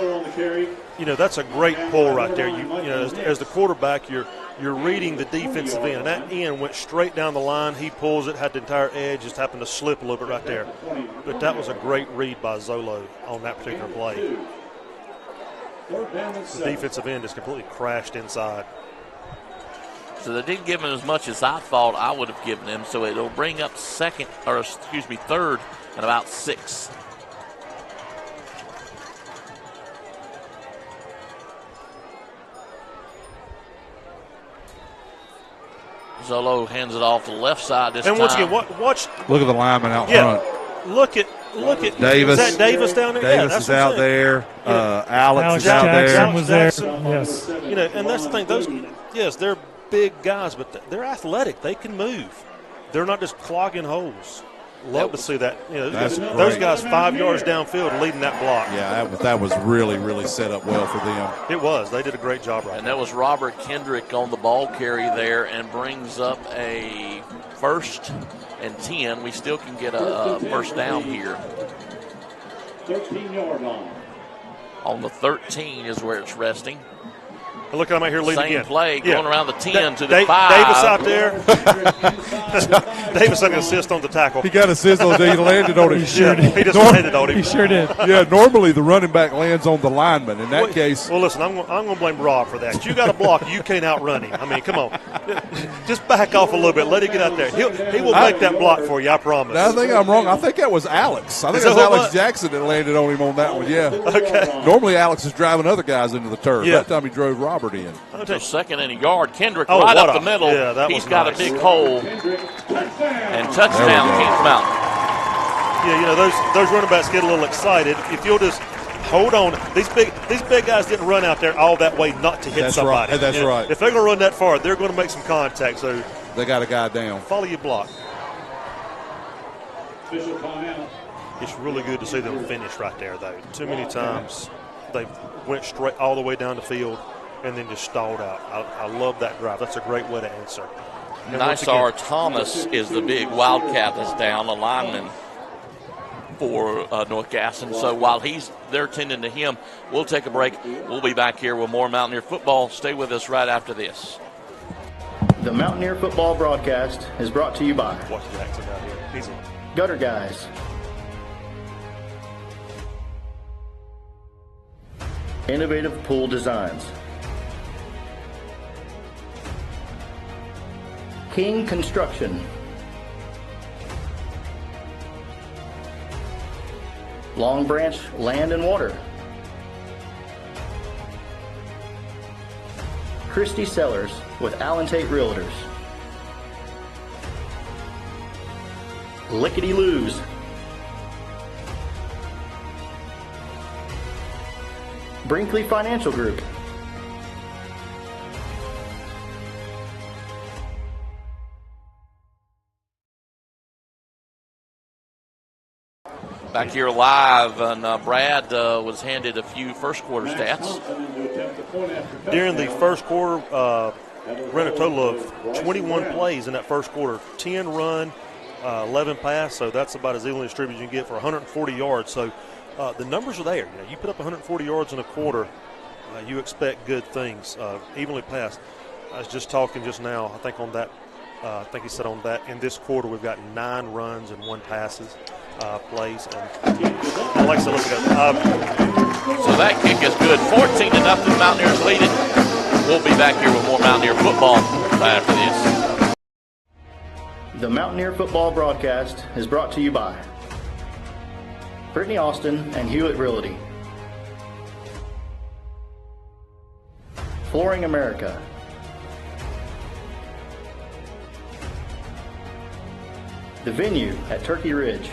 That's a great pull right there. As the quarterback, you're reading the defensive end, and that end went straight down the line. He pulls it, had the entire edge, just happened to slip a little bit right there. But that was a great read by Zolo on that particular play. The defensive end just completely crashed inside. So they didn't give him as much as I thought I would have given him. So it'll bring up 3rd and about 6. Zolo hands it off to the left side this time. And once again, watch. Look at the lineman out front. Look at Davis. Is that Davis down there? Davis is out there. Alex is out Jackson was there. Yes. And that's the thing. They're big guys, but they're athletic. They can move. They're not just clogging holes. Love to see that. Those guys 5 yards downfield leading that block. Yeah, that was really, really set up well for them. It was. They did a great job right And that was Robert Kendrick on the ball carry there and brings up a 1st and 10. We still can get a first down here. 13-yard line. On the 13 is where it's resting. And look at him out here leading Same again. play, going around the 10 to the 5. Davis out there. Davis had an assist on the tackle. He got assist on it. He landed on it. He sure did. He just landed on him. He sure did. Yeah, normally the running back lands on the lineman. In that case. Well, listen, I'm going to blame Rob for that. You got a block. You can't outrun him. I mean, come on. Just back off a little bit. Let him get out there. He will make that block for you, I promise. I think I'm wrong. I think that was Alex. I think it was Alex Jackson that landed on him on that one, yeah. Okay. Normally Alex is driving other guys into the turf. Yeah. That time he drove Robert in. So 2nd and a yard. Kendrick right up the middle. Yeah, He's got a big hole. And touchdown, Kings Mountain. Yeah, those running backs get a little excited. If you'll just hold on, these big guys didn't run out there all that way not to hit somebody. Right. That's right. If they're going to run that far, they're going to make some contact. So they got a guy down. Follow your block. Official timeout. It's really good to see them finish right there, though. Too many times they went straight all the way down the field and then just stalled out. I love that drive. That's a great way to answer. Nisar Thomas is the big Wildcat that's down, a lineman for North Gaston. So while they're tending to him, we'll take a break. We'll be back here with more Mountaineer football. Stay with us right after this. The Mountaineer football broadcast is brought to you by Watch Jackson out here. He's a Gutter Guys, Innovative Pool Designs, King Construction, Long Branch Land and Water, Christie Sellers with Allen Tate Realtors, Lickety Loos, Brinkley Financial Group, Back here live, and Brad was handed a few first quarter stats. During the first quarter, ran a total of 21 plays in that first quarter. 10 run, 11 pass, so that's about as evenly distributed as you can get for 140 yards. So the numbers are there. You put up 140 yards in a quarter, you expect good things, evenly passed. I was just talking just now, I think on that, I think he said on that, in this quarter we've got 9 runs and 1 passes. Plays, and I like to look at it. So that kick is good. 14-0, Mountaineers lead it. We'll be back here with more Mountaineer football right after this. The Mountaineer football broadcast is brought to you by Brittany Austin and Hewitt Realty, Flooring America, The Venue at Turkey Ridge,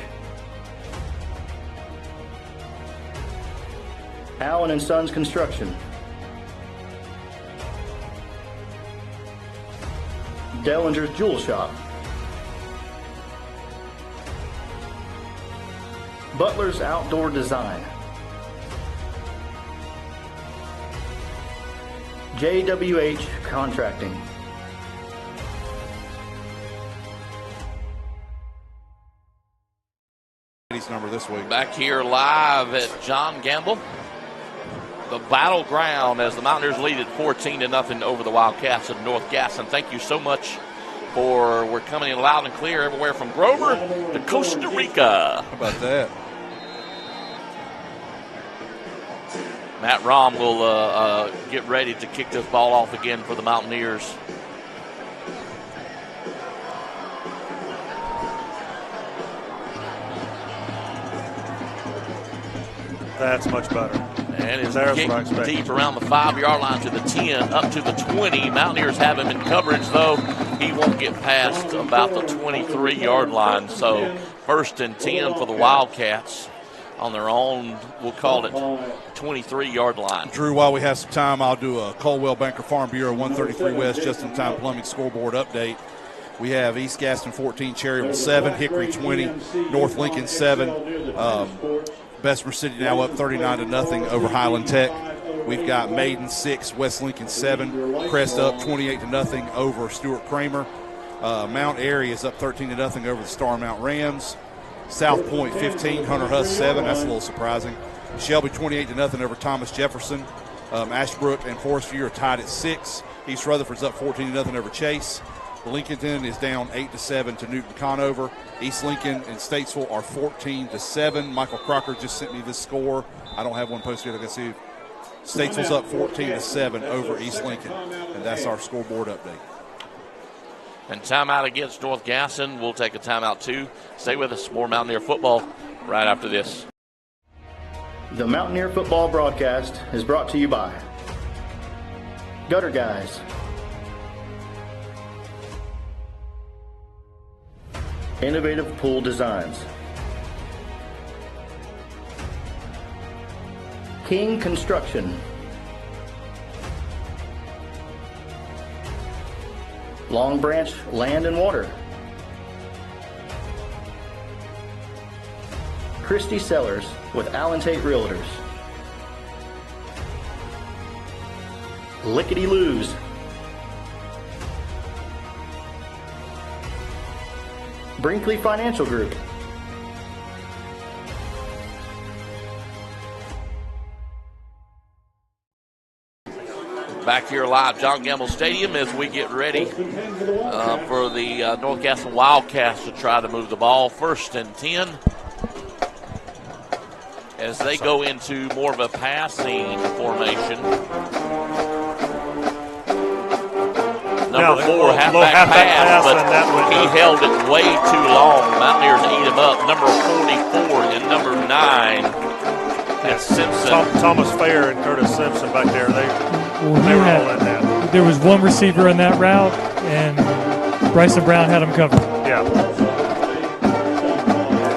Allen and Sons Construction, Dellinger's Jewel Shop, Butler's Outdoor Design, JWH Contracting. Number this week. Back here live at John Gamble, the battleground, as the Mountaineers lead at 14-0 over the Wildcats of North Gaston. Thank you so much we're coming in loud and clear everywhere from Grover to Costa Rica. How about that? Matt Rom will get ready to kick this ball off again for the Mountaineers. That's much better. And it's kicked deep around the 5-yard line to the 10, up to the 20. Mountaineers have him in coverage, though. He won't get past about the 23-yard line. So 1st and 10 for the Wildcats on their own, we'll call it 23-yard line. Drew, while we have some time, I'll do a Coldwell Banker Farm Bureau 133 West just-in-time plumbing scoreboard update. We have East Gaston 14, Cherryville 7, Hickory 20, North Lincoln 7. Bessemer City now up 39-0 over Highland Tech. We've got Maiden 6, West Lincoln 7, Crest up 28-0 over Stuart Kramer. Mount Airy is up 13-0 over the Star Mount Rams. South Point 15, Hunter Huss 7. That's a little surprising. Shelby 28-0 over Thomas Jefferson. Ashbrook and Forest View are tied at 6. East Rutherford's up 14-0 over Chase. Lincolnton is down 8-7 to Newton Conover. East Lincoln and Statesville are 14-7. Michael Crocker just sent me this score. I don't have one posted yet. I can see Statesville's up 14-7 over East Lincoln, and that's our scoreboard update. And timeout against North Gaston. We'll take a timeout too. Stay with us. More Mountaineer football right after this. The Mountaineer football broadcast is brought to you by Gutter Guys, Innovative Pool Designs, King Construction, Long Branch Land and Water, Christie Sellers with Allen Tate Realtors, Lickety Loos, Brinkley Financial Group, back here live, John Gamble Stadium, as we get ready for the North Gaston Wildcats to try to move the ball. 1st and 10 as they go into more of a passing formation. Number 4, halfback pass, but he held it way too long. Mountaineers eat him up. Number 44 and number 9. That's Simpson. Thomas Fair and Curtis Simpson back there. They were all in that. There was one receiver in that route, and Bryson Brown had him covered. Yeah.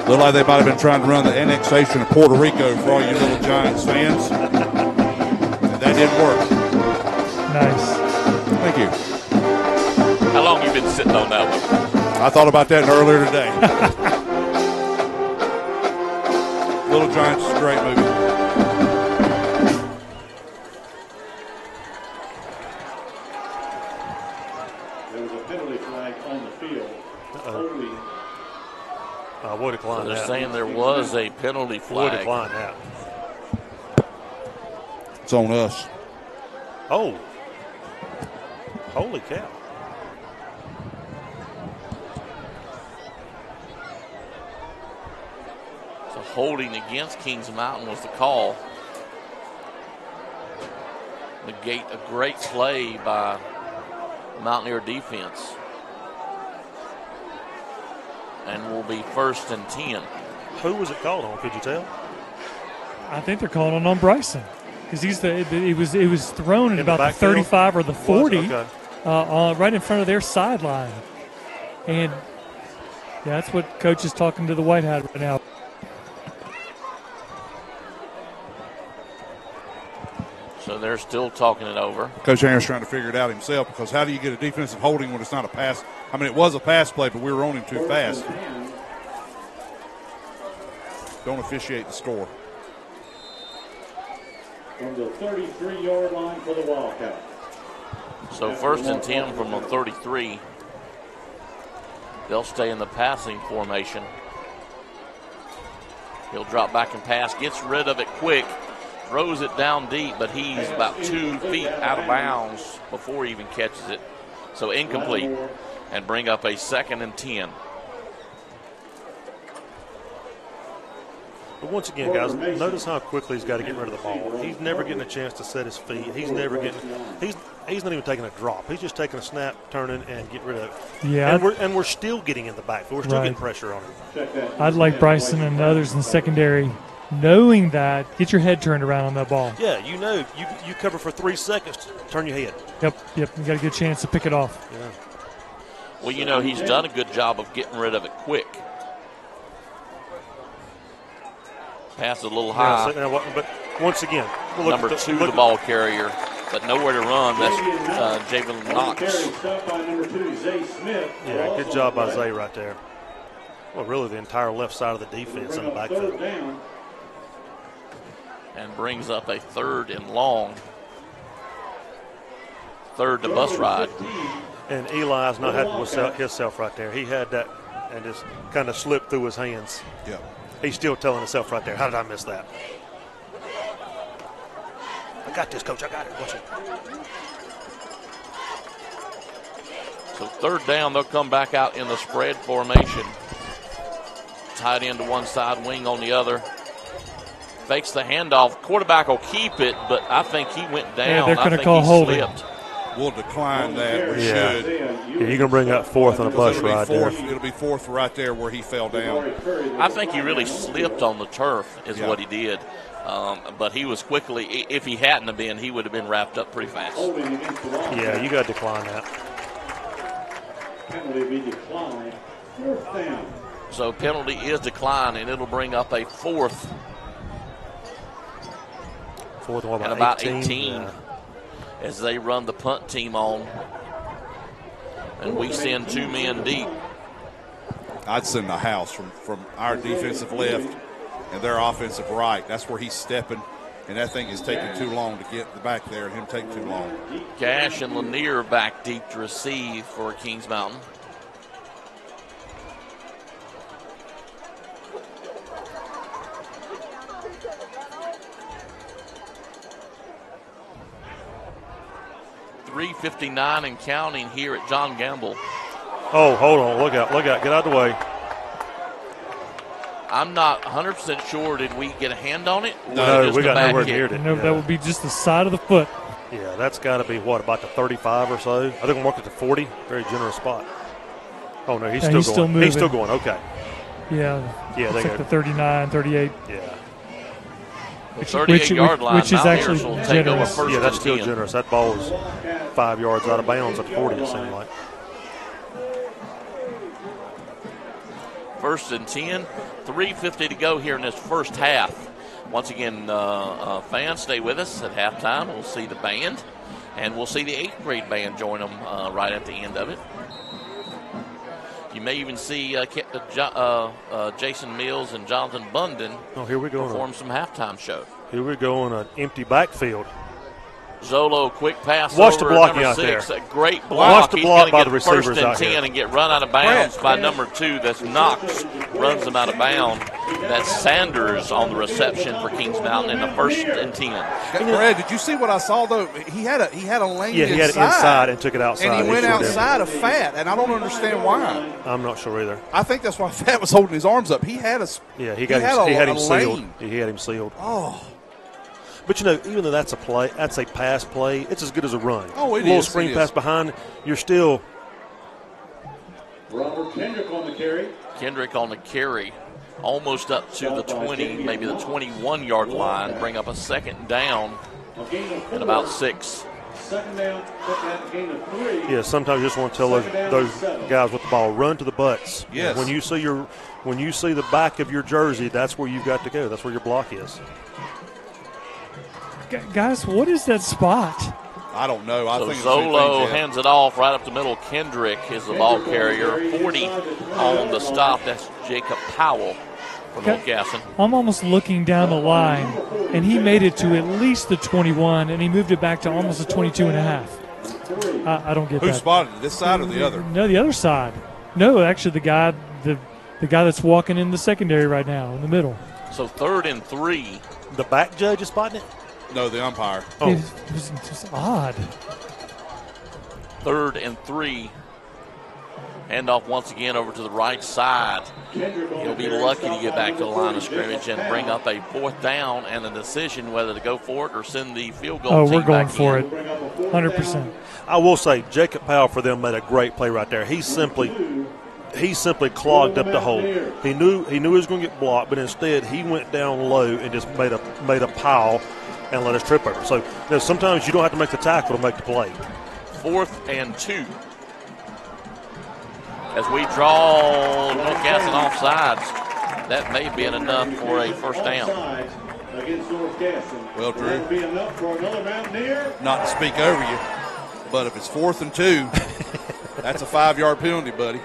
Looked like they might have been trying to run the annexation of Puerto Rico for all you Little Giants fans. And that didn't work. Nice. Thank you. How long you been sitting on that one? I thought about that earlier today. Little Giants is a great movie. There was a penalty flag on the field. I would decline They're that. saying there was a penalty flag. Would decline that. It's on us. Oh. Holy cow. So holding against Kings Mountain was the call. negate a great play by Mountaineer defense. And will be 1st and 10. Who was it called on? Could you tell? I think they're calling on Bryson because it was thrown at about the backfield? 35 or the 40, Okay. right in front of their sideline. And yeah, that's what Coach is talking to the White Hat right now. So they're still talking it over. Coach Aaron's trying to figure it out himself because how do you get a defensive holding when it's not a pass? I mean, it was a pass play, but we were on him too fast. Don't officiate the score. From the 33-yard line for the Wildcats. So 1st and 10 from the 33. They'll stay in the passing formation. He'll drop back and pass, gets rid of it quick, throws it down deep, but he's about 2 feet out of bounds before he even catches it. So incomplete, and bring up a 2nd and 10. But once again, guys, notice how quickly he's got to get rid of the ball. He's never getting a chance to set his feet. He's not even taking a drop. He's just taking a snap, turning, and get rid of it. Yeah. And we're still getting in the backfield. We're still getting pressure on him. I'd like Bryson and others in secondary knowing that, get your head turned around on that ball. Yeah, you know, you cover for 3 seconds, turn your head. Yep, you got a good chance to pick it off. Yeah. Well, you know, he's done a good job of getting rid of it quick. Pass a little high. Yeah, but once again, number 2, the ball carrier, but nowhere to run. That's Jalen Knox. Yeah, good job by Zay right there. Well, really the entire left side of the defense in the backfield. And brings up a 3rd and long. 3rd to bus ride. And Eli's not happy with himself right there. He had that and just kind of slipped through his hands. Yeah. He's still telling himself right there, how did I miss that? I got this, Coach. I got it. Watch it. So 3rd down, they'll come back out in the spread formation. Tight end to one side, wing on the other. Fakes the handoff. Quarterback will keep it, but I think he went down. Yeah, they're going to call holding. Slipped. We'll decline that. We should. Yeah, you're going to bring up 4th on a bus ride there. It'll be 4th right there where he fell down. I think he really slipped on the turf is what he did. But he was quickly, if he hadn't have been, he would have been wrapped up pretty fast. Yeah, you got to decline that. Penalty be declined. 4th down. So penalty is declined, and it'll bring up a 4th. 4th and about 18 as they run the punt team on. And we send 2 men deep. I'd send the house from our defensive left and their offensive right. That's where he's stepping, and that thing is taking too long to get back there, and him taking too long. Cash and Lanier back deep to receive for Kings Mountain. .359 and counting here at John Gamble. Oh, hold on. Look out. Get out of the way. I'm not 100% sure. Did we get a hand on it? No, we got nowhere near it. No, that would be just the side of the foot. Yeah, that's got to be, about the 35 or so? I think we're working at the 40. Very generous spot. Oh, no, he's still going. He's still going. Okay. Yeah. Yeah, it's like the 39, 38. Yeah. The 38-yard line. Which is actually generous. Yeah, that's still generous. That ball was 5 yards out of bounds at 40, it seemed like. 1st and 10, 3:50 to go here in this first half. Once again, fans, stay with us at halftime. We'll see the band, and we'll see the 8th grade band join them right at the end of it. You may even see Jason Mills and Jonathan Bunden perform some halftime show. Here we go on an empty backfield. Zolo, quick pass. Watch the blocking number out 6. there. A great block. Watch the block by the receivers 1st and out 10 here. and get run out of bounds by number 2. That's Knox. Runs them out of bounds. That's Sanders on the reception for Kings Mountain in the 1st and 10. Brad, did you see what I saw though? He had a lane. Yeah, he had it inside and took it outside. And he went outside of Fat, and I don't understand why. I'm not sure either. I think that's why Fat was holding his arms up. He had a he had him sealed. lane. He had him sealed. Oh. But, even though that's a pass play, it's as good as a run. Oh, it is. A little screen pass behind, you're still. Robert Kendrick on the carry. Kendrick on the carry, almost up to the 20, maybe the 21-yard line. Bring up a second down at about 6. Second down, gain of 3. Yeah, sometimes you just want to tell those guys with the ball, run to the butts. Yes. When you see the back of your jersey, that's where you've got to go. That's where your block is. Guys, what is that spot? I don't know. I So think it's the same Zolo thing, Jeff. hands it off right up the middle. Kendrick is the ball carrier. 40 on the stop. That's Jacob Powell from Old Gaston. I'm almost looking down the line, and he made it to at least the 21, and he moved it back to almost the 22 and a half. I don't get Who that. spotted it, this side or the other? No, the other side. No, actually, the guy that's walking in the secondary right now in the middle. So 3rd and 3. The back judge is spotting it? No, the umpire. Oh. It was just odd. 3rd and 3. Handoff once again over to the right side. He'll be lucky to get back to the line of scrimmage and bring up a 4th down and a decision whether to go for it or send the field goal team We're going back for in. it, 100%. I will say, Jacob Powell for them made a great play right there. He simply clogged up the hole. He knew he was going to get blocked, but instead he went down low and just made a pile and let us trip over. So sometimes you don't have to make the tackle to make the play. 4th and 2. As we draw North Gaston off sides, that may be enough for a first down. Against North Gaston. Well, Drew. That'll be enough for another Mountaineer. Not to speak over you, but if it's 4th and 2, that's a 5-yard penalty, buddy.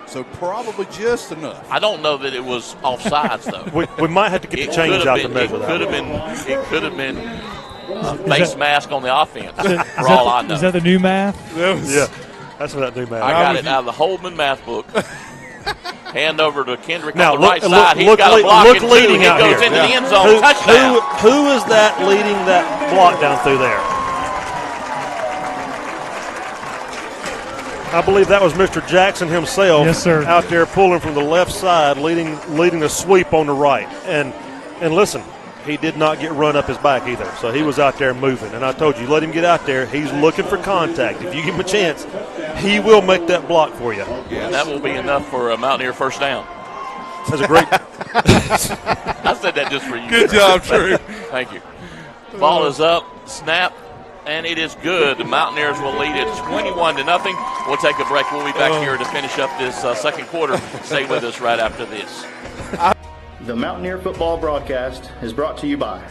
So probably just enough. I don't know that it was offsides, though. We might have to get the chains out to measure that. It could have been face mask on the offense, for all I know. Is that the new math? Yeah, that's what that new man. I got it out of the Holman math book. Hand over to Kendrick Now, on the right side. He's look got a block in 2. leading He out goes here. into the end zone. Touchdown. Who is that leading that block down through there? I believe that was Mr. Jackson himself. Yes, sir. Out there pulling from the left side, leading the sweep on the right. And listen, he did not get run up his back either. So he was out there moving. And I told you, let him get out there. He's looking for contact. If you give him a chance, he will make that block for you. And that will be enough for a Mountaineer first down. That's a great. I said that just for you. Good job, Drew. Thank you. Ball is up, snap, and it is good. The Mountaineers will lead it 21-0. We'll take a break. We'll be back here to finish up this second quarter. Stay with us right after this. The Mountaineer football broadcast is brought to you by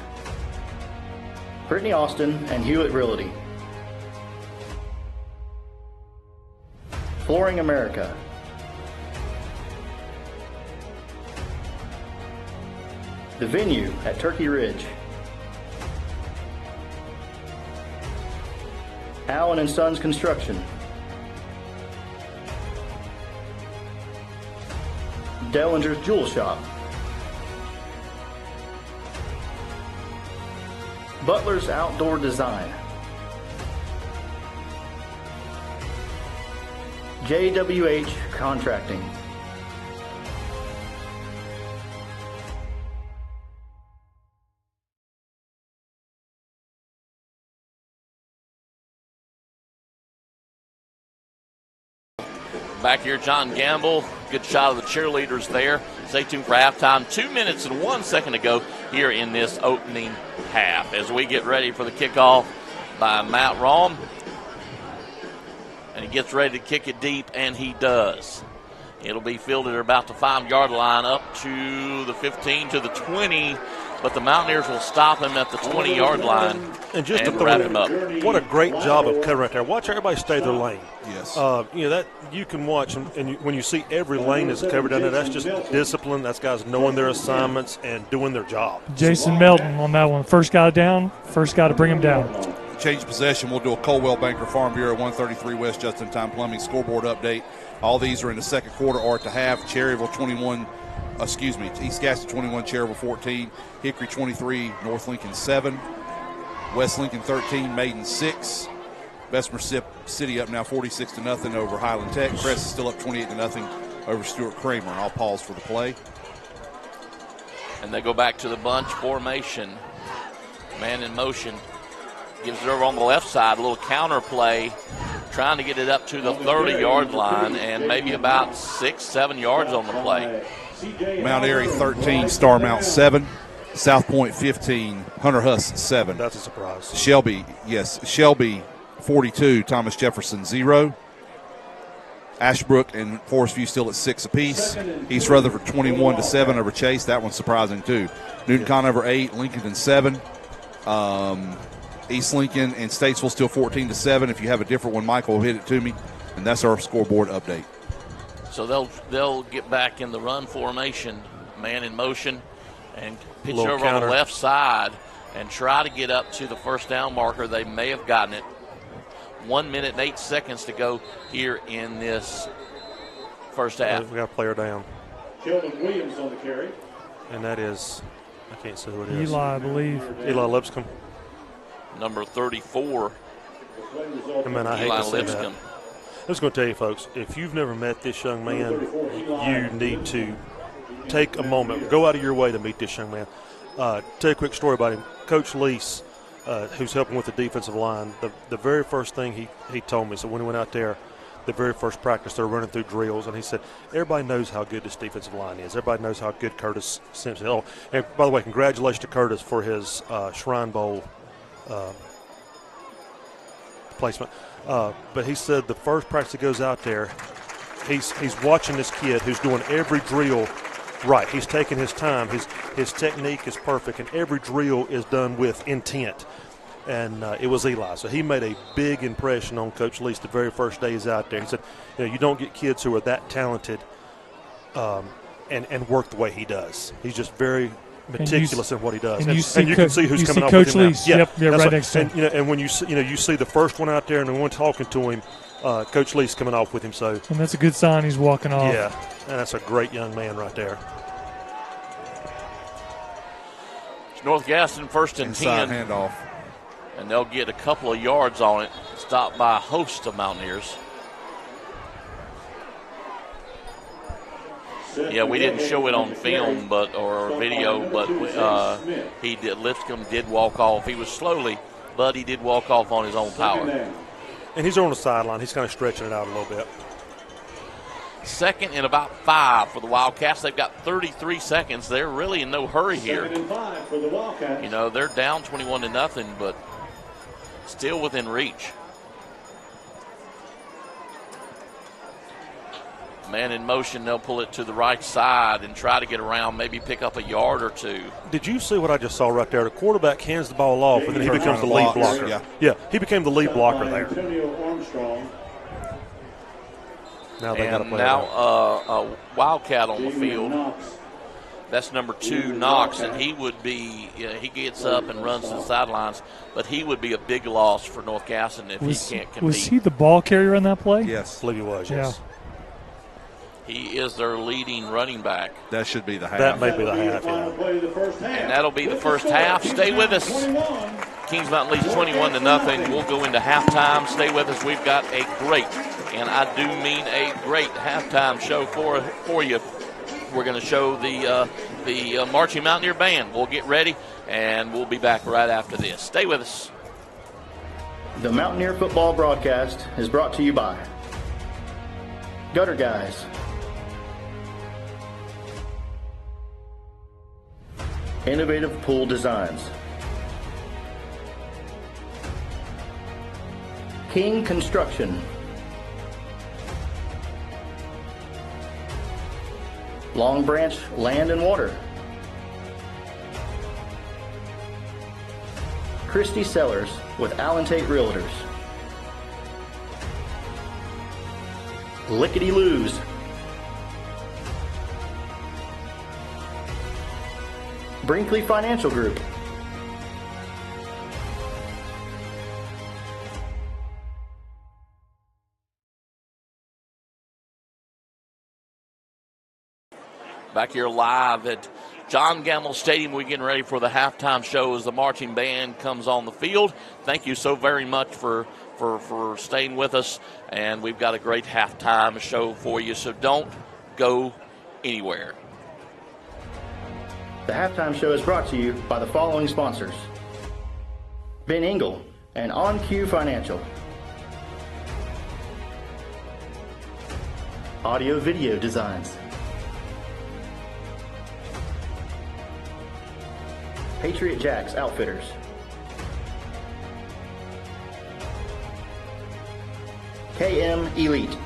Brittany Austin and Hewitt Realty, Flooring America, the venue at Turkey Ridge, Allen and Sons Construction, Dellinger's Jewel Shop, Butler's Outdoor Design, JWH Contracting, Back here, John Gamble. Good shot of the cheerleaders there. Stay tuned for halftime. 2 minutes and 1 second to go here in this opening half as we get ready for the kickoff by Matt Rahm. And he gets ready to kick it deep, and he does. It'll be fielded at about the 5-yard line up to the 15 to the 20, but the Mountaineers will stop him at the 20-yard line And just to wrap him up. What a great job of covering right there. Watch everybody stay their lane. Yes. That you can watch, and when you see every lane that's covered down there, that's just discipline. That's guys knowing their assignments and doing their job. Jason Melton on that one. First guy down, first guy to bring him down. Change possession. We'll do a Coldwell Banker Farm Bureau 133 West Just-in-Time Plumbing scoreboard update. All these are in the second quarter or at the half. East Gaston 21, Cherryville 14, Hickory 23, North Lincoln 7, West Lincoln 13, Maiden 6. Bessemer City up now 46-0 over Highland Tech. Crest is still up 28-0 over Stuart Kramer. And I'll pause for the play. And they go back to the bunch formation. Man in motion. Gives it over on the left side. A little counter play. Trying to get it up to the 30-yard line and maybe about 6-7 yards on the play. Mount Airy 13, Starmount 7, South Point 15, Hunter Huss 7. That's a surprise. Shelby 42, Thomas Jefferson 0. Ashbrook and Forest View still at 6 apiece. East Rutherford 21-7 over Chase. That one's surprising too. Newton Conover 8, Lincoln 7. East Lincoln and Statesville still 14-7. If you have a different one, Michael will hit it to me, and that's our scoreboard update. So they'll get back in the run formation, man in motion, and pitch Little over counter on the left side and try to get up to the first down marker. They may have gotten it. 1 minute and 8 seconds to go here in this first half. We got a player down. Sheldon Williams on the carry. And that is, I can't see who it is. Eli, I believe. Eli Lipscomb. Number 34, And man, I hate Eli to say Lipscomb. that. I'm just going to tell you, folks, if you've never met this young man, you need to take a moment, go out of your way to meet this young man. Tell you a quick story about him. Coach Lease, who's helping with the defensive line, the very first thing he told me, so when he went out there, the very first practice, they were running through drills, and he said, everybody knows how good this defensive line is. Everybody knows how good Curtis Simpson is. Oh, and by the way, congratulations to Curtis for his Shrine Bowl placement. But he said the first practice he goes out there, he's watching this kid who's doing every drill right. He's taking his time. His technique is perfect, and every drill is done with intent. And it was Eli. So he made a big impression on Coach Lease the very first day he's out there. He said, you don't get kids who are that talented and work the way he does. He's just very meticulous in what he does. And you can see who's coming off with him Lease. now. Yeah, right next to him. And when you see the first one out there and the one talking to him, Coach Lease coming off with him. So and that's a good sign he's walking off. Yeah, and that's a great young man right there. North Gaston first and Inside 10. handoff. And they'll get a couple of yards on it, stopped by a host of Mountaineers. Yeah, we didn't show it on film or video, but Lipscomb did walk off. He was slowly, but he did walk off on his own power. And he's on the sideline. He's kind of stretching it out a little bit. Second and about 5 for the Wildcats. They've got 33 seconds. They're really in no hurry here. Second and 5 for the Wildcats. They're down 21-0, but still within reach. Man in motion, they'll pull it to the right side and try to get around, maybe pick up a yard or two. Did you see what I just saw right there? The quarterback hands the ball off, and then he becomes the lead blocker. Yeah, he became the lead blocker there. Now they got to play a Wildcat on the field. That's number 2, Knox, and he would be, he gets up and runs to the sidelines, but he would be a big loss for North Gaston if he can't compete. Was he the ball carrier on that play? Yes. I believe he was, yes. He is their leading running back. That should be the half. That may be the half, yeah. And that'll be the first half. Stay with us. Kings Mountain leads 21-0. We'll go into halftime. Stay with us. We've got a great, and I do mean a great halftime show for you. We're going to show the Marching Mountaineer Band. We'll get ready, and we'll be back right after this. Stay with us. The Mountaineer football broadcast is brought to you by Gutter Guys, Innovative Pool Designs, King Construction, Long Branch Land and Water, Christie Sellers with Allen Tate Realtors, Lickety Loos, Brinkley Financial Group, Back here live at John Gamble Stadium, we're getting ready for the halftime show as the marching band comes on the field. Thank you so very much for staying with us, and we've got a great halftime show for you, so don't go anywhere. The halftime show is brought to you by the following sponsors: Ben Engel, and On Cue Financial. Audio Video Designs. Patriot Jacks Outfitters. KM Elite.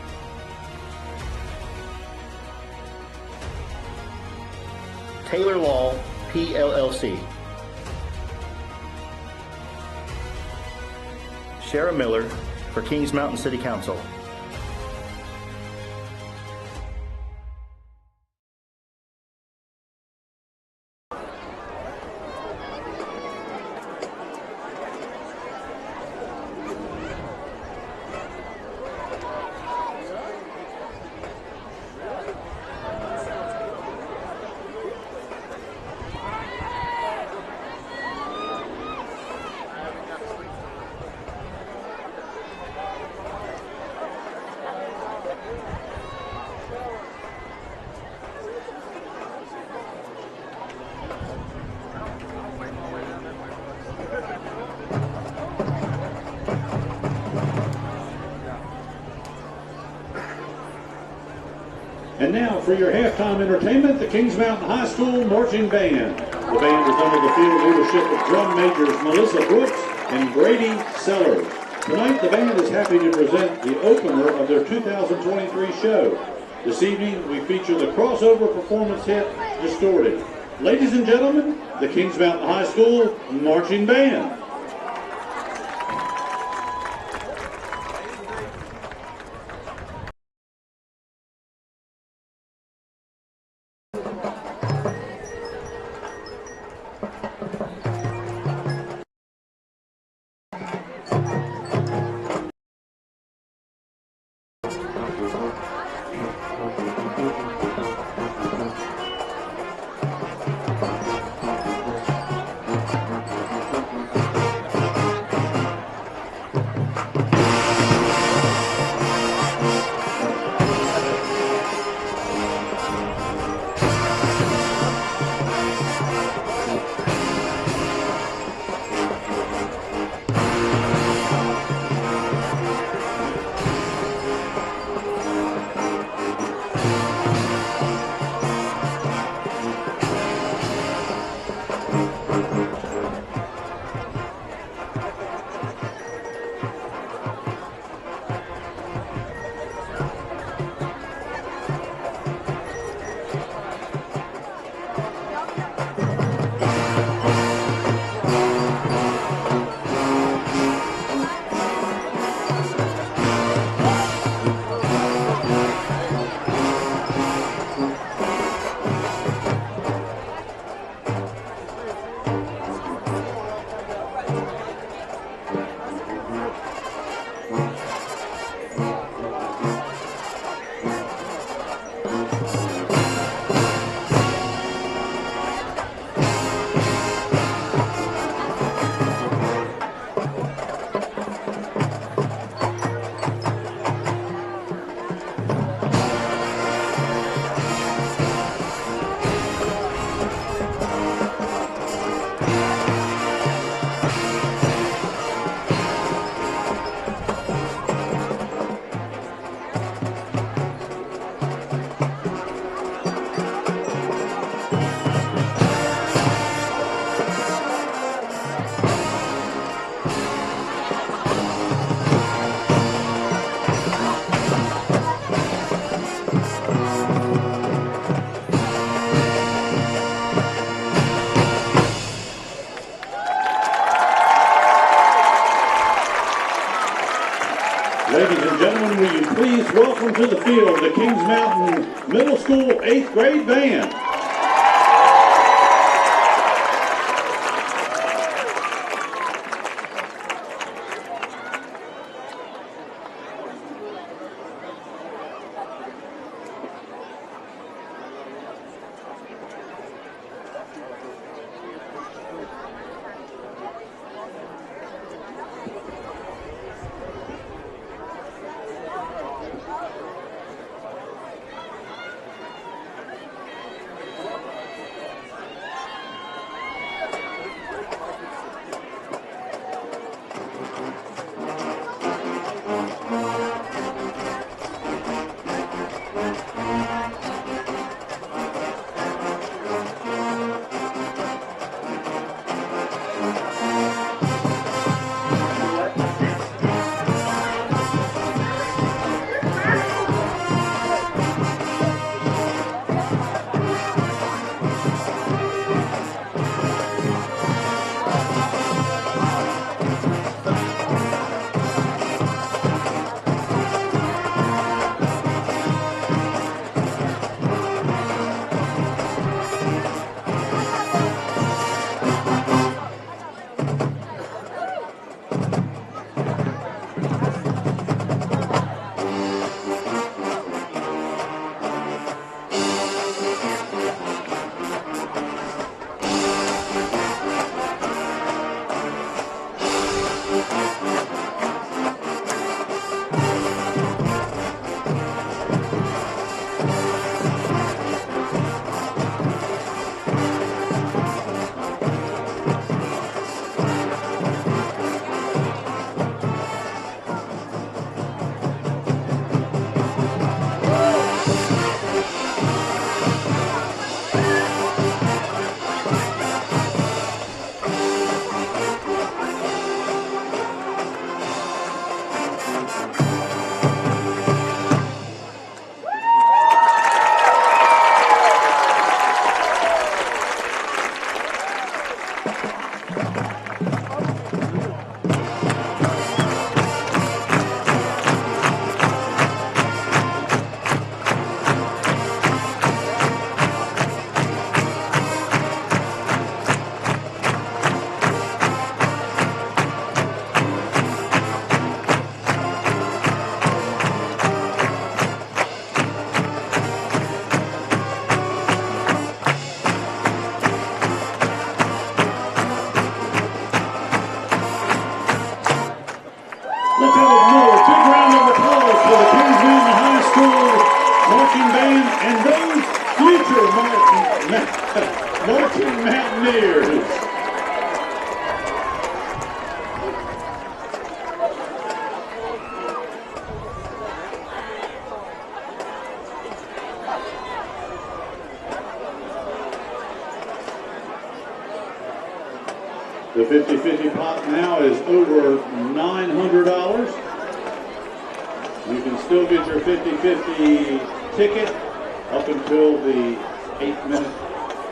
Taylor Law, PLLC. Shara Miller for Kings Mountain City Council. And now for your halftime entertainment, the Kings Mountain High School Marching Band. The band is under the field leadership of drum majors Melissa Brooks and Brady Sellers. Tonight, the band is happy to present the opener of their 2023 show. This evening, we feature the crossover performance hit, Distorted. Ladies and gentlemen, the Kings Mountain High School Marching Band. Ladies and gentlemen, will you please welcome to the field the Kings Mountain Middle School 8th grade band. Let's have another big round of applause for the Kings Mountain High School marching band and those future marching Mountaineers. The 50-50 pot now is over $900. You can still get your 50-50 ticket up until the 8-minute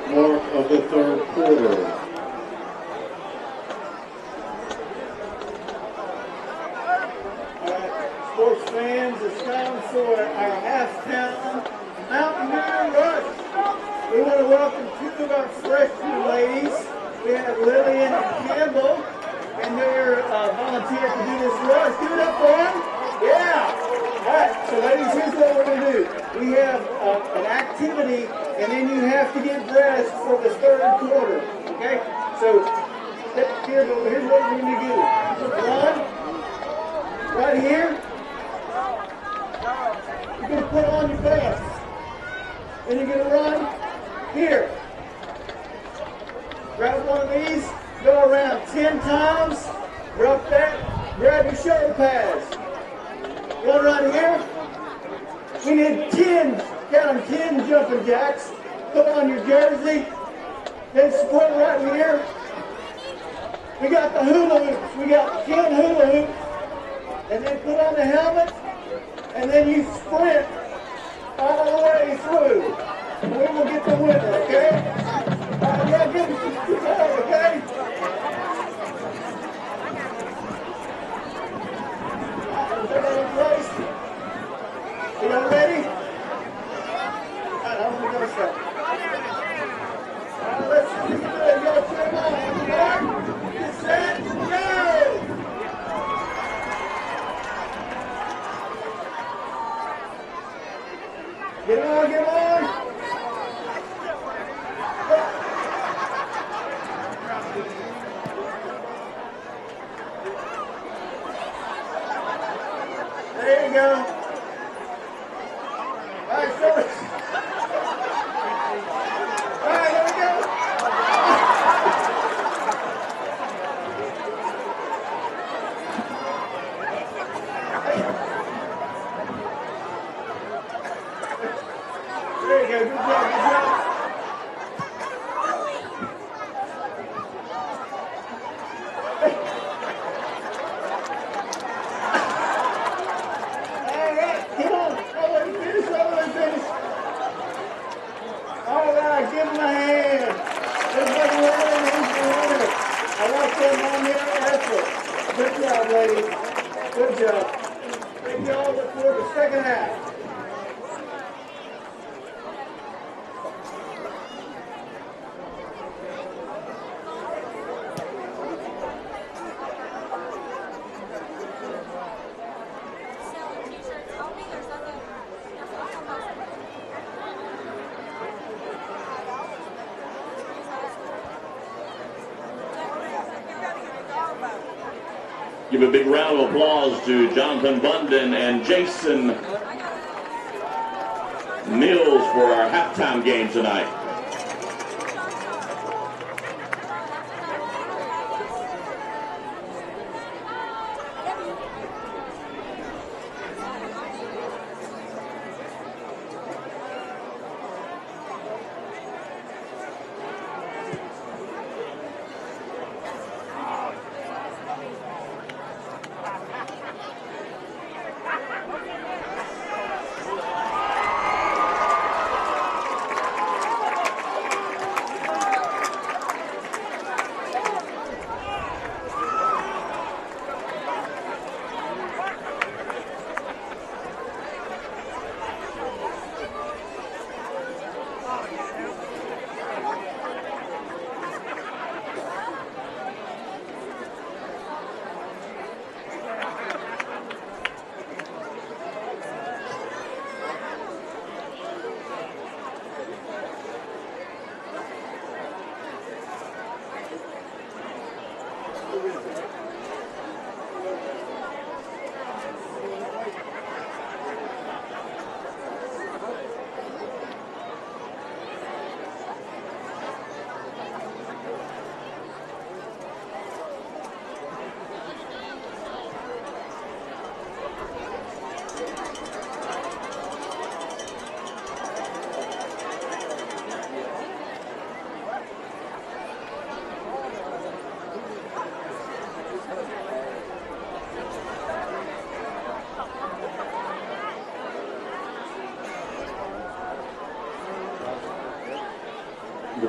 mark of the third quarter. All right, sports fans, it's time for our halftime Mountaineer Rush. We want to welcome two of our freshman ladies. We have Lillian and Campbell, and they're volunteered to do this rush. Give it up for them. Yeah. All right, so ladies, here's what we're going to do. We have an activity, and then you have to get dressed for the third quarter, okay? So here's what we're going to do. Run right here. You're going to put on your pants. Then you're going to run here. Grab one of these, go around 10 times, drop that, grab your shoulder pads. Run right here. We need 10, count them 10 jumping jacks. Put on your jersey, then sprint right here. We got the hula hoops. We got 10 hula hoops. And then put on the helmet, and then you sprint all the way through. And we will get the winner, okay? Yeah, good job, okay? You all ready? All right, I'm going to go start. All right, let's see. Go, come on. Get set, go! Get on, get on! There you go. All right, fellas. All right, here we go. There you go. Good job, good job. Give him a hand. Everybody running, he's the winner. I like them on their effort. Good job, ladies. Good job. Thank you all. Look forward to the second half. Give a big round of applause to Jonathan Bunden and Jason Mills for our halftime game tonight.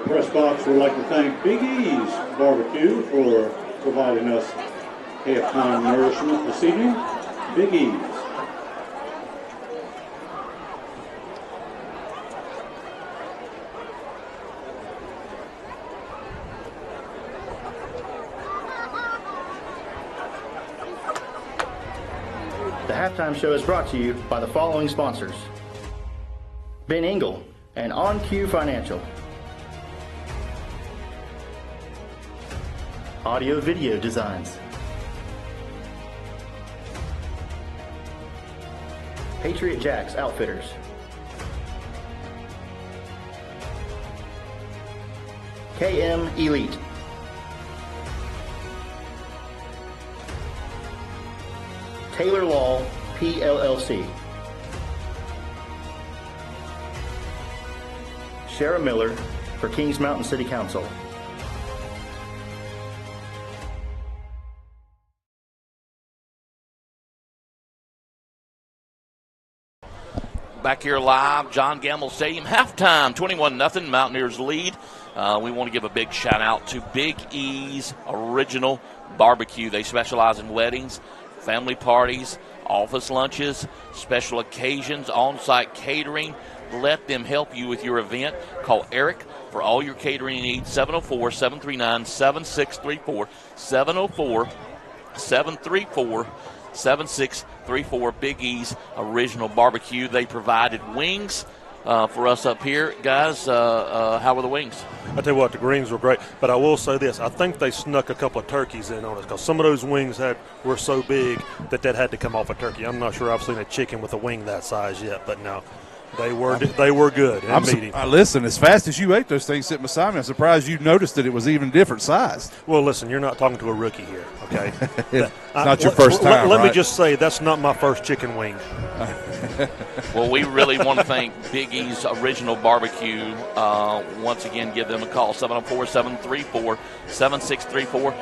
press box would like to thank Big E's Barbecue for providing us halftime nourishment this evening. Big E's. The halftime show is brought to you by the following sponsors: Ben Engel and On Cue Financial, Audio Video Designs, Patriot Jacks Outfitters, KM Elite, Taylor Law, PLLC, Shara Miller for Kings Mountain City Council. Back here live, John Gamble Stadium, halftime, 21-0, Mountaineers lead. We want to give a big shout out to Big E's Original Barbecue. They specialize in weddings, family parties, office lunches, special occasions, on-site catering. Let them help you with your event. Call Eric for all your catering needs, 704-739-7634, 704-734-7634, Big E's Original Barbecue. They provided wings for us up here. Guys, how were the wings? I tell you what, the wings were great, but I will say this. I think they snuck a couple of turkeys in on us because some of those wings were so big that had to come off a turkey. I'm not sure I've seen a chicken with a wing that size yet, but no. They were good in meeting. Listen, as fast as you ate those things sitting beside me, I'm surprised you noticed that it was even different size. Well, listen, you're not talking to a rookie here, okay? It's not your first time, Let me right? just say that's not my first chicken wing. Well, we really want to thank Big E's Original Barbecue. Once again, give them a call, 704-734-7634.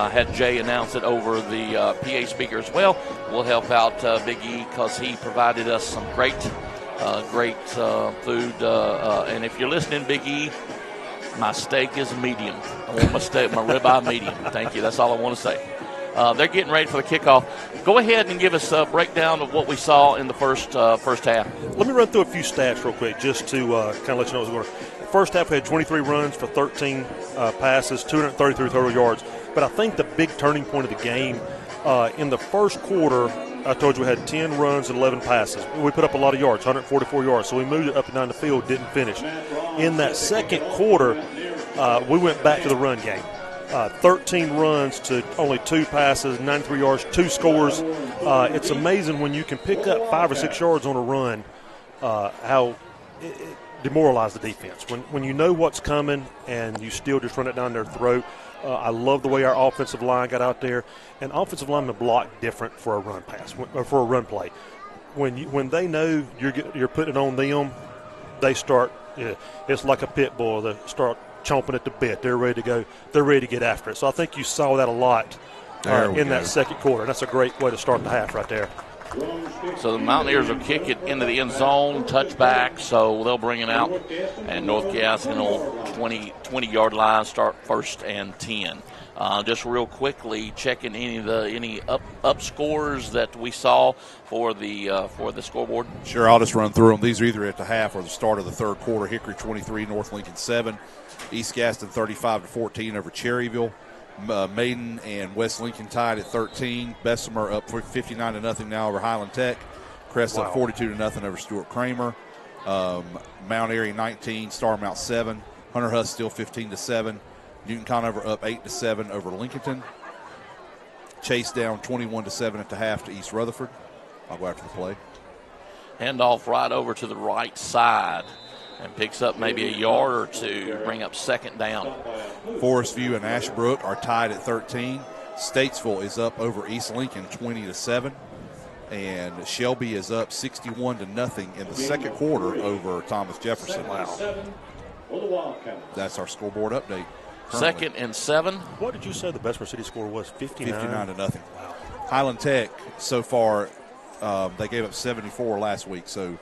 Had Jay announce it over the PA speaker as well. We'll help out Big E because he provided us some great food. And if you're listening, Big E, my steak is medium. I want my ribeye medium. Thank you. That's all I want to say. They're getting ready for the kickoff. Go ahead and give us a breakdown of what we saw in the first half. Let me run through a few stats real quick just to kind of let you know what's going on. First half, we had 23 runs for 13 passes, 233 total yards. But I think the big turning point of the game in the first quarter, I told you we had 10 runs and 11 passes. We put up a lot of yards, 144 yards. So we moved it up and down the field, didn't finish. In that second quarter, we went back to the run game. 13 runs to only 2 passes, 93 yards, 2 scores. It's amazing when you can pick up 5 or 6 yards on a run, how it demoralized the defense. When you know what's coming and you still just run it down their throat. I love the way our offensive line got out there. And offensive linemen block different for a run pass, or for a run play. When they know you're putting it on them, they start. It's like a pit bull. They start chomping at the bit. They're ready to go. They're ready to get after it. So I think you saw that a lot in that second quarter. That's a great way to start the half right there. So the Mountaineers will kick it into the end zone, touchback, so they'll bring it out. And North Gaston will 20-yard line, start 1st and 10. Just real quickly, checking any up scores that we saw for the scoreboard. Sure, I'll just run through them. These are either at the half or the start of the third quarter. Hickory 23, North Lincoln 7. East Gaston 35-14 over Cherryville. Maiden and West Lincoln tied at 13. Bessemer up 59-0 now over Highland Tech. Crest up 42-0 over Stuart Kramer. Mount Airy 19, Starmount 7. Hunter Huss still 15-7. Newton Conover up 8-7 over Lincolnton. Chase down 21-7 at the half to East Rutherford. I'll go after the play. Handoff right over to the right side and picks up maybe a yard or two to bring up 2nd down. Forest View and Ashbrook are tied at 13. Statesville is up over East Lincoln 20-7. And Shelby is up 61-0 in the second quarter over Thomas Jefferson. Wow. That's our scoreboard update. Currently. 2nd and 7. What did you say the Bessemer City score was? 59-0. Wow. Highland Tech so far, they gave up 74 last week, so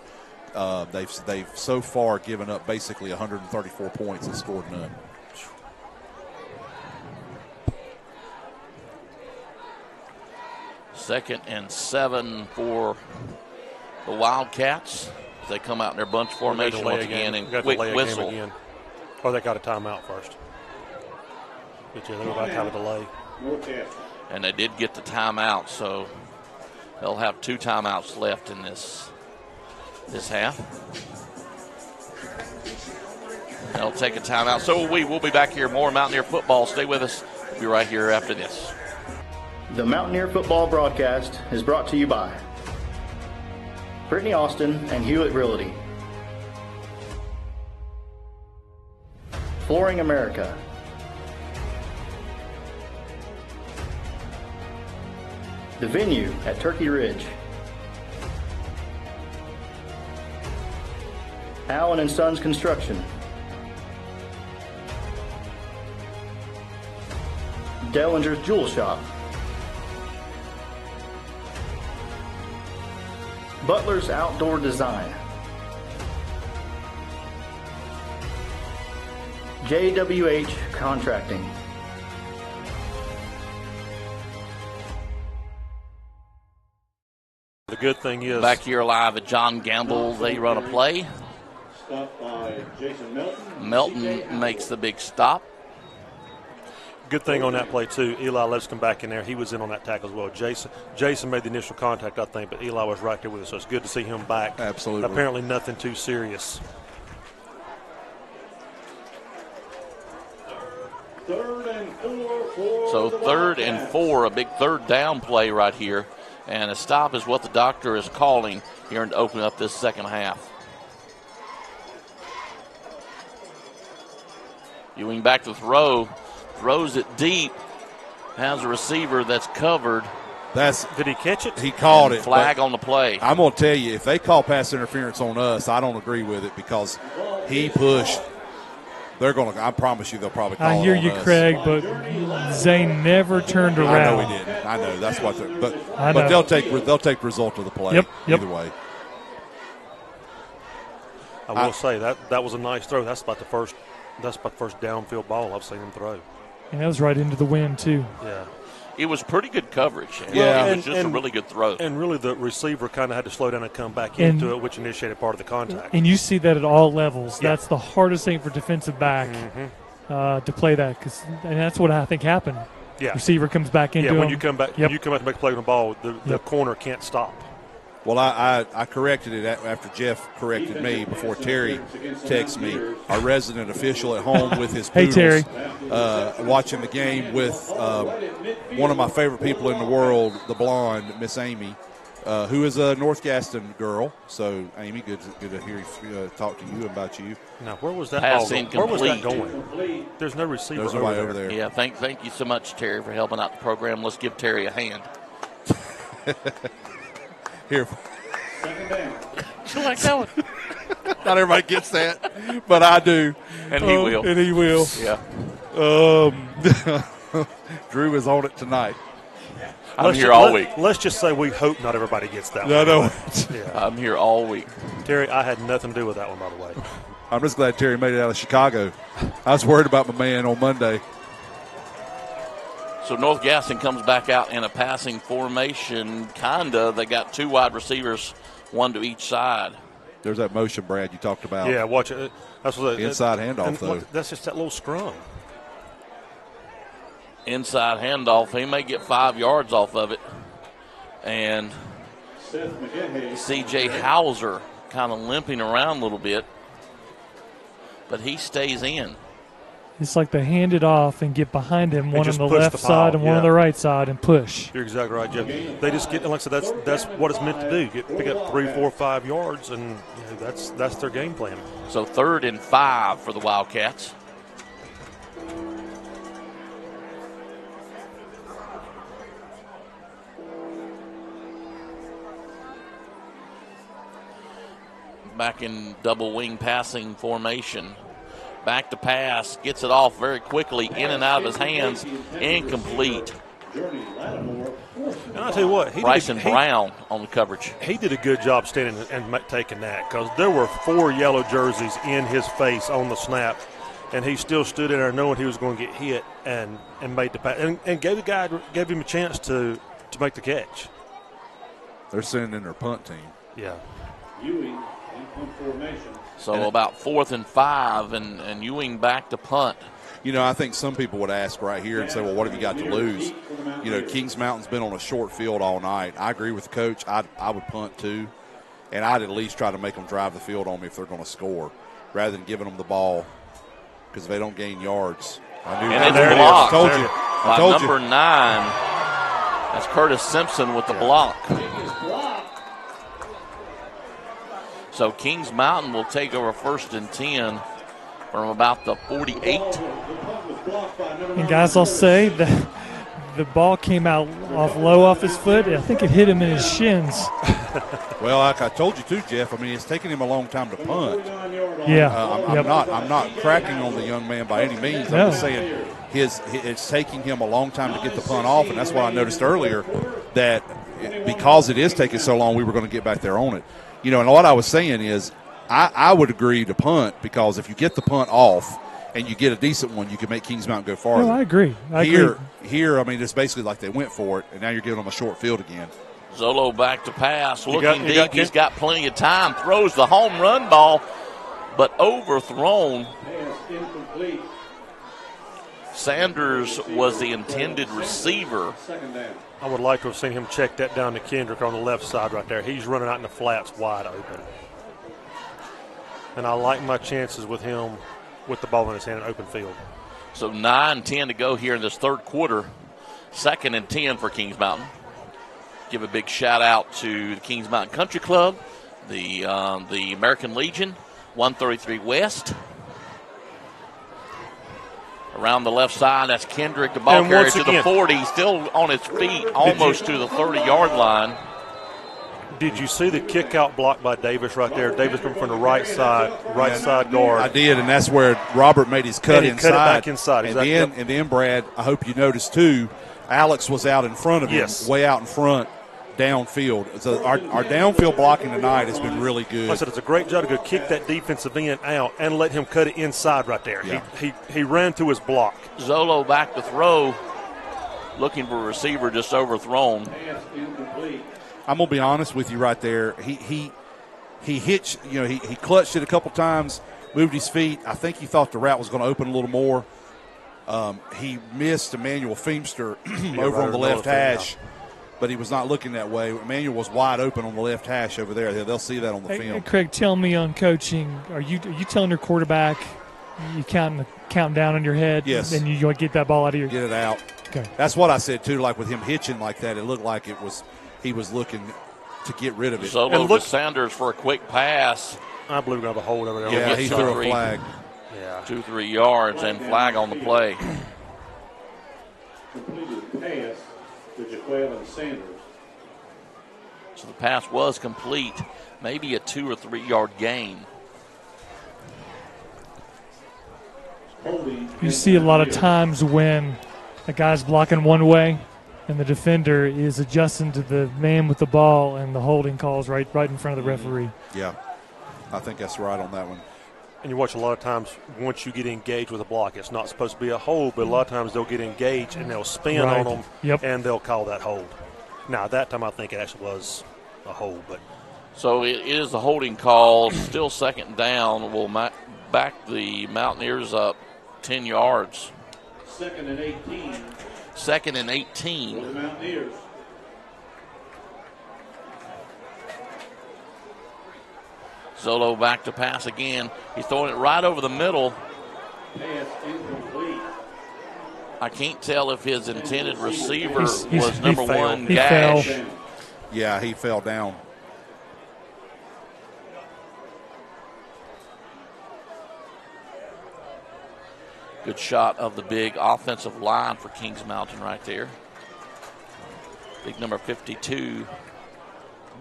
They've so far given up basically 134 points and scored none. Second and 7 for the Wildcats. They come out in their bunch formation once again and whistle. Again. Or they got a timeout first. But yeah, they were about to have a delay. And they did get the timeout, so they'll have 2 timeouts left in this half. They'll take a timeout. So will we. We'll be back here. More Mountaineer football. Stay with us. We'll be right here after this. The Mountaineer football broadcast is brought to you by Brittany Austin and Hewlett Realty, Flooring America, The Venue at Turkey Ridge, Allen & Sons Construction, Dellinger's Jewel Shop, Butler's Outdoor Design, JWH Contracting, the good thing is back here live at John Gamble, they run a play. Stop by Jason Melton. Melton makes the big stop. good thing on that play, too. Eli lets come back in there. He was in on that tackle as well. Jason made the initial contact, I think, but Eli was right there with us, so it's good to see him back. Absolutely. Apparently nothing too serious. Third and 4 for So the third and Wildcats. 4, a big third down play right here. And a stop is what the doctor is calling here to open up this second half. Ewing back to throw. Throws it deep. Has a receiver that's covered. Did he catch it? He called it. Flag on the play. I'm going to tell you, if they call pass interference on us, I don't agree with it because he pushed. They're going to. I promise you, they'll probably call it I hear on you, us. Craig, but Zane never turned around. I know he didn't. I know that's what. But they'll take result of the play. Yep. Either way. I will say that was a nice throw. That's about the first downfield ball I've seen him throw. And that was right into the wind, too. Yeah. It was pretty good coverage. Yeah. It was just a really good throw. And really the receiver kind of had to slow down and come back into it, which initiated part of the contact. And you see that at all levels. Yeah. That's the hardest thing for defensive back to play that, and that's what I think happened. Yeah. Receiver comes back into him. When you come back, when you come out to make a play on the ball, the corner can't stop. Well, I corrected it after Jeff corrected me before Terry texted me. Our resident official at home with his poodles, Terry. Watching the game with one of my favorite people in the world, the blonde, Miss Amy, who is a North Gaston girl. So, Amy, good to hear you talk to you about you. Now, where was that Pass ball going? incomplete. Where was that going? There's no receiver There's nobody over there. Yeah, thank you so much, Terry, for helping out the program. Let's give Terry a hand. Here. Second down. You like that one? Not everybody gets that, but I do. And he will. And he will. Yeah. Drew is on it tonight. I'm here all week. Let's just say we hope not everybody gets that one. No. Yeah. I'm here all week. Terry, I had nothing to do with that one, by the way. I'm just glad Terry made it out of Chicago. I was worried about my man on Monday. So North Gaston comes back out in a passing formation, kinda. They got two wide receivers, one to each side. There's that motion, Brad, you talked about. Yeah, watch it. That's what Inside handoff, though. That's just that little scrum. Inside handoff. He may get 5 yards off of it. And C.J. Hauser kind of limping around a little bit. But he stays in. It's like they hand it off and get behind him, one on just the push left the side pile, and one on the right side, and push. You're exactly right, Jeff. They just get, like I said, that's what it's meant to do. Pick up 3, 4, 5 yards, and that's their game plan. So 3rd and 5 for the Wildcats. Back in double wing passing formation. Back to pass, gets it off very quickly, in and out of his hands, incomplete. And And I'll tell you what, Bryson Brown on the coverage. He did a good job standing and taking that, because there were 4 yellow jerseys in his face on the snap, and he still stood in there knowing he was going to get hit and made the pass and gave him a chance to make the catch. They're sending in their punt team. Yeah. Ewing in punt formation. So about 4th and 5, and Ewing back to punt. You know, I think some people would ask right here and say, well, what have you got to lose? You know, Kings Mountain's been on a short field all night. I agree with the coach. I would punt too, and I'd at least try to make them drive the field on me if they're going to score, rather than giving them the ball, because if they don't gain yards. I knew and that. It's blocked. I told you. Number 9. That's Curtis Simpson with the block. So Kings Mountain will take over 1st and 10 from about the 48. And guys, I'll say that the ball came out low off his foot. I think it hit him in his shins. Well, like I told you too, Jeff. I mean, it's taken him a long time to punt. Yeah. I'm not cracking on the young man by any means. I'm just saying it's taking him a long time to get the punt off, and that's why I noticed earlier that because it is taking so long, we were going to get back there on it. You know, and what I was saying is I would agree to punt, because if you get the punt off and you get a decent one, you can make Kings Mountain go farther. No, I agree. Here, I mean, it's basically like they went for it, and now you're giving them a short field again. Zolo back to pass, looking deep. He's got plenty of time. Throws the home run ball, but overthrown. Sanders was the intended receiver. I would like to have seen him check that down to Kendrick on the left side right there. He's running out in the flats wide open. And I like my chances with him with the ball in his hand in open field. So 9-10 to go here in this third quarter. 2nd and 10 for Kings Mountain. Give a big shout out to the Kings Mountain Country Club, the American Legion, 133 West. Around the left side, that's Kendrick. The ball carries to the 40. Still on his feet, almost to the 30-yard line. Did you see the kick-out block by Davis right there? Davis coming from the right side guard. I did, and that's where Robert made his cut inside. Cut it back inside. And then, Brad, I hope you noticed, too, Alex was out in front of him, way out in front, downfield. So our downfield blocking tonight has been really good. Like I said, it's a great job to go kick that defensive end out and let him cut it inside right there. Yeah. He ran to his block. Zolo back to throw, looking for a receiver, just overthrown. I'm going to be honest with you right there. He hitched, you know, he clutched it a couple times, moved his feet. I think he thought the route was going to open a little more. He missed Emmanuel Feemster over on the left hash, but he was not looking that way. Emmanuel was wide open on the left hash over there. They'll see that on the film. Hey, Craig, tell me on coaching, are you telling your quarterback you count down in your head? Yes. And you get that ball out of your – Get it out. Okay. That's what I said, too, like with him hitching like that. It looked like he was looking to get rid of it. Zolo to Sanders for a quick pass. I believe we're going to have a hold over there. Yeah, he threw a flag. Yeah. 2-3 yards and flag on the play. Completed pass to Jaqueline Sanders. So the pass was complete. Maybe a 2 or 3 yard gain. You see a lot of times when a guy's blocking one way and the defender is adjusting to the man with the ball, and the holding calls right in front of the referee. Yeah, I think that's right on that one. And you watch a lot of times once you get engaged with a block, it's not supposed to be a hold, but a lot of times they'll get engaged and they'll spin on them, and they'll call that hold. Now, that time I think it actually was a hold. But so it is the holding call. Still 2nd down. Will back the Mountaineers up 10 yards. 2nd and 18. 2nd and 18. For the Mountaineers. Zolo back to pass again. He's throwing it right over the middle. Pass incomplete. I can't tell if his intended receiver was he number fell. 1, He Gash. fell. Yeah, he fell down. Good shot of the big offensive line for Kings Mountain right there. Big number 52,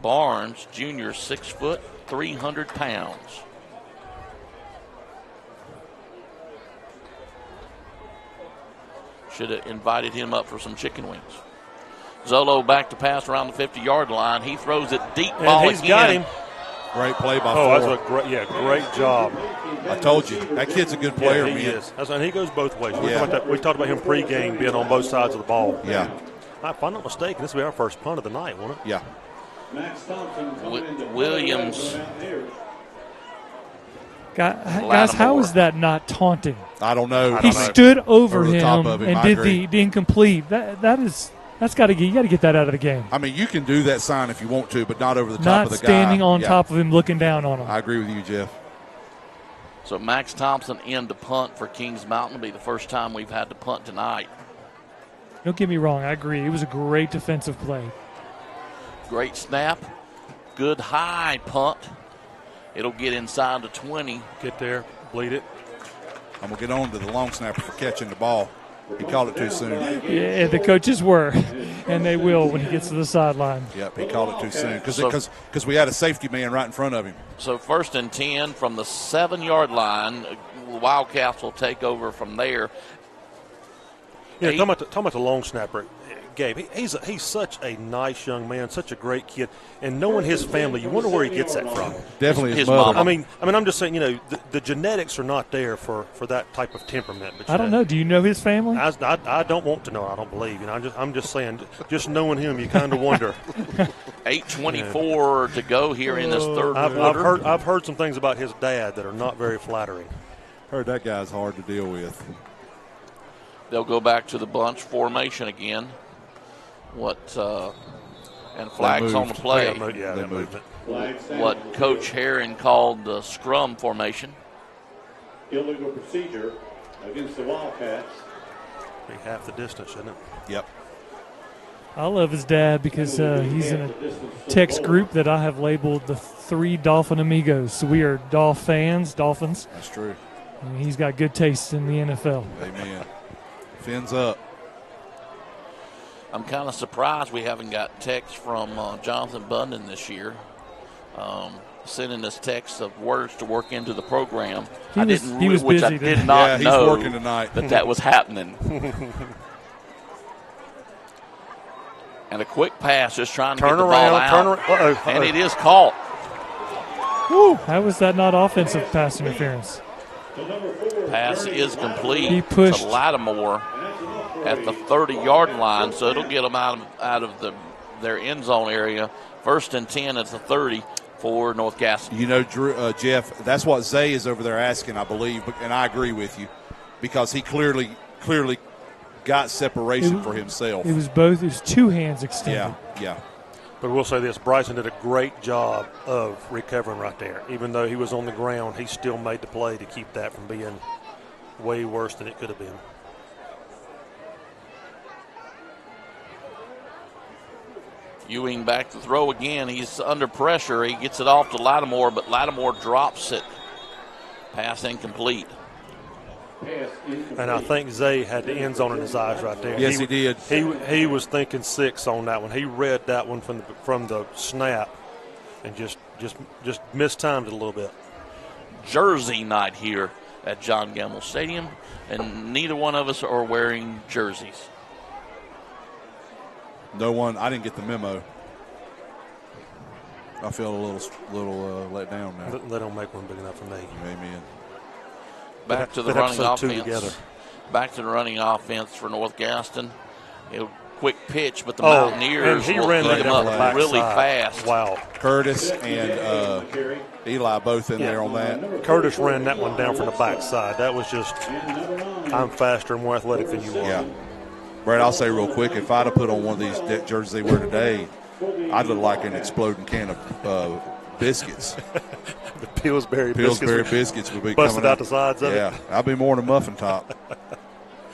Barnes, junior, 6 foot, 300 pounds. Should have invited him up for some chicken wings. Zolo back to pass around the 50-yard line. He throws it deep. And ball he's again. got him. Great play by Oh, Ford. that's a great job. I told you, that kid's a good player, yeah, he man. is. And he goes both ways. Yeah. We talked about him pregame being on both sides of the ball. Yeah. If I'm not mistaken, this will be our first punt of the night, won't it? Yeah. Max Thompson coming into Williams. Guys, how is that not taunting? I don't know. He stood over the top him of him. and I did agree. the incomplete. That's got to you got to get that out of the game. I mean, you can do that sign if you want to, but not over the top Not of the guy. standing on Yeah. top of him, looking down on him. I agree with you, Jeff. So Max Thompson in to punt for Kings Mountain. It'll be the first time we've had to punt tonight. Don't get me wrong. I agree. It was a great defensive play. Great snap. Good high punt. It'll get inside the 20. Get there, bleed it. I'm going to get on to the long snapper for catching the ball. He called it too soon. Yeah, the coaches were, and they will when he gets to the sideline. Yep, he called it too soon because we had a safety man right in front of him. So 1st and 10 from the 7-yard line. Wildcats will take over from there. Yeah, talking about the long snapper, Gabe. He's such a nice young man, such a great kid, and knowing his family, you wonder where he gets that from. Definitely his mother. mother. I mean, I'm just saying, the genetics are not there for that type of temperament. But I don't know. Do you know his family? I don't want to know. I don't believe. I'm just saying, just knowing him, you kind of wonder. 8:24 to go here in this third quarter. I've heard some things about his dad that are not very flattering. Heard that guy's hard to deal with. They'll go back to the bunch formation again. And flags on the play. They moved. What Coach Herring called the scrum formation. Illegal procedure against the Wildcats. Be half the distance, isn't it? Yep. I love his dad because he's in a text group that I have labeled the 3 Dolphin Amigos. So we are Dolphins. That's true. And he's got good taste in the NFL. Amen. Fins up. I'm kind of surprised we haven't got text from Jonathan Bundan this year, sending us texts of words to work into the program. He was which busy I did today. not know he's working tonight. that was happening. And a quick pass, just trying to get the ball out. And it is caught. Woo. How was that not offensive pass interference? Pass is complete. He pushed to Lattimore at the 30-yard line, so it'll get them out of their end zone area. 1st and 10 at the 30 for North Gaston. You know, Drew, Jeff, that's what Zay is over there asking, I believe, and I agree with you because he clearly got separation for himself. It was both. It was 2 hands extended. Yeah. But we'll say this, Bryson did a great job of recovering right there. Even though he was on the ground, he still made the play to keep that from being way worse than it could have been. Ewing back to throw again. He's under pressure. He gets it off to Lattimore, but Lattimore drops it. Pass incomplete. And I think Zay had the end zone in his eyes right there. Yes, he did. He was thinking 6 on that one. He read that one from the snap and just mistimed it a little bit. Jersey night here at John Gamble Stadium, and neither one of us are wearing jerseys. No one. I didn't get the memo. I feel a little let down now. They don't make one big enough for me. Amen. Back to the running offense. Back to the running offense for North Gaston. Quick pitch, but the Mountaineers and he will ran get that him down up the really backside. fast. Wow. Curtis and Eli both in there on that. Curtis ran that one down from the backside. That was just, I'm faster and more athletic than you are. Yeah. Brad, I'll say real quick, if I'd have put on one of these jerseys they wear today, I'd look like an exploding can of biscuits. The Pillsbury biscuits would be busted coming out the sides of it. Yeah, I'd be more than a muffin top.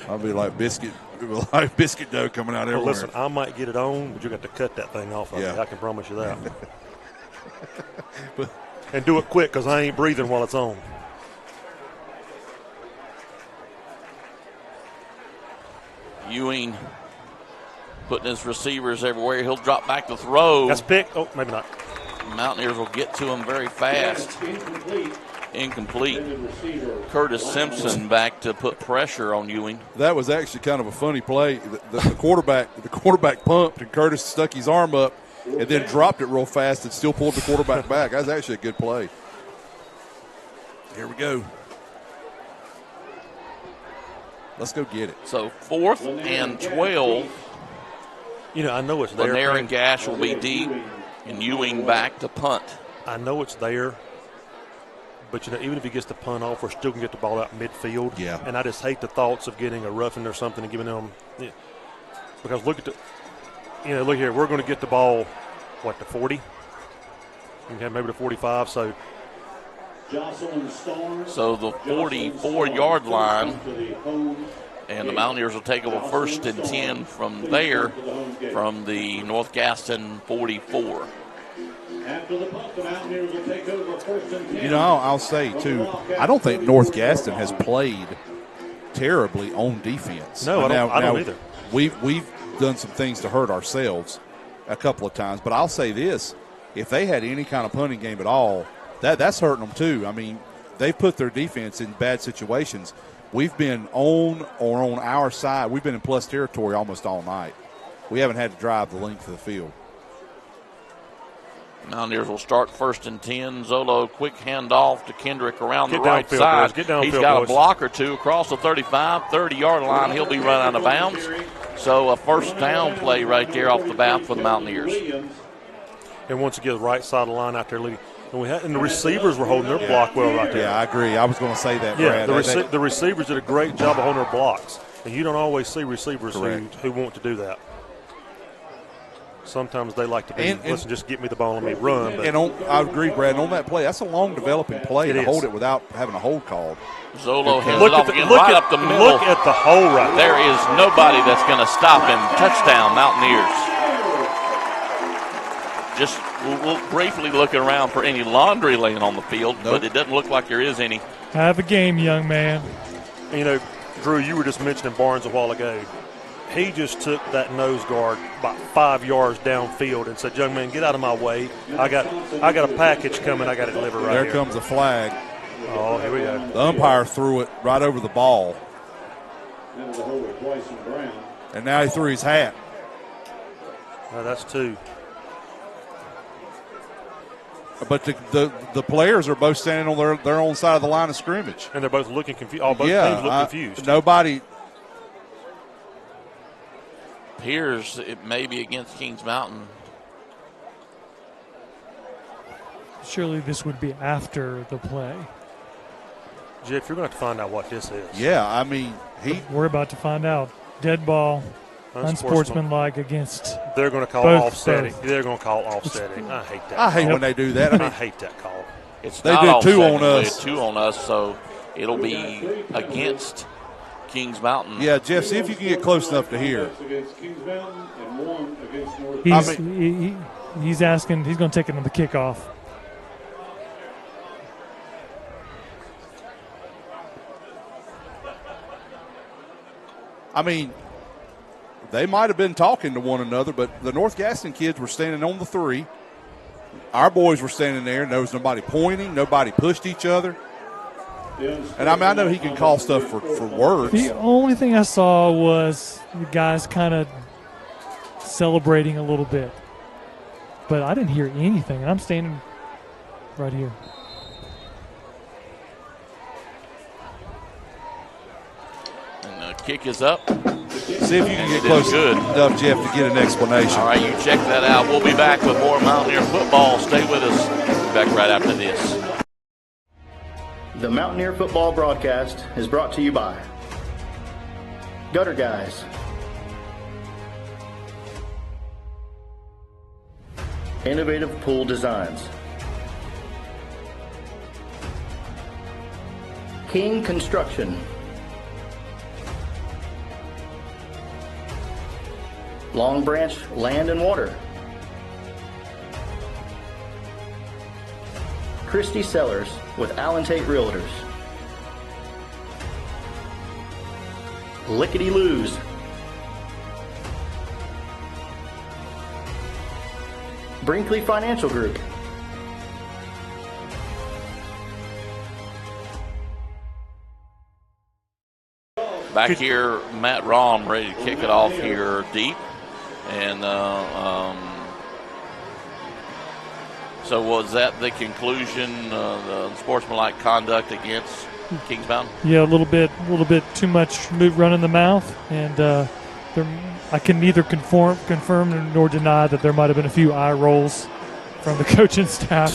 I'd be like biscuit dough coming out everywhere. Well, listen, I might get it on, but you got to cut that thing off of me. I can promise you that. And do it quick because I ain't breathing while it's on. Ewing putting his receivers everywhere. He'll drop back to throw. That's pick. Oh, maybe not. Mountaineers will get to him very fast. Incomplete. Curtis Simpson back to put pressure on Ewing. That was actually kind of a funny play. The quarterback pumped, and Curtis stuck his arm up and then dropped it real fast and still pulled the quarterback back. That was actually a good play. Here we go. Let's go get it. So 4th and 12. I know it's there. Lanier and Gash will be deep, and Ewing back to punt. I know it's there. But, even if he gets the punt off, we're still going to get the ball out midfield. Yeah. And I just hate the thoughts of getting a roughing or something and giving them because look at look here. We're going to get the ball, the 40? Maybe the 45. So the 44-yard line, and the Mountaineers will take over 1st and 10 from there, from the North Gaston 44. After the punt, the Mountaineers will take over 1st and 10. I'll say, too, I don't think North Gaston has played terribly on defense. No, I don't either. We've done some things to hurt ourselves a couple of times. But I'll say this, if they had any kind of punting game at all, that's hurting them, too. I mean, they've put their defense in bad situations. We've been on our side. We've been in plus territory almost all night. We haven't had to drive the length of the field. Mountaineers will start 1st and 10. Zolo, quick handoff to Kendrick around the Get right downfield, side. boys. Get downfield, He's got boys. a block or two across the 35, 30-yard line. He'll be run out of bounds. So a first down play right there off the bat for the Mountaineers. And once again, the right side of the line out there leading. And the receivers were holding their block well right there. Yeah, I agree. I was going to say that, Yeah, Brad. the receivers did a great job of holding their blocks. And you don't always see receivers who want to do that. Sometimes they like to be, listen, just get me the ball and let me run. But I agree, Brad. On that play, that's a long developing play to hold it without having a hold called. Zolo hands it off again right up the middle. Look at the hole right there. There is nobody that's going to stop him. Touchdown, Mountaineers. Just we'll briefly looking around for any laundry laying on the field, but it doesn't look like there is any. Have a game, young man. Drew, you were just mentioning Barnes a while ago. He just took that nose guard about 5 yards downfield and said, "Young man, get out of my way. I got a package coming. I got to deliver right here." There comes a flag. Oh, here we go. The umpire threw it right over the ball. And now he threw his hat. No, that's 2. But the players are both standing on their own side of the line of scrimmage. And they're both looking confused. Both teams look confused. Nobody. Appears it may be against Kings Mountain. Surely this would be after the play. Jeff, you're going to have to find out what this is. Yeah, I mean, we're about to find out. Dead ball, unsportsmanlike against. They're going to call offsetting. They're going to call offsetting. I hate that. I hate when they do that. I hate that call. They did 2 on us. 2 on us, so it'll be against Kings Mountain. Yeah, Jeff, see if you can get close enough to hear. He's asking. He's going to take it on the kickoff. I mean, they might have been talking to one another, but the North Gaston kids were standing on the 3. Our boys were standing there, and there was nobody pointing. Nobody pushed each other. And I know he can call stuff for words. The only thing I saw was the guys kind of celebrating a little bit. But I didn't hear anything. I'm standing right here. And the kick is up. See if you can get close enough, Jeff, to get an explanation. All right, you check that out. We'll be back with more Mountaineer football. Stay with us. We'll be back right after this. The Mountaineer football broadcast is brought to you by Gutter Guys, Innovative Pool Designs, King Construction, Long Branch Land and Water, Christie Sellers with Allen Tate Realtors, Lickety Loos, Brinkley Financial Group, Back here, Matt Rahm ready to kick it off here deep. And so was that the conclusion, the sportsmanlike conduct against Kings Mountain? Yeah, a little bit too much running the mouth, and I can neither confirm nor deny that there might have been a few eye rolls from the coaching staff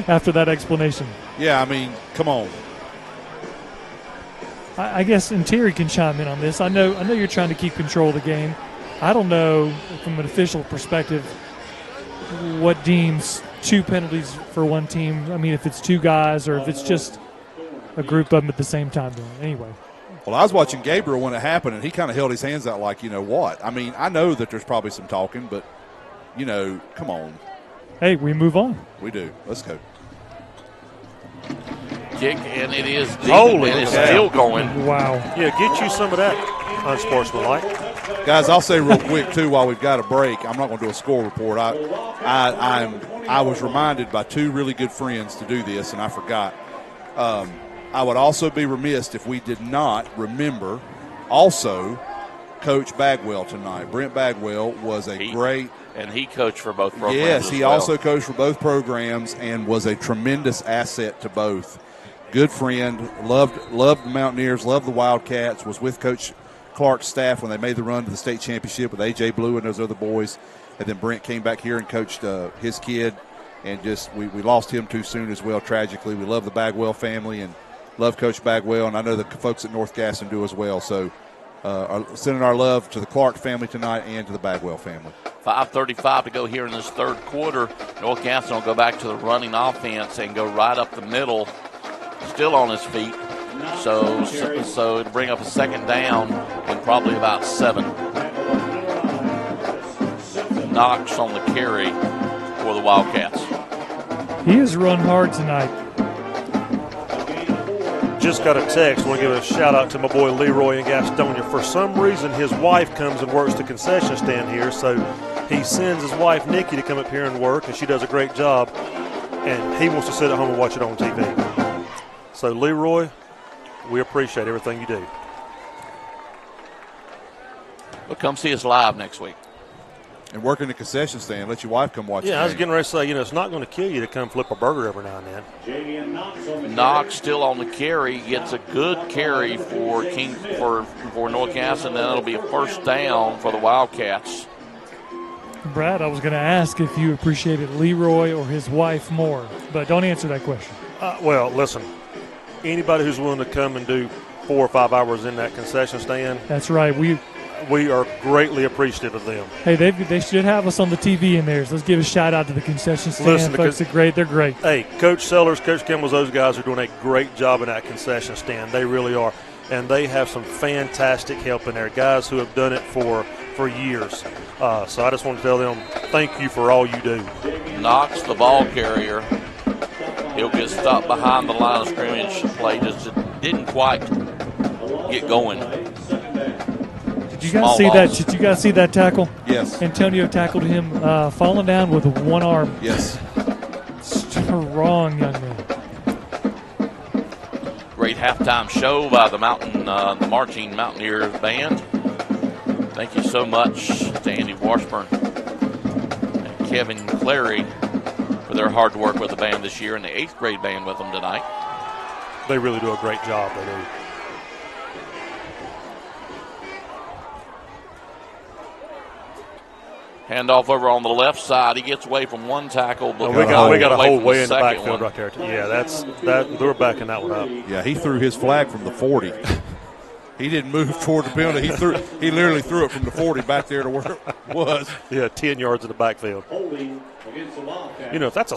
after that explanation. Yeah, I mean, come on. I guess, and Terry can chime in on this. I know you're trying to keep control of the game. I don't know from an official perspective what deems 2 penalties for one team. I mean, if it's 2 guys or if it's just a group of them at the same time doing it. Anyway. Well, I was watching Gabriel when it happened, and he kind of held his hands out like, you know what? I mean, I know that there's probably some talking, but, you know, come on. Hey, we move on. We do. Let's go. Kick, and it is deep. Holy and it's cow. still going. Wow. Yeah, get you some of that unsportsmanlike. Guys, I'll say real quick, too, while we've got a break, I'm not going to do a score report. I was reminded by 2 really good friends to do this, and I forgot. I would also be remiss if we did not remember also Coach Bagwell tonight. Brent Bagwell was great. And he coached for both programs. Yes, he as well. also coached for both programs and was a tremendous asset to both. Good friend, loved the Mountaineers, loved the Wildcats, was with Coach Clark's staff when they made the run to the state championship with A.J. Blue and those other boys. And then Brent came back here and coached his kid, and just we lost him too soon as well, tragically. We love the Bagwell family and love Coach Bagwell, and I know the folks at North Gaston do as well. So sending our love to the Clark family tonight and to the Bagwell family. 5:35 to go here in this third quarter. North Gaston will go back to the running offense and go right up the middle, still on his feet. So it'll bring up a second down and probably about 7. Knox on the carry for the Wildcats. He has run hard tonight. Just got a text. I want to give a shout out to my boy Leroy in Gastonia. For some reason, his wife comes and works the concession stand here, so he sends his wife Nikki to come up here and work, and she does a great job. And he wants to sit at home and watch it on TV. So Leroy, we appreciate everything you do. Well, come see us live next week. And work in the concession stand. Let your wife come watch. Yeah, I was getting ready to say, it's not going to kill you to come flip a burger every now and then. Knox still on the carry, gets a good carry for North Gaston, and then it'll be a first down for the Wildcats. Brad, I was going to ask if you appreciated Leroy or his wife more, but don't answer that question. Well, listen, anybody who's willing to come and do 4 or 5 hours in that concession stand. That's right. We are greatly appreciative of them. Hey, they should have us on the TV in there. So let's give a shout out to the concession stand. Listen, folks are great. They're great. Hey, Coach Sellers, Coach Kimball's, those guys are doing a great job in that concession stand. They really are. And they have some fantastic help in there, guys who have done it for years. So I just want to tell them thank you for all you do. Knox, the ball carrier. He'll get stopped behind the line of scrimmage. Play just didn't quite get going. Did you guys see that? Did you guys see that tackle? Yes. Antonio tackled him, falling down with one arm. Yes. Strong young man. Great halftime show by the the marching Mountaineers band. Thank you so much to Andy Washburn and Kevin Clary for their hard work with the band this year, and the 8th grade band with them tonight. They really do a great job. They do. Handoff over on the left side. He gets away from one tackle, but we got a whole way in the second backfield one. right there. Yeah, they're backing that one up. Yeah, he threw his flag from the 40. He didn't move toward the penalty. He literally threw it from the 40 back there to where it was. Yeah, 10 yards in the backfield. That's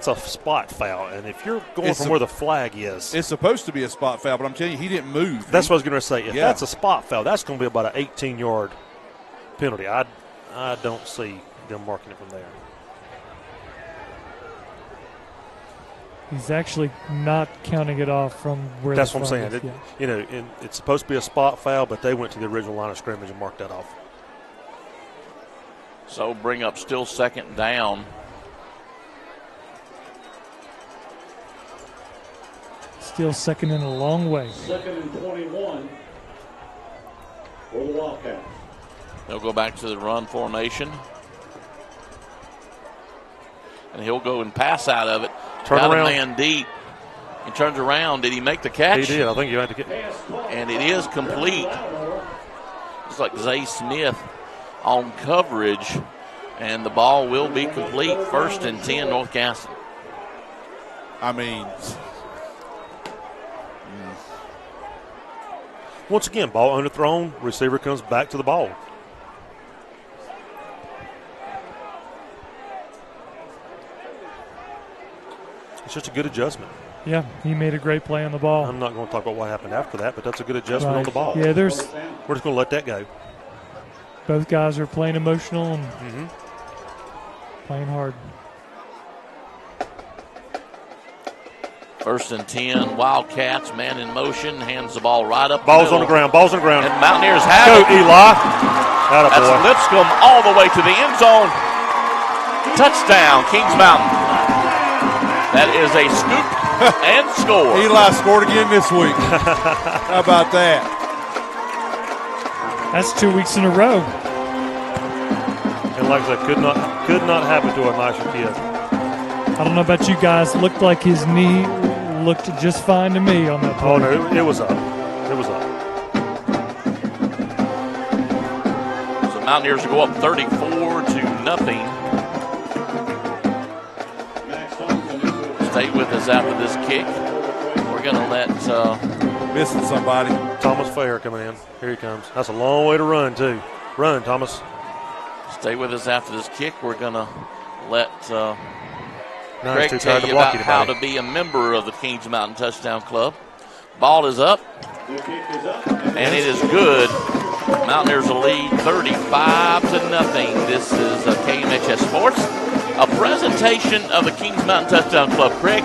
a spot foul, and if you're going from where the flag is, it's supposed to be a spot foul. But I'm telling you, he didn't move. That's what I was going to say. If that's a spot foul, that's going to be about an 18-yard penalty. I don't see them marking it from there. He's actually not counting it off from where. That's what I'm saying. It's supposed to be a spot foul, but they went to the original line of scrimmage and marked that off. So bring up still second down. Still second in a long way. 2nd and 21. for the Wildcats. They'll go back to the run formation. And he'll go and pass out of it. Turn Got around. a man deep. He turns around. Did he make the catch? He did. I think you had to get. And it is complete. It's like Zay Smith on coverage. And the ball will be complete. 1st and 10, North Gaston. I mean, Once again, ball underthrown. Receiver comes back to the ball. It's just a good adjustment. Yeah, he made a great play on the ball. I'm not going to talk about what happened after that, but that's a good adjustment on the ball. Yeah, We're just going to let that go. Both guys are playing emotional and playing hard. 1st and 10, Wildcats, man in motion, hands the ball right up. Ball's on the ground. Ball's on the ground. And Mountaineers have Go, it. Eli. That's Attaboy. Lipscomb all the way to the end zone. Touchdown, Kings Mountain. That is a scoop and score. Eli scored again this week. How about that? That's 2 weeks in a row. And like I said, could not happen to a nicer kid. I don't know about you guys. Looked like his knee looked just fine to me on that play. Oh, no, it was up. It was up. So Mountaineers go up 34-0. Stay with us after this kick. We're going to let... Missing somebody. Thomas Fair coming in. Here he comes. That's a long way to run, too. Run, Thomas. Stay with us after this kick. We're going to let No, Greg he's too tell tired to you block about how anybody. to be a member of the Kings Mountain Touchdown Club. Ball is up, and it is good. Mountaineers will lead 35-0. This is KMHS Sports, a presentation of the Kings Mountain Touchdown Club. Craig,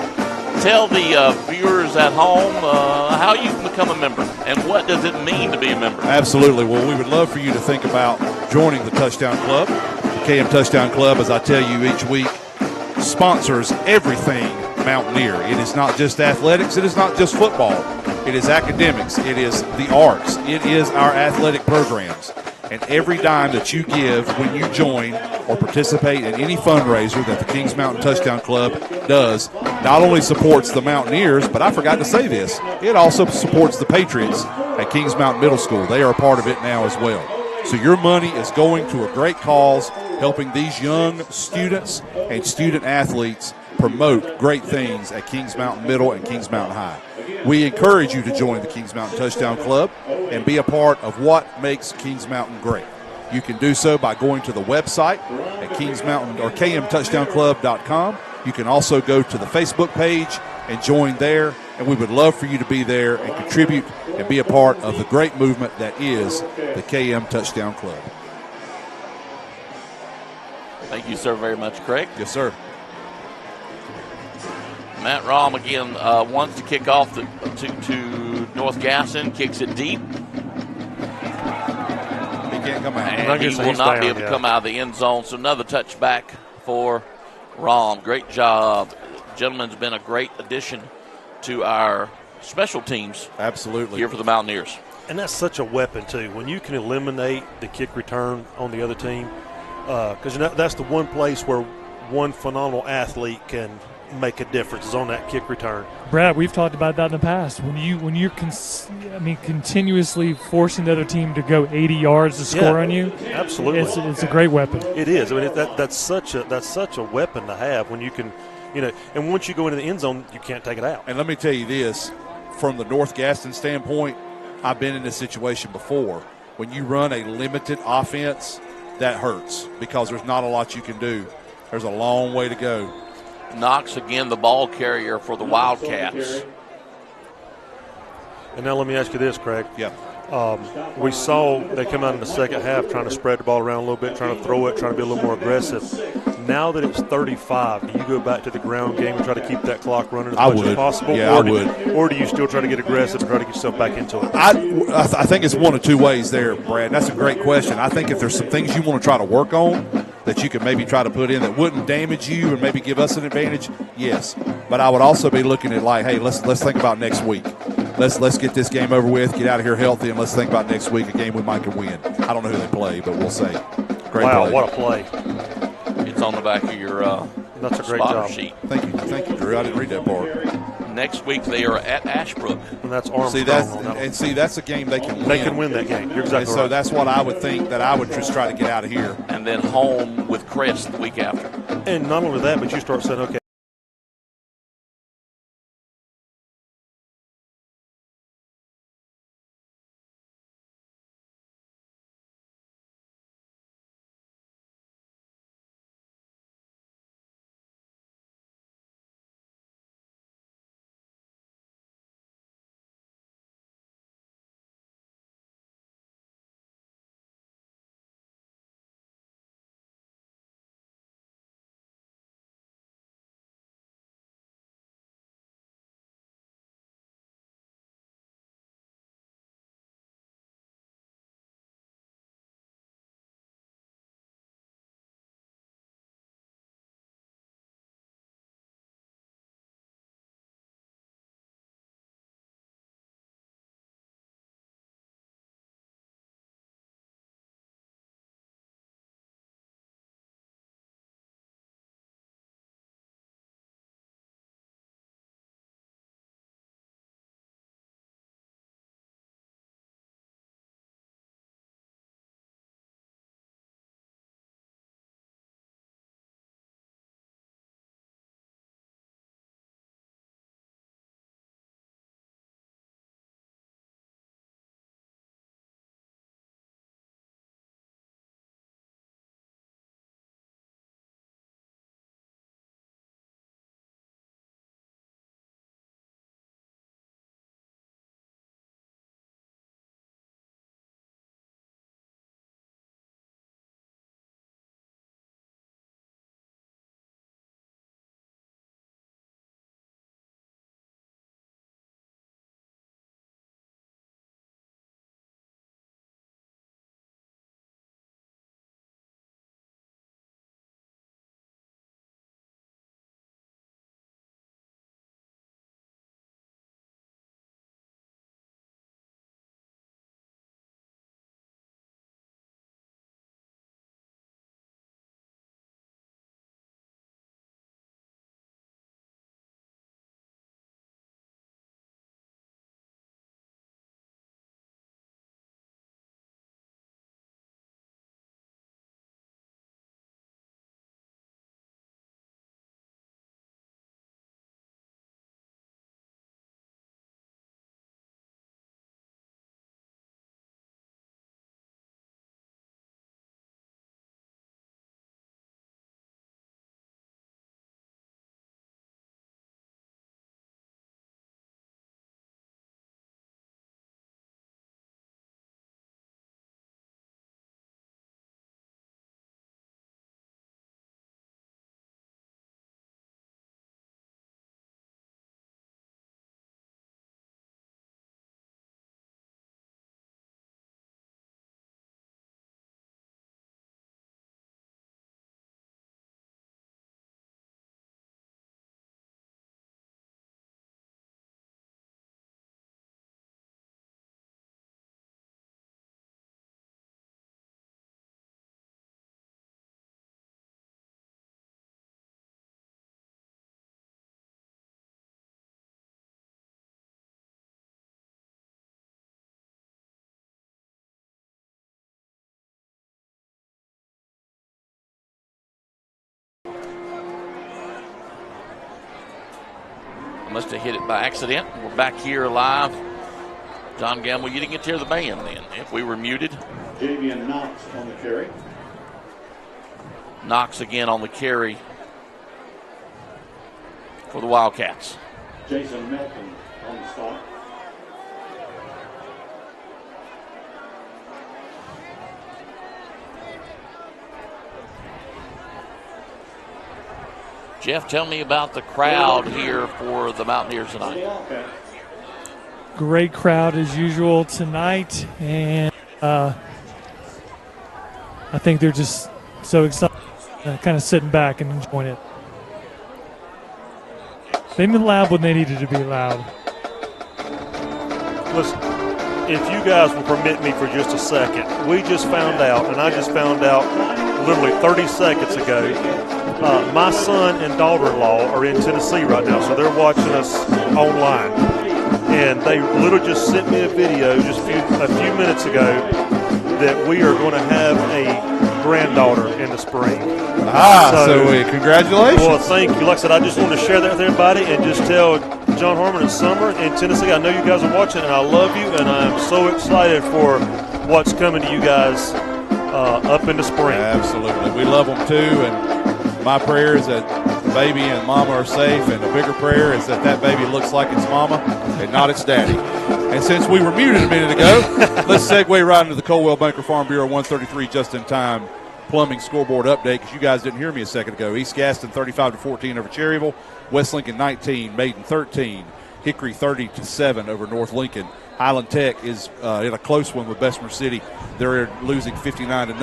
tell the viewers at home how you can become a member and what does it mean to be a member. Absolutely. Well, we would love for you to think about joining the Touchdown Club. The KM Touchdown Club, as I tell you each week, sponsors everything Mountaineer. It is not just athletics. It is not just football. It is academics. It is the arts. It is our athletic programs. And every dime that you give when you join or participate in any fundraiser that the Kings Mountain Touchdown Club does not only supports the Mountaineers, but I forgot to say this, it also supports the Patriots at Kings Mountain Middle School. They are a part of it now as well. So your money is going to a great cause, helping these young students and student athletes promote great things at Kings Mountain Middle and Kings Mountain High. We encourage you to join the Kings Mountain Touchdown Club and be a part of what makes Kings Mountain great. You can do so by going to the website at Kings Mountain or kmtouchdownclub.com. You can also go to the Facebook page and join there, and we would love for you to be there and contribute and be a part of the great movement that is the KM Touchdown Club. Thank you, sir, very much, Craig. Yes, sir. Matt Rahm again wants to kick off to North Gaston, kicks it deep. He can't come out. And he will not be able to come out of the end zone. So another touchback for Rahm. Great job. Gentleman's been a great addition to our special teams. Absolutely. Here for the Mountaineers. And that's such a weapon, too. When you can eliminate the kick return on the other team, because that's the one place where one phenomenal athlete can make a difference is on that kick return. Brad, we've talked about that in the past. When you're continuously forcing the other team to go 80 yards to score on you, absolutely, it's a great weapon. It is. I mean, that's such a weapon to have when you can, and once you go into the end zone, you can't take it out. And let me tell you this, from the North Gaston standpoint, I've been in this situation before. When you run a limited offense, that hurts because there's not a lot you can do. There's a long way to go. Knox again, the ball carrier for the Wildcats. And now let me ask you this, Craig. Yeah. We saw they come out in the second half trying to spread the ball around a little bit, trying to throw it, trying to be a little more aggressive. Now that it's 35, do you go back to the ground game and try to keep that clock running as much as possible? Yeah, I would. Or do you still try to get aggressive and try to get yourself back into it? I think it's one of two ways there, Brad. That's a great question. I think if there's some things you want to try to work on that you could maybe try to put in that wouldn't damage you and maybe give us an advantage, yes. But I would also be looking at like, hey, let's think about next week. let's get this game over with, get out of here healthy, and let's think about next week, a game we might can win. I don't know who they play, but we'll see. Great play. What a play. It's on the back of your That's a great spotter job. sheet. Thank you, Drew. I didn't read that part. Next week they are at Ashbrook. And that's Armstrong. That's a game they can win. They can win that game. You're exactly so right. that's what I would think, that I would just try to get out of here. And then home with Crest the week after. And not only that, but you start saying, okay, I must have hit it by accident. We're back here live. John Gamble, you didn't get to hear the band then, if we were muted. Jamian Knox on the carry. Knox again on the carry for the Wildcats. Jason Melton on the stop. Jeff, tell me about the crowd here for the Mountaineers tonight. Great crowd as usual tonight, and I think they're just so excited, kind of sitting back and enjoying it. They've been loud when they needed to be loud. Listen, if you guys will permit me for just a second, we just found out, and I just found out literally 30 seconds ago, my son and daughter-in-law are in Tennessee right now, so they're watching us online. And they literally just sent me a video just a few minutes ago that we are going to have a granddaughter in the spring. Congratulations. Well, thank you. Like I said, I just wanted to share that with everybody and just tell John Harmon and Summer in Tennessee, I know you guys are watching, and I love you, and I'm so excited for what's coming to you guys up in the spring. Absolutely. We love them, too, and my prayer is that the baby and mama are safe, and the bigger prayer is that baby looks like its mama and not its daddy. And since we were muted a minute ago, let's segue right into the Coldwell Banker Farm Bureau 133 just-in-time plumbing scoreboard update, because you guys didn't hear me a second ago. East Gaston 35-14 over Cherryville. West Lincoln 19, Maiden 13, Hickory 30-7 over North Lincoln. Highland Tech is in a close one with Bessemer City. They're losing 59-0.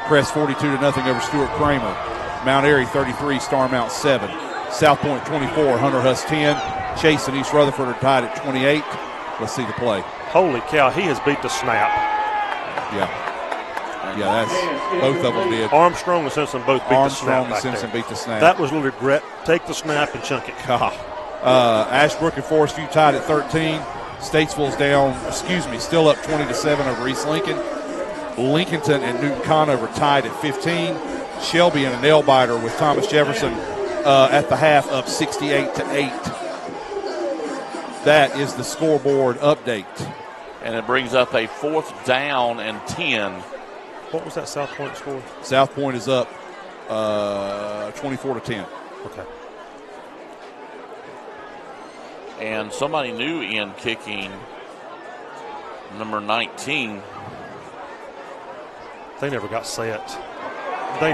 Crest 42-0 over Stuart Kramer. Mount Airy 33, Starmount 7. South Point 24, Hunter Huss 10. Chase and East Rutherford are tied at 28. Let's see the play. Holy cow, he has beat the snap. Yeah, that's both of them did. Armstrong and Simpson both beat the snap. Armstrong and Simpson beat the snap. That was literally regret. Take the snap and chunk it. Ashbrook and Forest View tied at 13. Statesville's still up 20-7 over East Lincoln. Lincolnton and Newton Conover tied at 15. Shelby in a nail biter with Thomas Jefferson at the half up 68-8. That is the scoreboard update. And it brings up a 4th down and 10. What was that South Point score? South Point is up 24-10. Okay. And somebody new in kicking, number 19. They never got set. They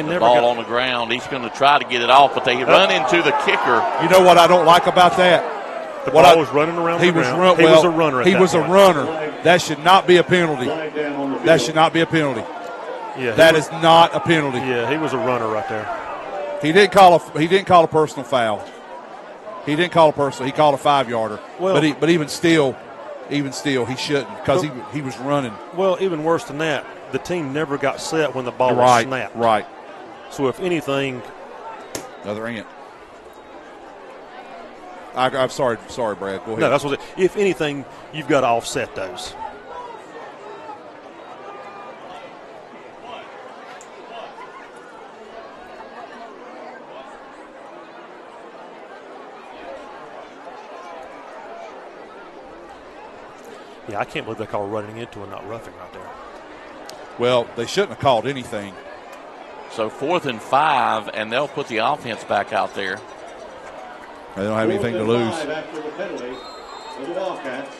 never Ball got on the ground. He's going to try to get it off, but they run into the kicker. You know what I don't like about that? The ball was running around the ground. He was a runner at that point. He was a runner. That should not be a penalty. That should not be a penalty. Yeah, that is not a penalty. Yeah, he was a runner right there. He didn't call a personal foul. He didn't call a personal. He called a 5-yarder. Well, but even still, he shouldn't, because he was running. Well, even worse than that, the team never got set when the ball was snapped. Right. So if anything, another ant. I'm sorry, Brad. Go ahead. No, that's what. If anything, you've got to offset those. Yeah, I can't believe they call running into and not roughing right there. Well, they shouldn't have called anything. So 4th and 5, and they'll put the offense back out there. They don't have anything to lose. After the penalty for the Wildcats.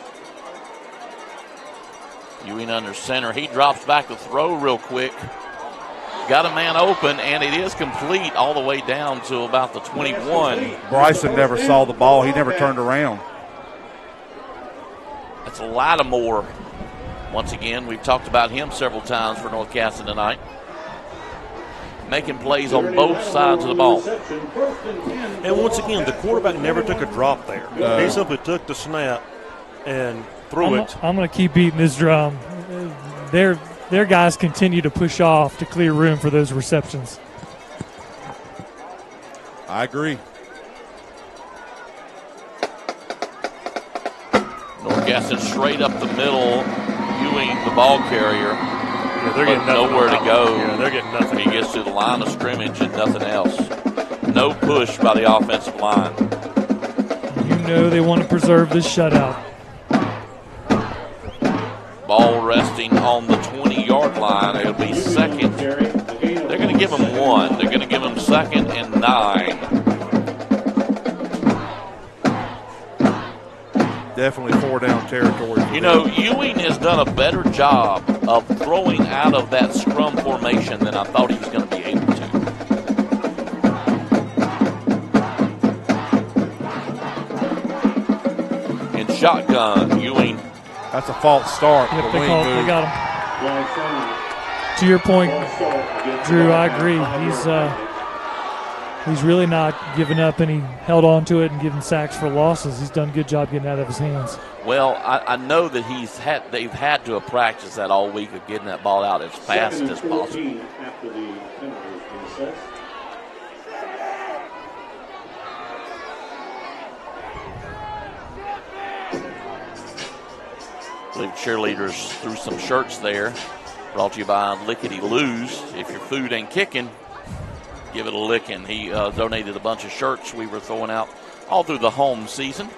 Ewing under center. He drops back to throw real quick. Got a man open, and it is complete all the way down to about the 21. Bryson never saw the ball. He never turned around. That's Lattimore. Once again, we've talked about him several times for North Gaston tonight. Making plays on both sides of the ball. And once again, the quarterback never took a drop there. He simply took the snap and threw it. I'm going to keep beating this drum. Their guys continue to push off to clear room for those receptions. I agree. North Gaston straight up the middle. Ewing, the ball carrier. Yeah, they're getting nowhere to go. Yeah, they're getting nothing. He gets to the line of scrimmage and nothing else. No push by the offensive line. You know they want to preserve this shutout. Ball resting on the 20-yard line. It'll be second. They're going to give him 1. They're going to give him 2nd and 9. Definitely 4-down territory. You know, Ewing has done a better job of throwing out of that scrum formation than I thought he was going to be able to. In shotgun, Ewing. That's a false start. Yep, they got him. To your point, Drew, I agree. he's really not given up, and he held on to it and given sacks for losses. He's done a good job getting out of his hands. Well, I know that they've had to have practiced that all week of getting that ball out as fast as possible. After the penalty has been assessed. I believe cheerleaders threw some shirts there. Brought to you by Lickety Loos. If your food ain't kicking, give it a licking. He donated a bunch of shirts we were throwing out all through the home season.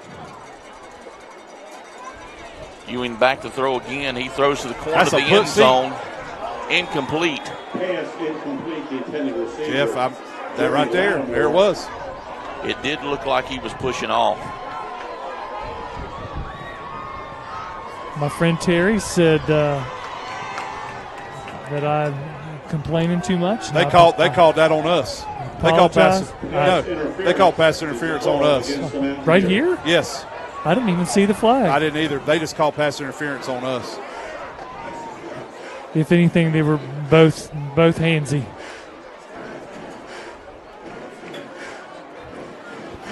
Ewing back to throw again. He throws to the corner of the end zone. Incomplete. Pass incomplete. The intended receiver. Jeff, that right there. There it was. It did look like he was pushing off. My friend Terry said that I'm complaining too much. They called that on us. They called pass interference on us. Right here? Yes. I didn't even see the flag. I didn't either. They just called pass interference on us. If anything, they were both handsy.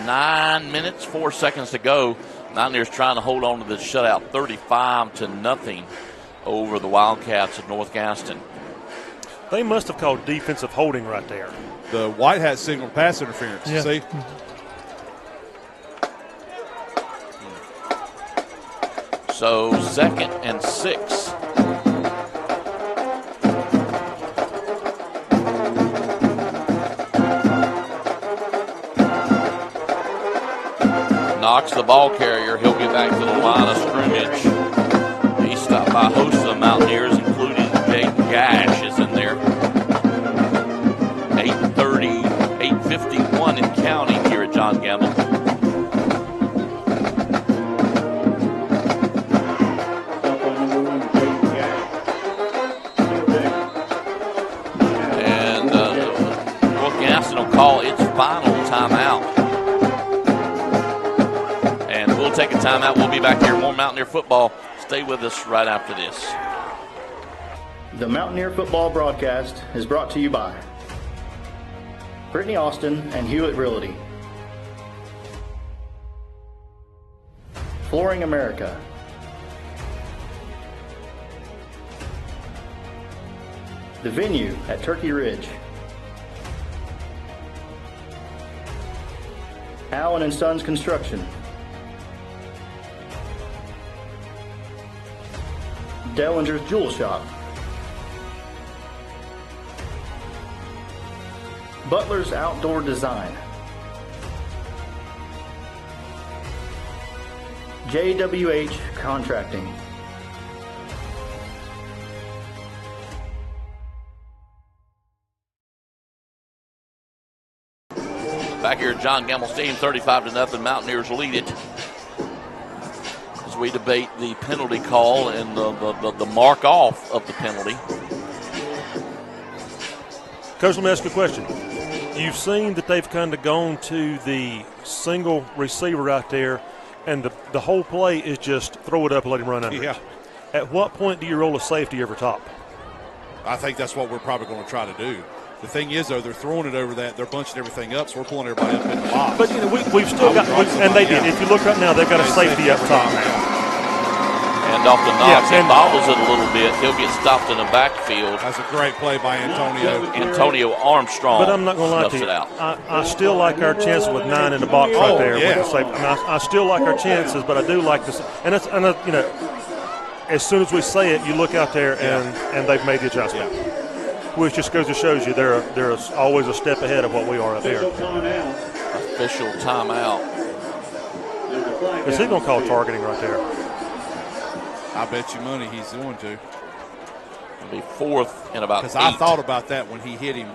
9 minutes, 4 seconds to go. Mountaineers trying to hold on to the shutout, 35-0 over the Wildcats of North Gaston. They must have called defensive holding right there. The White Hat signaled pass interference. Yeah. See? So 2nd and 6. Knocks the ball carrier. He'll get back to the line of scrimmage. He stopped by a host of the Mountaineers, including Jake Gash is in there. 8:51 and counting here at John Gamble. And North Gaston will call its final timeout. We'll take a timeout. We'll be back here. More Mountaineer football. Stay with us right after this. The Mountaineer football broadcast is brought to you by Brittany Austin and Hewitt Realty, Flooring America, The Venue at Turkey Ridge, Allen and Sons Construction, Dellinger's Jewel Shop, Butler's Outdoor Design, JWH Contracting, Back here at John Gamble Stadium, 35-0. Mountaineers lead it. As we debate the penalty call and the mark off of the penalty. Coach, let me ask you a question. You've seen that they've kind of gone to the single receiver out there, and the whole play is just throw it up and let him run under it. At what point do you roll a safety over top? I think that's what we're probably going to try to do. The thing is, though, they're throwing it over that. They're bunching everything up, so we're pulling everybody up in the box. But, we've still got – and they did. If you look right now, they've got a safety up top now. And off the knocks, he bobbles it a little bit. He'll get stopped in the backfield. That's a great play by Antonio. Antonio Armstrong. But I'm not going to lie to you. I still like our chances with 9 in the box right there. Yeah. With the safety. I still like our chances, but I do like this. And as soon as we say it, you look out there and they've made the adjustment. Yeah. Which just goes to shows you they're always a step ahead of what we are up here. Official timeout. Is he going to call targeting right there? I bet you money he's going to. It'll be 4th and about 8. Because I thought about that when he hit him.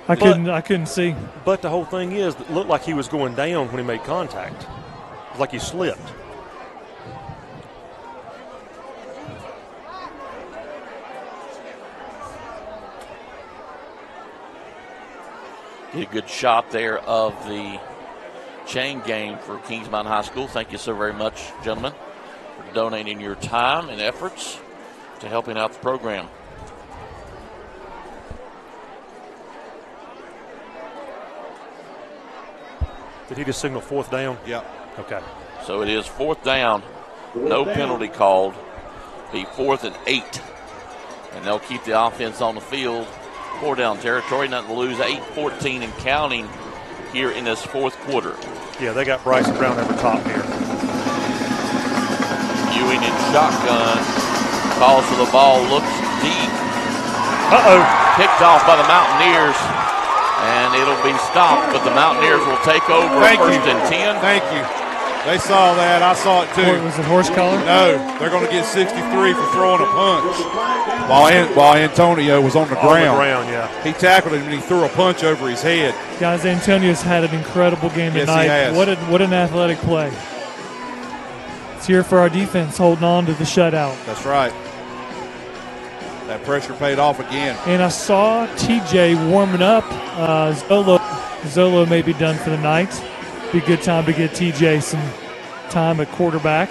I couldn't see. But the whole thing is, it looked like he was going down when he made contact. It was like he slipped. Get a good shot there of the chain game for Kings Mountain High School. Thank you so very much, gentlemen, for donating your time and efforts to helping out the program. Did he just signal 4th down? Yep. Okay. So it is 4th down. No penalty called. Be 4th and 8. And they'll keep the offense on the field. 4 down territory, nothing to lose. 8-14 and counting here in this 4th quarter. Yeah, they got Bryson Brown at the top here. Ewing in shotgun. Calls for the ball, looks deep. Picked off by the Mountaineers. And it'll be stopped, but the Mountaineers will take over first and 10. Thank you. They saw that. I saw it too. Was it horse collar? No, they're going to get 63 for throwing a punch. While Antonio was on the ground. On the ground, yeah. He tackled him and he threw a punch over his head. Guys, Antonio's had an incredible game tonight. Yes, he has. What an athletic play. It's here for our defense, holding on to the shutout. That's right. That pressure paid off again. And I saw TJ warming up. Zolo may be done for the night. Be a good time to get TJ some time at quarterback.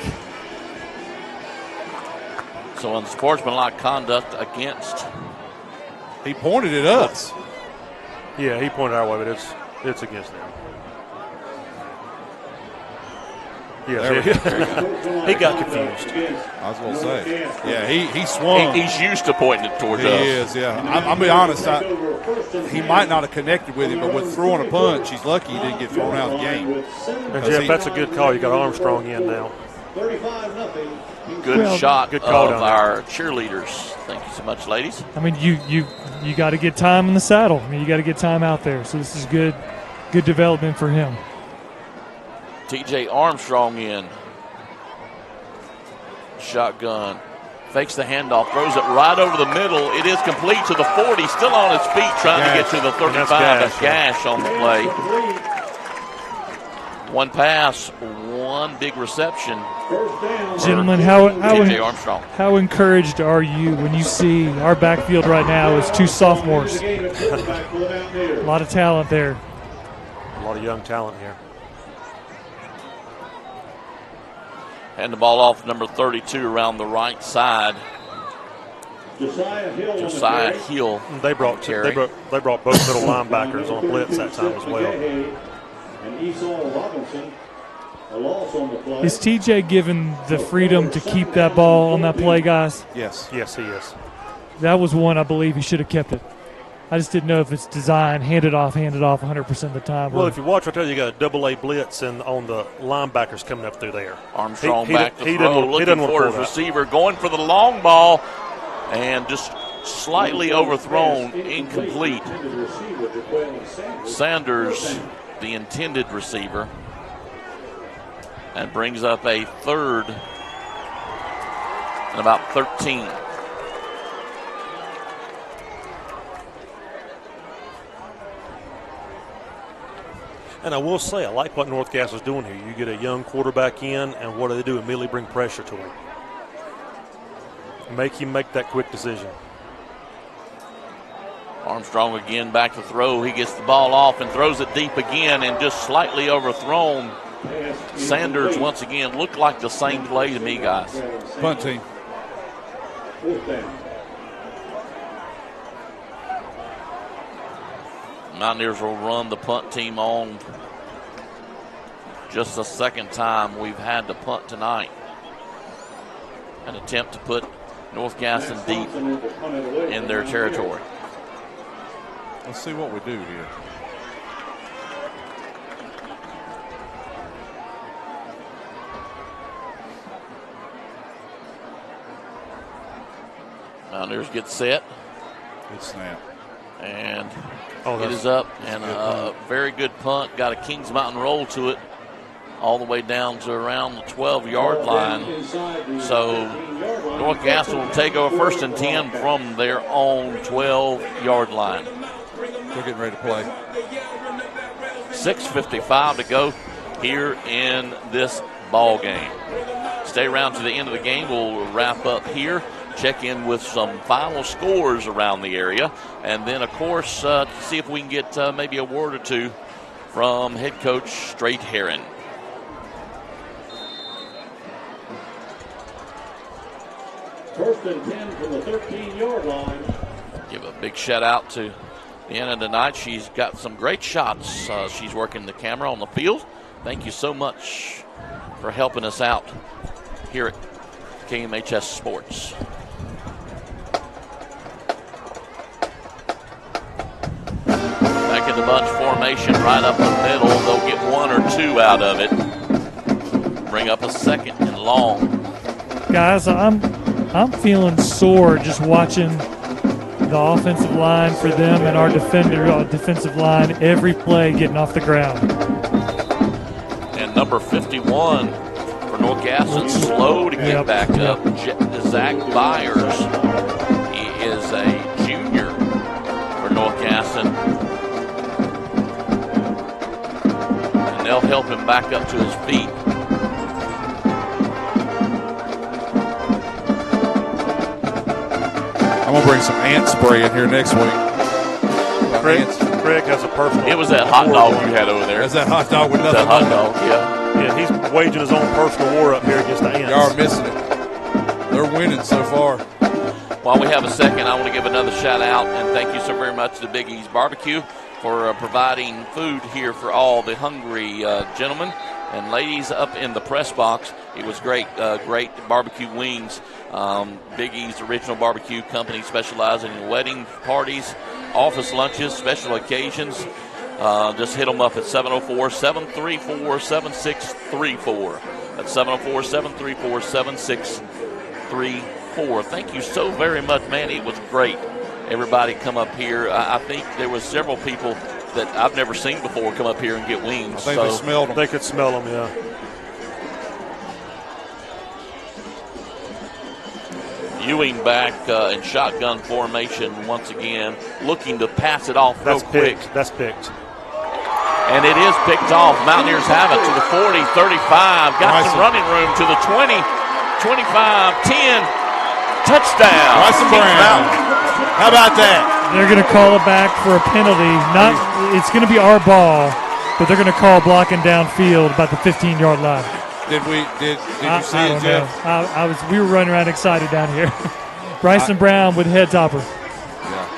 So unsportsmanlike conduct against. He pointed at us. Yeah, he pointed our way, but it's against them. Yes, he got confused. I was going to say. Yeah, he swung. He's used to pointing it towards us. He is, yeah. I'll be honest. He might not have connected with him, but with throwing a punch, he's lucky he didn't get thrown out of the game. And Jeff, that's a good call. You got Armstrong in now. Good shot of our cheerleaders. Thank you so much, ladies. I mean, you got to get time in the saddle. I mean, you got to get time out there. So this is good development for him. TJ Armstrong in. Shotgun. Fakes the handoff. Throws it right over the middle. It is complete to the 40. Still on his feet trying to get to the 35. That's Gash on the play. One pass, one big reception. Gentlemen, how encouraged are you when you see our backfield right now is 2 sophomores? A lot of talent there. A lot of young talent here. Hand the ball off number 32 around the right side. Josiah Hill. They brought both middle linebackers on a blitz that time as well. And Esau Robinson, a loss on the play. Is TJ given the freedom to keep that ball on that play, guys? Yes. Yes, he is. That was one I believe he should have kept it. I just didn't know if it's designed, hand it off 100% of the time. Well, if you watch, I tell you, you got a double-A blitz and on the linebackers coming up through there. Armstrong back to throw, looking for his receiver, going for the long ball, and just slightly overthrown, incomplete. Sanders, the intended receiver, and brings up a third and about 13. And I will say, I like what North Gas is doing here. You get a young quarterback in, and what do they do? Immediately bring pressure to him. Make him make that quick decision. Armstrong again back to throw. He gets the ball off and throws it deep again and just slightly overthrown. Sanders once again looked like the same play to me, guys. Punt team. Mountaineers will run the punt team on. Just the second time we've had to punt tonight. An attempt to put North Gaston deep in their territory. Let's see what we do here. Mountaineers get set. Good snap. And it is up. And a very good punt. Got a Kings Mountain roll to it all the way down to around the 12-yard line. So North Gaston will take over first and 10 from their own 12-yard line. We're getting ready to play. 6:55 to go here in this ball game. Stay around to the end of the game. We'll wrap up here. Check in with some final scores around the area. And then, of course, see if we can get maybe a word or two from head coach Straight Heron. First and 10 from the 13-yard line. Give a big shout out to the end of the night. She's got some great shots. She's working the camera on the field. Thank you so much for helping us out here at KMHS Sports. Back in the bunch formation, right up the middle. They'll get 1 or 2 out of it. Bring up a second and long. Guys, I'm feeling sore just watching the offensive line for them and our defensive line every play getting off the ground. And number 51 for North Gaston, slow to get back up. Zach Byers. He is a junior for North Gaston. And they'll help him back up to his feet. I'm going to bring some ant spray in here next week. Craig has a personal. It was that hot dog you had over there. That's that hot dog with nothing That hot on it. dog, yeah. Yeah, he's waging his own personal war up here against the ants. Y'all are missing it. They're winning so far. While we have a second, I want to give another shout out and thank you so very much to Big E's Barbecue for providing food here for all the hungry gentlemen and ladies up in the press box. It was great, great barbecue wings. Big E's Original Barbecue Company, specializing in wedding parties, office lunches, special occasions. Just hit them up at 704-734-7634. That's 704-734-7634. Thank you so very much, man. It was great. Everybody come up here. I think there was several people that I've never seen before come up here and get wings. I think they smelled them. They could smell them, yeah. Ewing back in shotgun formation once again, looking to pass it off real quick. That's picked. And it is picked off. Mountaineers have it to the 40, 35. Got some running room to the 20, 25, 10. Touchdown. Bryson Brown. How about that? They're going to call it back for a penalty. It's going to be our ball, but they're going to call blocking downfield about the 15-yard line. Did you see it, Jeff? We were running around excited down here. Bryson Brown with head topper. Yeah.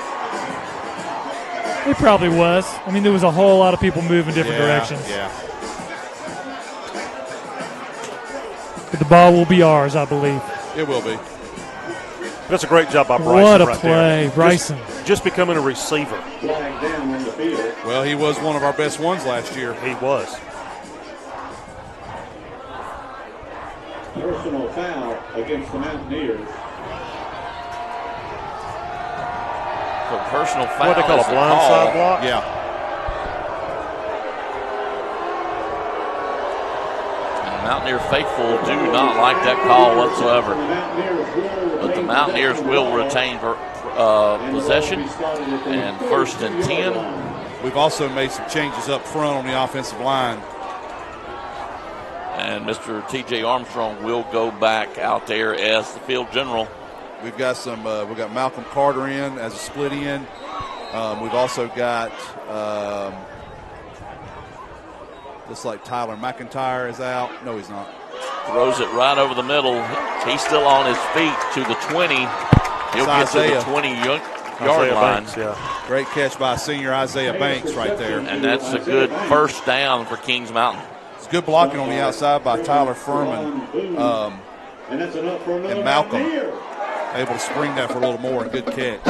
It probably was. I mean, there was a whole lot of people moving different directions. Yeah. But the ball will be ours, I believe. It will be. That's a great job by Bryson. What a right play, there. Bryson. Just becoming a receiver. Flag down on the field. Well, he was one of our best ones last year. He was. Personal foul against the Mountaineers. So personal foul. What they call a blindside block? Yeah. And Mountaineer faithful do not like that call whatsoever. But the Mountaineers will retain possession. And 1st and 10. We've also made some changes up front on the offensive line. And Mr. T.J. Armstrong will go back out there as the field general. We've got we've got Malcolm Carter in as a split end. We've also got looks like Tyler McIntyre is out. No, he's not. Throws it right over the middle. He's still on his feet to the 20. He'll get to the 20-yard line. Banks, yeah. Great catch by senior Isaiah Banks right there. And that's a good first down for Kings Mountain. Good blocking on the outside by Tyler Furman And that's enough for another and Malcolm. Mountaineer. Able to spring that for a little more. And good catch.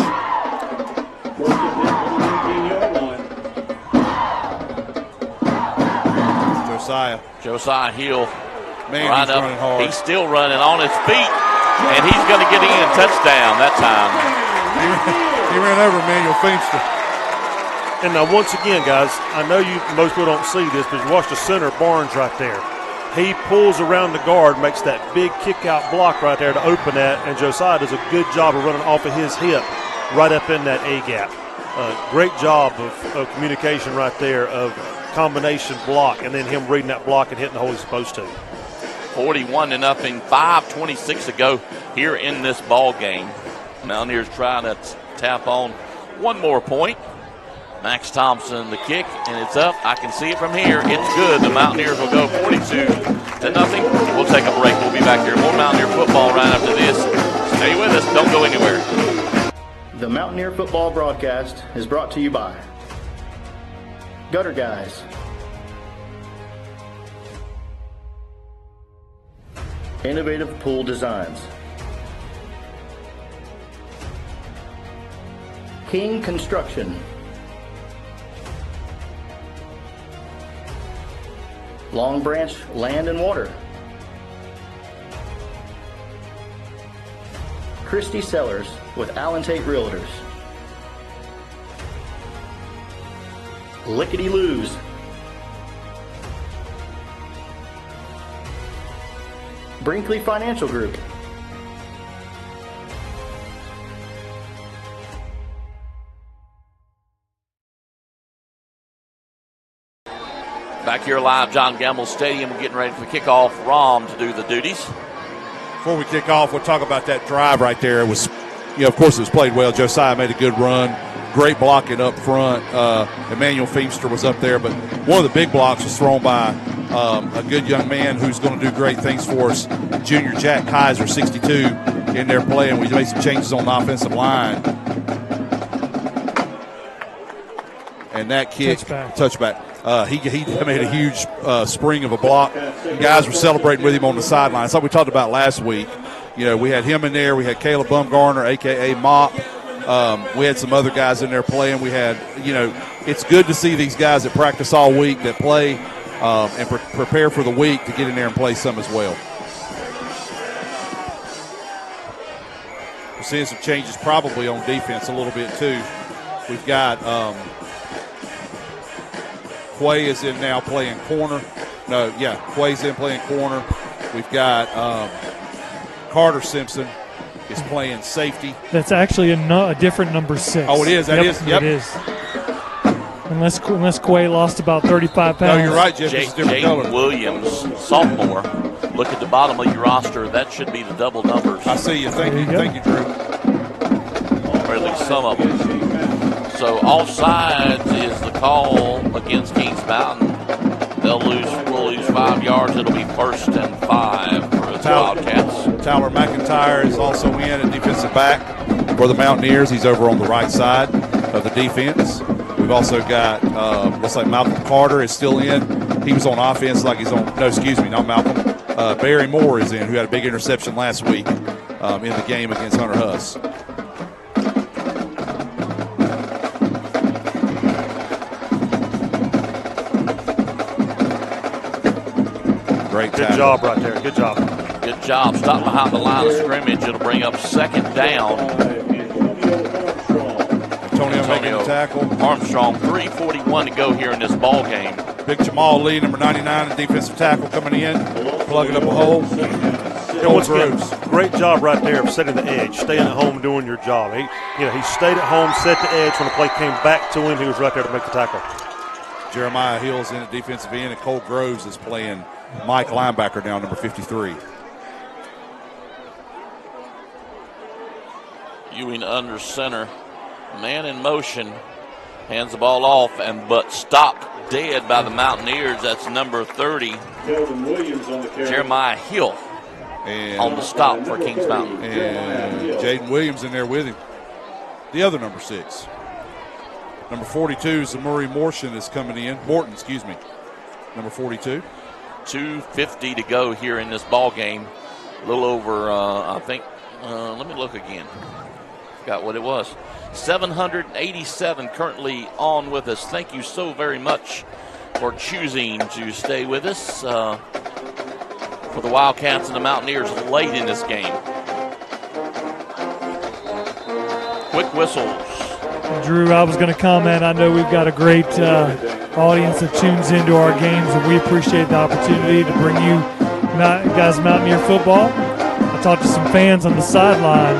1st and 10 from the 19-yard line. Josiah Hill. Man, right he's up. running hard. He's still running on his feet. And he's going to get in. Touchdown that time. He ran over Emmanuel Feimster. And now, once again, guys, I know most people don't see this, but you watch the center, Barnes, right there. He pulls around the guard, makes that big kick-out block right there to open that, and Josiah does a good job of running off of his hip right up in that A-gap. Great job of communication right there, of combination block, and then him reading that block and hitting the hole he's supposed to. 41-0, 5:26 to go here in this ball game. Mountaineers trying to tap on one more point. Max Thompson, the kick, and it's up. I can see it from here. It's good. The Mountaineers will go 42-0. We'll take a break. We'll be back here. More Mountaineer football right after this. Stay with us. Don't go anywhere. The The Mountaineer football broadcast is brought to you by Gutter Guys, Innovative Pool Designs, King Construction, Long Branch Land and Water, Christie Sellers with Allen Tate Realtors, Lickety Loos, Brinkley Financial Group, Back here live, John Gamble Stadium, getting ready for kickoff. Rom to do the duties. Before we kick off, we'll talk about that drive right there. It was, of course, it was played well. Josiah made a good run. Great blocking up front. Emmanuel Feemster was up there, but one of the big blocks was thrown by a good young man who's going to do great things for us, junior Jack Kaiser, 62, in there playing. We made some changes on the offensive line. And that kick, touchback. He made a huge spring of a block. And guys were celebrating with him on the sideline. It's like we talked about last week. We had him in there. We had Caleb Bumgarner, a.k.a. Mop. We had some other guys in there playing. We had, it's good to see these guys that practice all week, that play and prepare for the week to get in there and play some as well. We're seeing some changes probably on defense a little bit too. We've got Quay is in now playing corner. Quay's in playing corner. We've got Carter Simpson is playing safety. That's actually a different number 6. Oh, it is? That is? Yep. It is. Unless Quay lost about 35 pounds. No, you're right, Jeff. It's a different color. Jaden Williams, sophomore. Look at the bottom of your roster. That should be the double numbers. I see you. Thank you, Drew. Or at least some of them. So offsides is the call against Kings Mountain. We'll lose 5 yards. It'll be 1st and 5 for the Wildcats. Tyler McIntyre is also in at defensive back for the Mountaineers. He's over on the right side of the defense. We've also got, looks like Malcolm Carter is still in. He was on offense like he's on, not Malcolm. Barry Moore is in, who had a big interception last week in the game against Hunter Huss. Good job right there. Good job. Good job. Stop behind the line of scrimmage. It'll bring up 2nd down. Antonio making the tackle. Armstrong, 3:41 to go here in this ball game. Big Jamal Lee, number 99, defensive tackle coming in, plugging up a hole. Once again, great job right there of setting the edge, staying at home, doing your job. He stayed at home, set the edge. When the play came back to him, he was right there to make the tackle. Jeremiah Hill's in at defensive end, and Cole Groves is playing Mike linebacker now, number 53. Ewing under center. Man in motion. Hands the ball off, but stopped dead by the Mountaineers. That's number 30. Williams on the carry. Jeremiah Hill on the stop for Kings Mountain. And Jaden Williams in there with him. The other number 6. Number 42 is Zamuri Morton is coming in. Morton, number 42. 2:50 to go here in this ball game. A little over, I think. Let me look again. Forgot what it was. 787 currently on with us. Thank you so very much for choosing to stay with us for the Wildcats and the Mountaineers late in this game. Quick whistles. Drew, I was going to comment. I know we've got a great audience that tunes into our games, and we appreciate the opportunity to bring you guys Mountaineer football. I talked to some fans on the sideline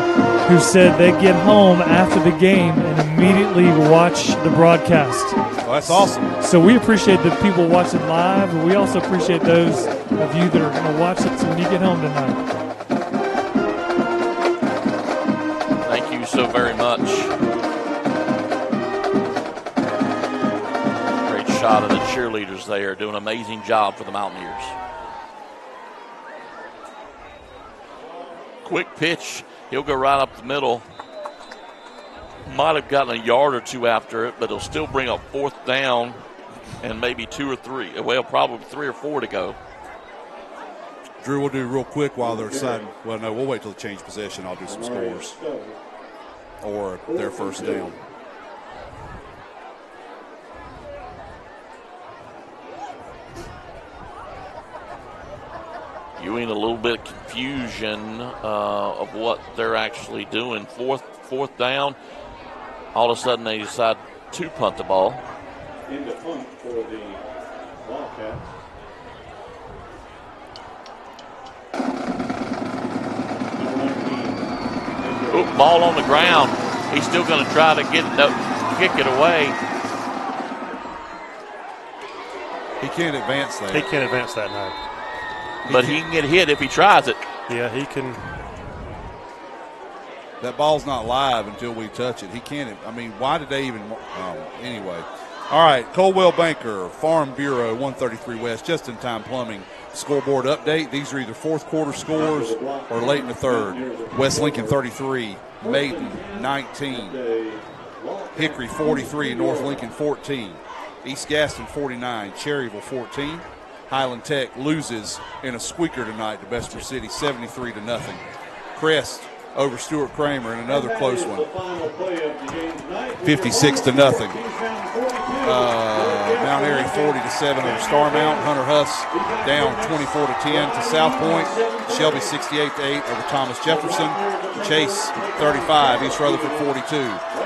who said they get home after the game and immediately watch the broadcast. Well, that's awesome. So we appreciate the people watching live, but we also appreciate those of you that are going to watch it when you get home tonight. Thank you so very much. Great shot of the cheerleaders there doing an amazing job for the Mountaineers. Quick pitch. He'll go right up the middle. might have gotten a yard or two after it, but it'll still bring up 4th down and maybe 2 or 3. Well, probably 3 or 4 to go. Drew, we'll do real quick while they're deciding. Well, no, we'll wait till they change possession. I'll do some scores or their first down. Ewing, a little bit of confusion of what they're actually doing. Fourth down. All of a sudden, they decide to punt the ball. Into punt for the Wildcats. Ooh, ball on the ground. He's still going to try to kick it away. He can't advance that. He can't advance that now. But he can get hit if he tries it. Yeah, he can. That ball's not live until we touch it. He can't. I mean, why did they even? Anyway. All right, Coldwell Banker, Farm Bureau, 133 West, Just-in-Time Plumbing scoreboard update. These are either fourth quarter scores or late in the third. West Lincoln 33, Maiden 19, Hickory 43, North Lincoln 14, East Gaston 49, Cherryville 14. Highland Tech loses in a squeaker tonight to Bessemer City, 73-0. Crest over Stuart Kramer in another close one, 56-0. Mount Airy 40-7 over Starmount. Hunter Huss down 24-10 to South Point. Shelby 68-8 over Thomas Jefferson. Chase 35, East Rutherford 42.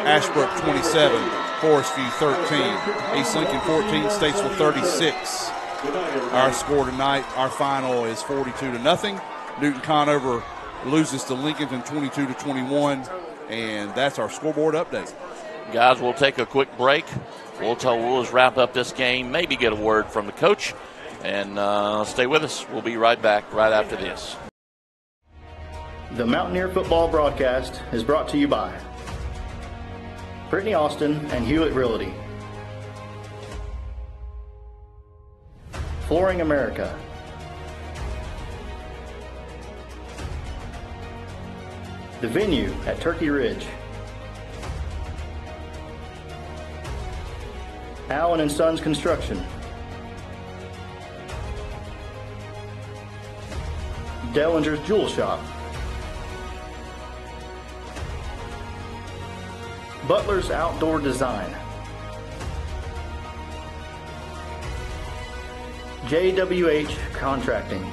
Ashbrook 27, Forest View 13. East Lincoln 14, Statesville 36. Our score tonight, our final is 42-0. Newton Conover loses to Lincolnton 22-21, and that's our scoreboard update. Guys, we'll take a quick break. We'll just wrap up this game, maybe get a word from the coach, and stay with us. We'll be right back right after this. The Mountaineer football broadcast is brought to you by Brittany Austin and Hewlett Realty, Flooring America, The Venue at Turkey Ridge, Allen and Sons Construction, Dellinger's Jewel Shop, Butler's Outdoor Design, JWH Contracting.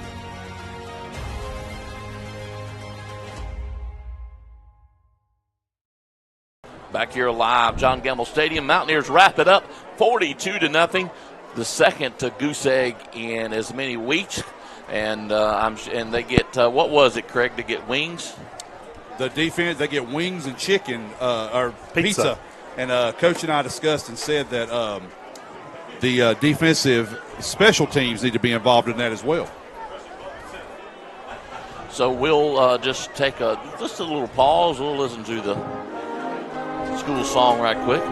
Back here live, John Gamble Stadium. Mountaineers wrap it up 42-0. The second to goose egg in as many weeks. And they get, what was it, Craig, to get wings? The defense, they get wings and chicken, or pizza. And Coach and I discussed and said that the defensive special teams need to be involved in that as well. So we'll just take a little pause. We'll listen to the school song right quick.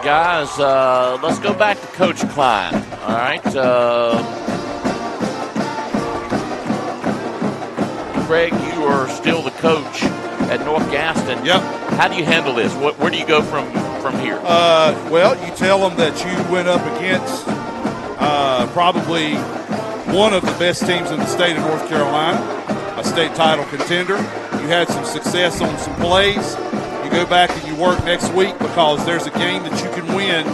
Guys, let's go back to Coach Klein. All right. Craig, you are still the coach at North Gaston. Yep. How do you handle this? Where do you go from here? Well, you tell them that you went up against probably one of the best teams in the state of North Carolina, a state title contender. You had some success on some plays. You go back and you work next week because there's a game that you can win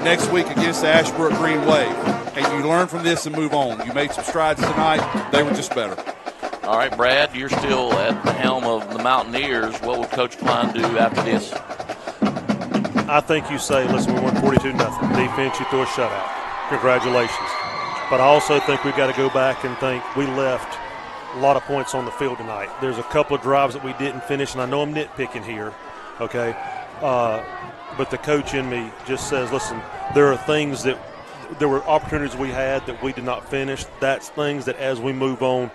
next week against the Ashbrook Green Wave. And you learn from this and move on. You made some strides tonight. They were just better. All right, Brad, you're still at the helm of the Mountaineers. What will Coach Klein do after this? I think you say, listen, we won 42-0. Defense, you threw a shutout. Congratulations. But I also think we've got to go back and think we left a lot of points on the field tonight. There's a couple of drives that we didn't finish, and I know I'm nitpicking here, okay? But the coach in me just says, listen, there are things that there were opportunities we had that we did not finish. That's things that as we move on,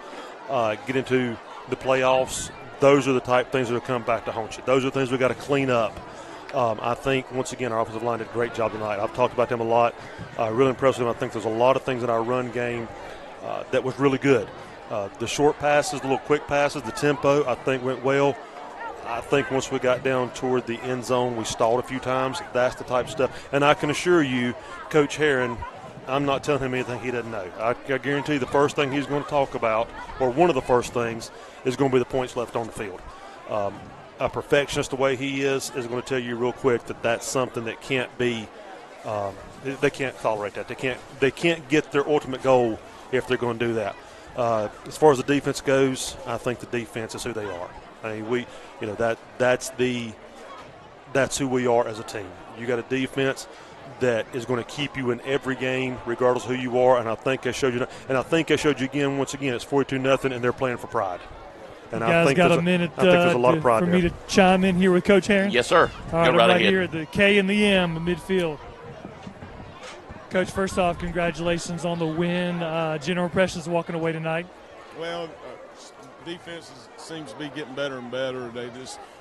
get into the playoffs, those are the type things that will come back to haunt you. Those are things we've got to clean up. I think, once again, our offensive line did a great job tonight. I've talked about them a lot. Really impressed with them. I think there's a lot of things in our run game that was really good. The short passes, the little quick passes, the tempo, I think went well. I think once we got down toward the end zone, we stalled a few times. That's the type of stuff. And I can assure you, Coach Herron, I'm not telling him anything he doesn't know. I guarantee you the first thing he's going to talk about, or one of the first things, is going to be the points left on the field. A perfectionist the way he is going to tell you real quick that that's something that can't be they can't tolerate that. They can't get their ultimate goal if they're going to do that. As far as the defense goes, I think the defense is who they are. I mean, that's who we are as a team. You got a defense that is going to keep you in every game, regardless of who you are. And I think I showed you. And I think I showed you again. Once again, it's 42-0, and they're playing for pride. And you guys got a minute there's a lot of pride for there. me to chime in here with Coach Herron? Yes, sir. All right, Go right I'm ahead. here at the K and the M in midfield. Coach, first off, congratulations on the win. General impressions walking away tonight? Well, defense seems to be getting better and better.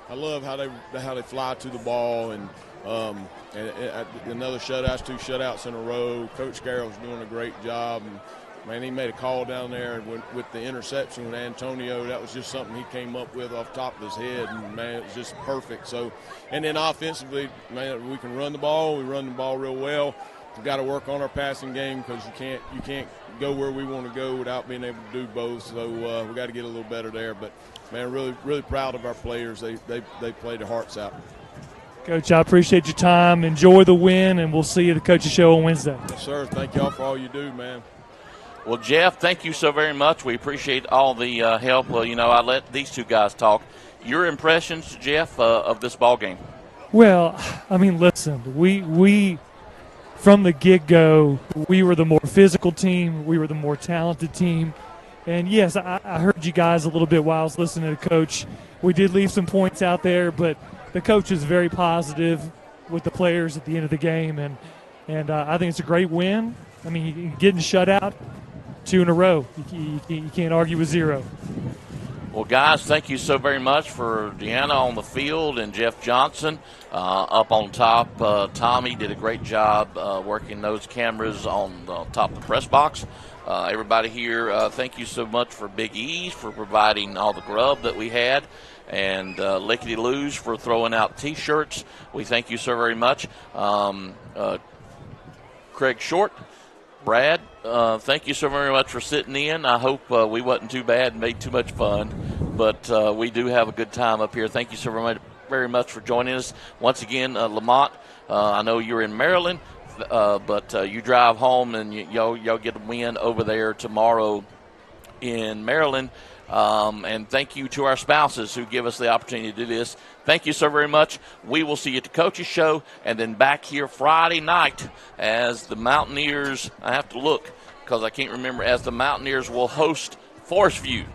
I love how they fly to the ball, and another shutout, 2 shutouts in a row. Coach Carroll's doing a great job. And, man, he made a call down there with the interception with Antonio. That was just something he came up with off the top of his head, and, man, it was just perfect. So, and then offensively, man, we can run the ball. We run the ball real well. We've got to work on our passing game because you can't go where we want to go without being able to do both. So we got to get a little better there. But, man, really, really proud of our players. They played their hearts out. Coach, I appreciate your time. Enjoy the win, and we'll see you at the Coach's Show on Wednesday. Yes, sir. Thank y'all for all you do, man. Well, Jeff, thank you so very much. We appreciate all the help. Well, I let these two guys talk. Your impressions, Jeff, of this ball game? Well, I mean, listen, we from the get-go, we were the more physical team. We were the more talented team. And, yes, I heard you guys a little bit while I was listening to Coach. We did leave some points out there, but the coach is very positive with the players at the end of the game. And I think it's a great win. I mean, getting shut out 2 in a row. You can't argue with 0. Well, guys, thank you so very much for Deanna on the field and Jeff Johnson up on top. Tommy did a great job working those cameras on top of the press box. Everybody here, thank you so much for Big E's for providing all the grub that we had, and Lickety Lou's for throwing out T-shirts. We thank you so very much. Craig Short, Brad, thank you so very much for sitting in. I hope we wasn't too bad and made too much fun, but we do have a good time up here. Thank you so very much for joining us. Once again, Lamont, I know you're in Maryland, but you drive home and y'all get a win over there tomorrow in Maryland. And thank you to our spouses who give us the opportunity to do this. Thank you so very much. We will see you at the Coach's Show and then back here Friday night as the Mountaineers, I have to look because I can't remember, as the Mountaineers will host Forest View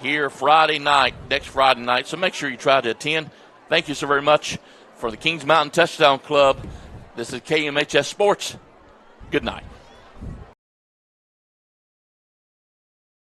here next Friday night. So make sure you try to attend. Thank you so very much. For the Kings Mountain Touchdown Club, this is KMHS Sports. Good night.